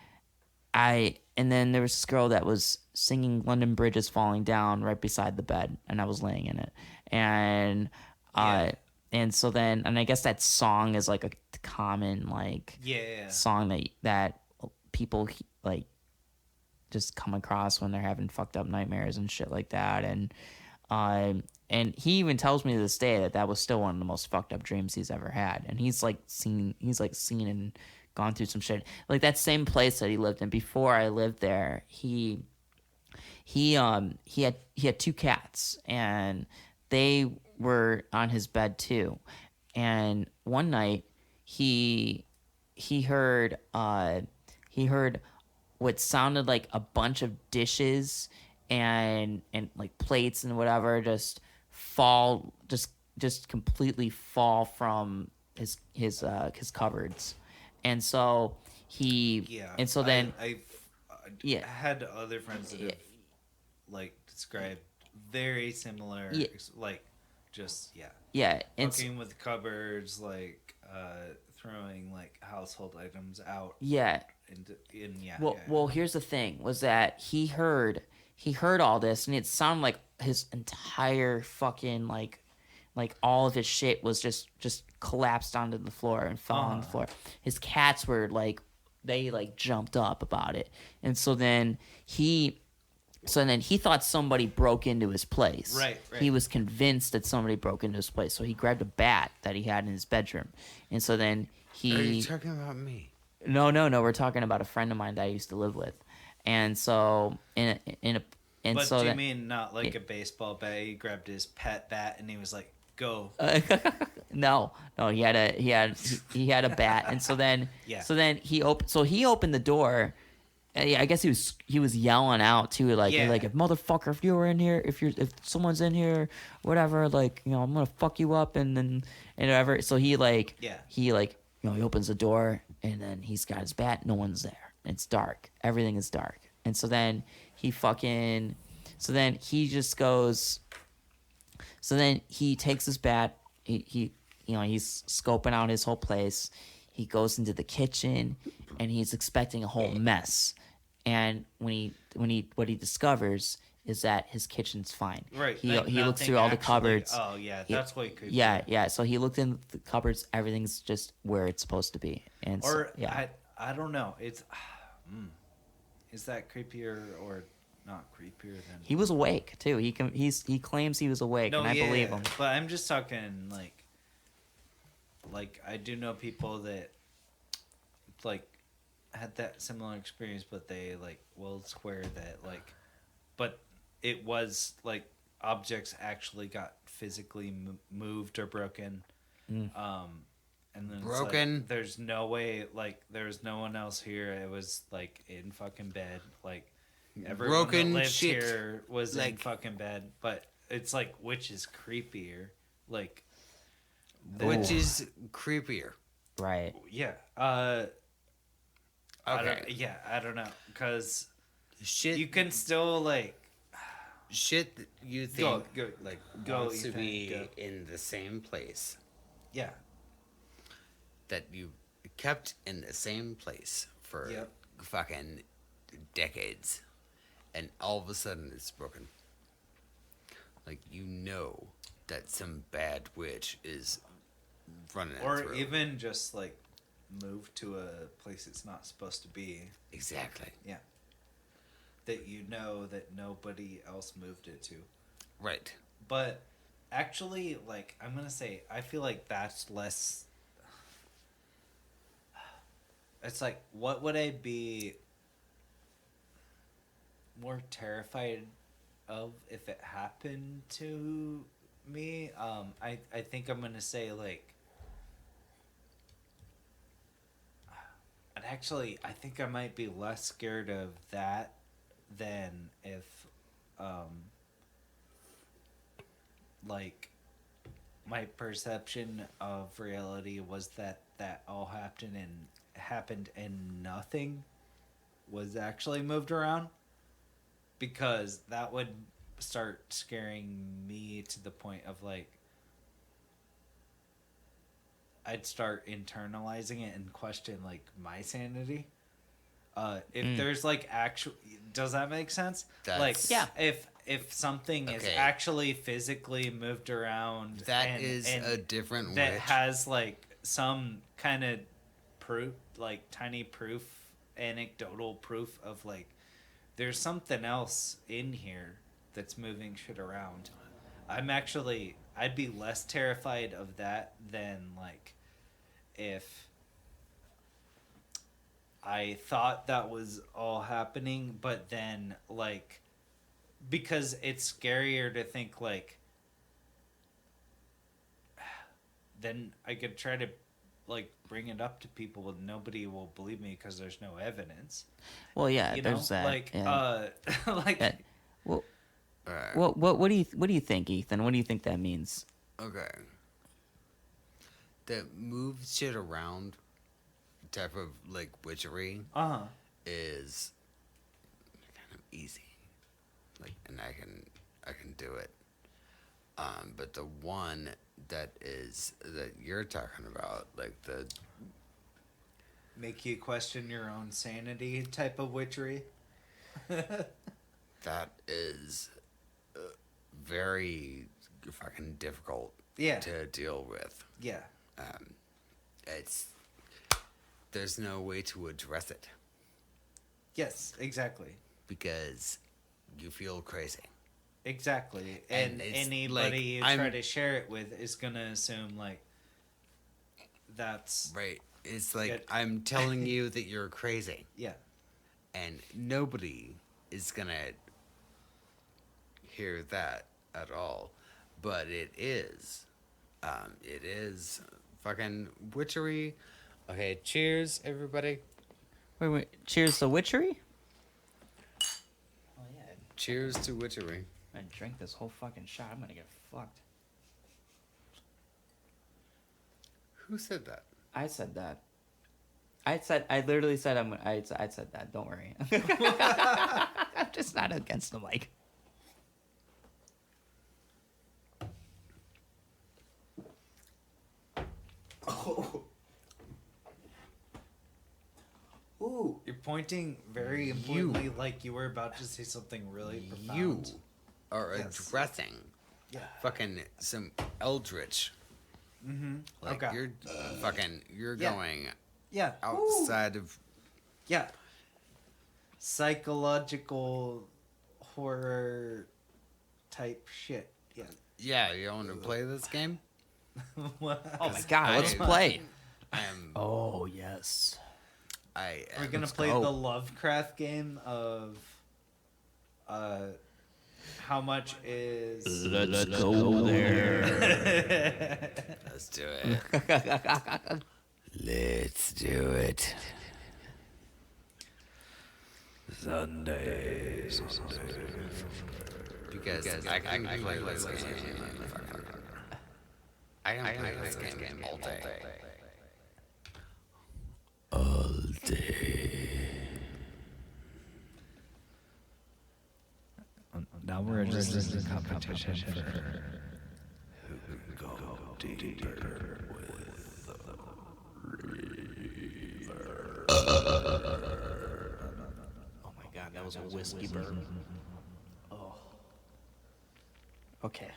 and then there was this girl that was singing London Bridge is Falling Down right beside the bed, and I was laying in it. And and so then, and I guess that song is like a common like song that people like just come across when they're having fucked up nightmares and shit like that. And he even tells me to this day that was still one of the most fucked up dreams he's ever had. And he's seen and gone through some shit. Like that same place that he lived in before I lived there, he had 2 cats, and they were on his bed too. And one night he heard what sounded like a bunch of dishes and like plates and whatever just completely fall from his cupboards. And so then I had other friends that have like described very similar like just and fucking with cupboards, like throwing like household items out. Well, here's the thing: was that he heard all this, and it sounded like his entire fucking like all of his shit was just collapsed onto the floor and fell on the floor. His cats were like, they like jumped up about it, and so then he thought somebody broke into his place. Right. He was convinced that somebody broke into his place, so he grabbed a bat that he had in his bedroom, and so then he. Are you talking about me? No. We're talking about a friend of mine that I used to live with, and so But do you mean not like a baseball bat? He grabbed his pet bat and he was like, "Go." No, he had a bat, and so then he opened the door. I guess he was yelling out too, like if motherfucker, if you were in here, if someone's in here, whatever, like I'm gonna fuck you up, and whatever. So he opens the door, and then he's got his bat. No one's there. It's dark. Everything is dark. And so then he just goes. So then he takes his bat. He's scoping out his whole place. He goes into the kitchen, and he's expecting a whole mess. And what he discovers is that his kitchen's fine. Right. He looks through all the cupboards. Oh yeah, that's what he could. Yeah. So he looked in the cupboards. Everything's just where it's supposed to be. And I don't know. It's is that creepier or not creepier than he was awake too. He claims he was awake, and I believe him. But I'm just talking like I do know people that like had that similar experience, but they like will swear that like, but it was like objects actually got physically moved or broken. And then Broken. Like, there's no way, like there was no one else here. It was like in fucking bed. Like everyone Broken that lived shit. here was Like- in fucking bed. But it's like which is creepier? Like Which is creepier? Right. yeah. Okay. I don't know, cause Shit. you can still like shit that you think go, like go, wants to Ethan, be go. in the same place yeah. that you kept in the same place for Yep. fucking decades, and all of a sudden it's broken. Like that some bad witch is running it Or through. even just like move to a place it's not supposed to be. Exactly. Yeah. That you know that nobody else moved it to. Right. But actually, like, I'm going to say, I feel like that's less. It's like, what would I be more terrified of if it happened to me? I think I'm going to say, like, and actually, I think I might be less scared of that than if, like, my perception of reality was that all happened and nothing was actually moved around, because that would start scaring me to the point of like I'd start internalizing it and question like my sanity. If there's like actual, does that make sense? Like, That's- Yeah. if something is Okay. actually physically moved around, That is a different that witch. has like some kind of proof, like tiny proof, anecdotal proof of like there's something else in here that's moving shit around. I'd be less terrified of that than like if I thought that was all happening, but then like because it's scarier to think like then I could try to like bring it up to people and nobody will believe me because there's no evidence. Well, yeah, You know, there's that. like yeah. like That- well, Alright. what do you think, Ethan? What do you think that means? Okay. The move shit around type of like witchery is kind of easy. Like, and I can do it. But the one that you're talking about, like the make you question your own sanity type of witchery. that is very fucking difficult Yeah. to deal with. Yeah. There's no way to address it Yes, exactly. because you feel crazy. Exactly. And And it's anybody like, you I'm- try to share it with is gonna assume like that's Right. It's like Good. I'm telling you that you're crazy, yeah. and nobody is gonna hear that at all. But it is fucking witchery. Okay, cheers, everybody. Wait. Cheers to witchery. Oh yeah. Cheers to witchery. I'm gonna drink this whole fucking shot. I'm gonna get fucked. Who said that? I said that. I literally said I said that. Don't worry. I'm just not against the mic. Ooh, you're pointing very importantly like you were about to say something really profound. You are Yes. addressing Yeah. fucking some eldritch. Mm-hmm. Like Okay. you're Yeah. going Yeah. outside of Yeah. Psychological horror type shit. Yeah. Yeah, you want to play this game? Oh my god, let's play. I'm Oh yes. I We're am, gonna Let's play go. the Lovecraft game of how much is Let's go there. let's do it. Let's do it. Sunday. Because I can play this game. I can play this game all day. All day. Now we're just in the competition for who can go deeper with Oh my god, that was a whiskey burp. Oh. Okay.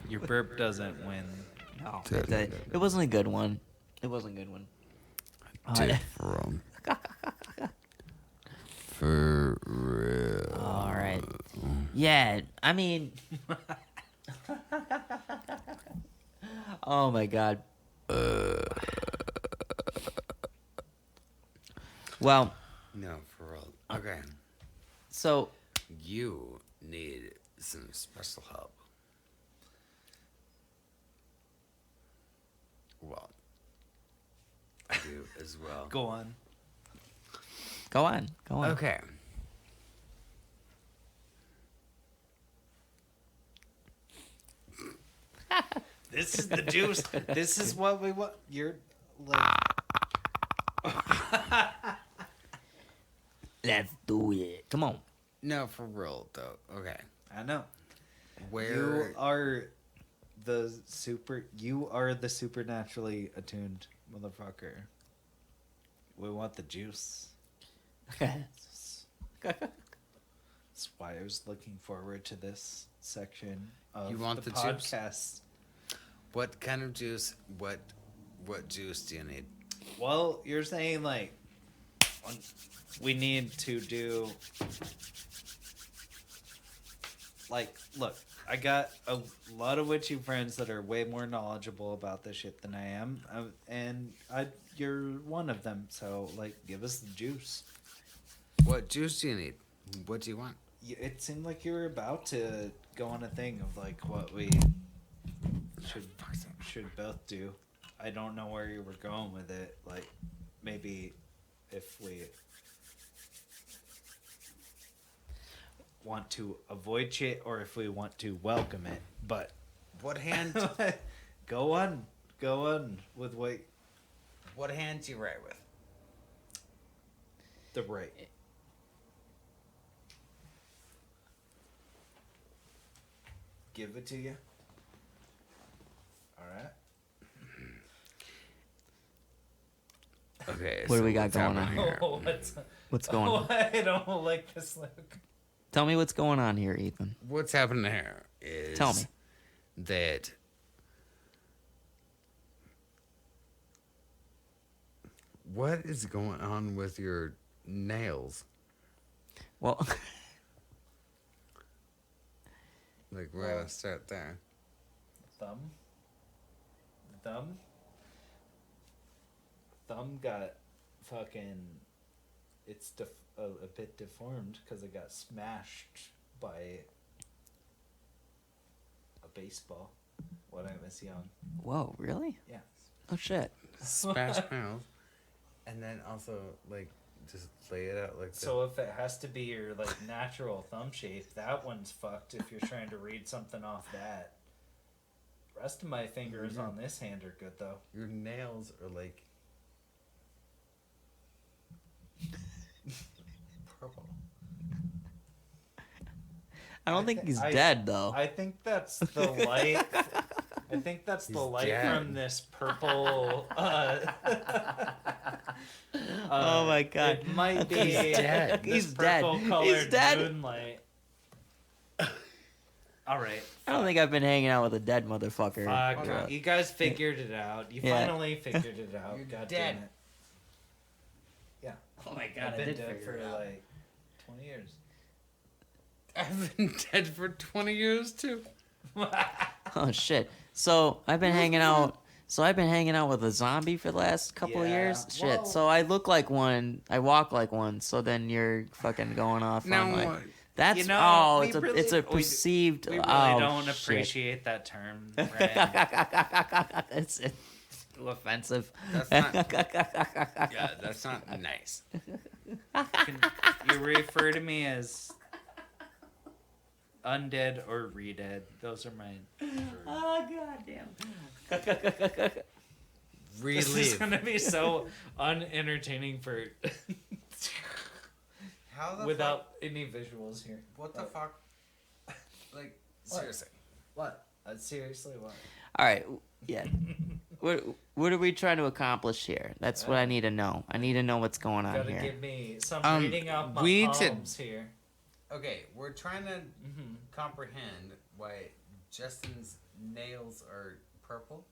your burp doesn't win. No, it wasn't a good one. It wasn't a good one. Different. For real. All right. Yeah, I mean. Oh my god. Well, No, for real. Okay. so You need some special help. Well, I do as well. Go on. go on. Okay. This is the juice. This is what we want. You're like Let's do it. Come on. No, for real though. Okay. I know. Where You are the supernaturally attuned motherfucker. We want the juice. That's why I was looking forward to this section of You want the the juice? podcast. What kind of juice? What juice do you need? Well, you're saying like we need to do like look. I got a lot of witchy friends that are way more knowledgeable about this shit than I am, and you're one of them. So like, give us the juice. What juice do you need? What do you want? It seemed like you were about to go on a thing of like what we should both do. I don't know where you were going with it. Like maybe if we want to avoid shit or if we want to welcome it. But What hand? go on with What hand do you write with? the right. Give it to you. All right. Okay. What do we got what's going on happening here? Oh, What's going on? I don't like this look. Tell me what's going on here, Ethan. What's happening here is Tell me. that what is going on with your nails? Well, Like we're gonna start there. Thumb got fucking. It's a bit deformed because it got smashed by a baseball when I was young. whoa, really? Yeah. Oh shit. Smash mouth, and then also like just lay it out like So if it has to be your like natural thumb shape, that one's fucked. If you're trying to read something off that. Rest of my fingers on this hand are good though. Your nails are like purple. I don't think he's I- dead though. I think that's the light. I think that's the He's light dead. from this purple. Oh my God. It might be He's dead. this He's dead. purple-colored He's dead. moonlight. All right. I don't think I've been hanging out with a dead motherfucker. Fuck. Yeah. You guys figured it out. You Yeah. finally figured it out. You're God dead. damn it. Yeah. Oh my I've been dead for like 20 years. I've been dead for 20 years too. Oh shit. So I've been hanging out. So I've been hanging out with a zombie for the last couple of Yeah, years. Shit. well- So I look like one. I walk like one. So then you're fucking going off on Now like. what? That's You know, oh, we it's a really- it's a we- perceived. We really oh, don't shit. appreciate that term. Brand. it's too offensive. That's not. Yeah, that's not nice. Can you refer to me as undead or re-dead? Those are mine. Oh goddamn. This is Relive. gonna be so unentertaining for How the without any visuals here. What the fuck? Like seriously. What? Seriously, what? All right. Yeah. What are we trying to accomplish here? That's what I need to know. I need to know what's going on Gotta here. give me some Um, reading out my we need to- palms here. Okay, we're trying to comprehend why Justin's nails are purple.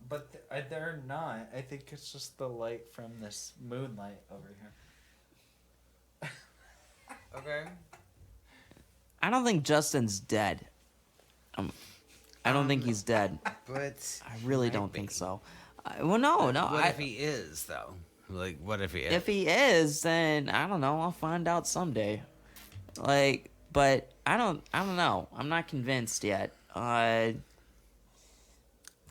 But they're not. I think it's just the light from this moonlight over here. Okay. I don't think Justin's dead. I don't think he's dead. But I really might don't be. think so. Well, no. What if he is though? Like, what if he is? If he is, then I don't know. I'll find out someday. Like, but I don't know. I'm not convinced yet. Because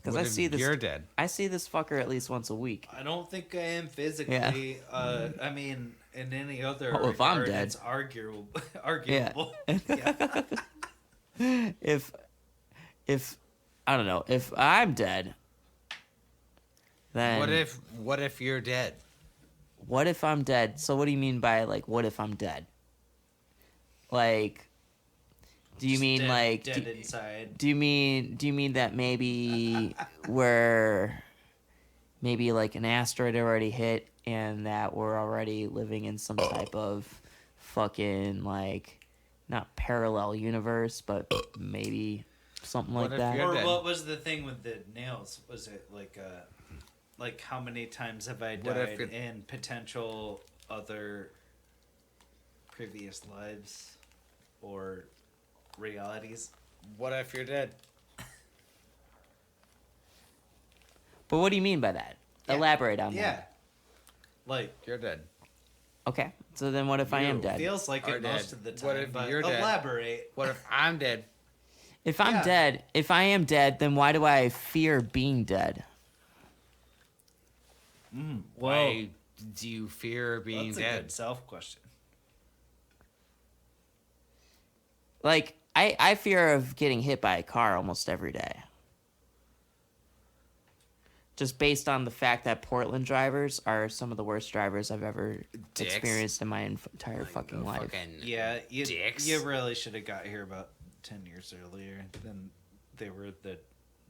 What I if see this. You're dead. I see this fucker at least once a week. I don't think I am physically. I mean, in any other Oh, if I'm regard, dead. it's arguable. Arguable. If I don't know. If I'm dead, then What if you're dead? what if I'm dead? So what do you mean by like what if I'm dead? Like, do you Just mean dead, like dead inside? do you mean that maybe where maybe like an asteroid already hit and that we're already living in some type of fucking like not parallel universe, but maybe something What like if that. you're Or dead? what was the thing with the nails? Was it like how many times have I What if died it- in potential other previous lives or realities? What if you're dead? But what do you mean by that? Yeah. Elaborate on Yeah. that. Like, You're dead. Okay, so then what if I am You dead? feels like Are it most dead. of the time. What if but you're dead? elaborate. What if I'm dead? If I'm Yeah. dead, if I am dead, then why do I fear being dead? Why do you fear being That's a dead? good self question. Like, I fear of getting hit by a car almost every day. Just based on the fact that Portland drivers are some of the worst drivers I've ever Dicks. experienced in my entire fucking life. Fucking Yeah, you dicks. really should have got here about 10 years earlier. Then they were the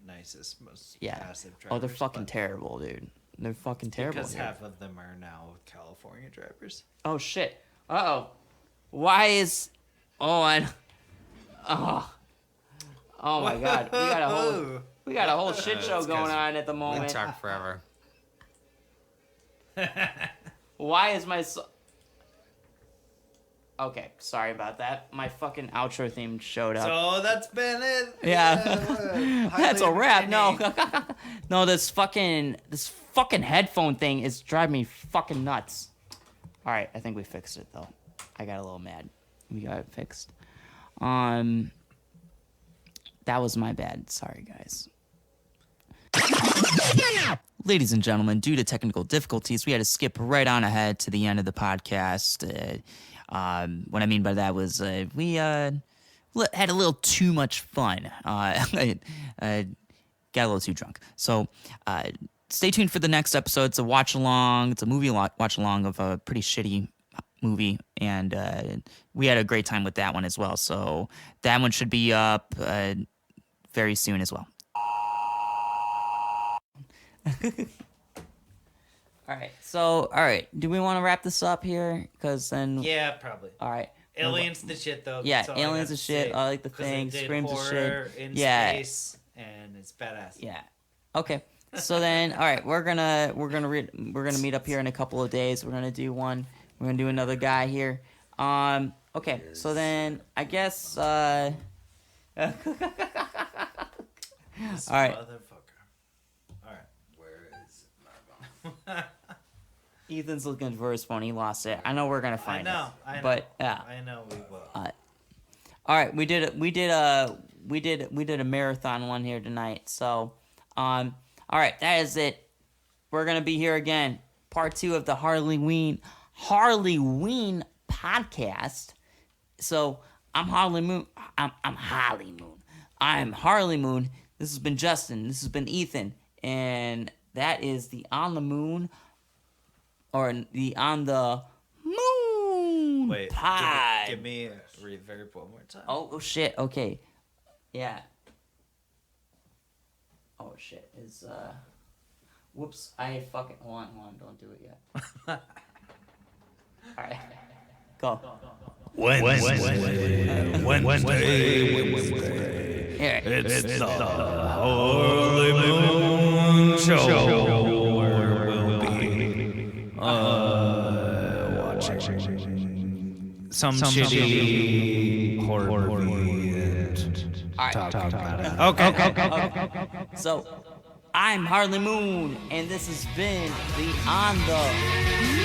nicest, most Yeah. passive drivers. Oh, they're fucking but- terrible, dude. They're fucking terrible. Because here. half of them are now California drivers. Oh shit. Uh-oh. Why is Oh, Oh my god. We got a whole shit show It's 'cause going on at the We moment. talk forever. Why is my Okay, sorry about that. My fucking outro theme showed up. So that's been it. Yeah. That's a highly wrap. No. entertaining. No, this fucking headphone thing is driving me fucking nuts. All right, I think we fixed it though. I got a little mad. We got it fixed. That was my bad. Sorry, guys. Ladies and gentlemen, due to technical difficulties, we had to skip right on ahead to the end of the podcast. What I mean by that was we had a little too much fun. Got a little too drunk. So stay tuned for the next episode. It's a watch along. It's a movie watch along of a pretty shitty movie, and we had a great time with that one as well. So that one should be up very soon as well. All right. Do we want to wrap this up here? Because then, Yeah, probably. all right. Aliens the shit though. Yeah, that's all I aliens got the to shit. say. I like the 'Cause thing. it did Screams the horror shit. in Yeah. space, and it's badass. Yeah. Okay. So then, all right, we're gonna meet up here in a couple of days. We're gonna do one. We're gonna do another guy here. Okay. So then, I guess. This All right. motherfucker. All right. Where is my phone? Ethan's looking for his phone. He lost it. I know we're gonna I find know. it. I know. But yeah. I know we will. All right. We did a marathon one here tonight. So, all right, that is it. We're gonna be here again. Part 2 of the HARLEYWEEN podcast. So I'm Harley Moon. I'm Harley Moon. I'm Harley Moon. This has been Justin. This has been Ethan, and that is the On the Moon, or the On the Moon Wait. pod. Give me a reverb one more time. Oh shit. Okay. Yeah. Oh shit. Is whoops. I fucking hold on. Don't do it yet. All right. Go. Wednesday. Here. It's the Harley Moon Show. Where we'll be watching some shitty horror movie and All right. talking about it. Okay. So, I'm Harley Moon, and this has been the On the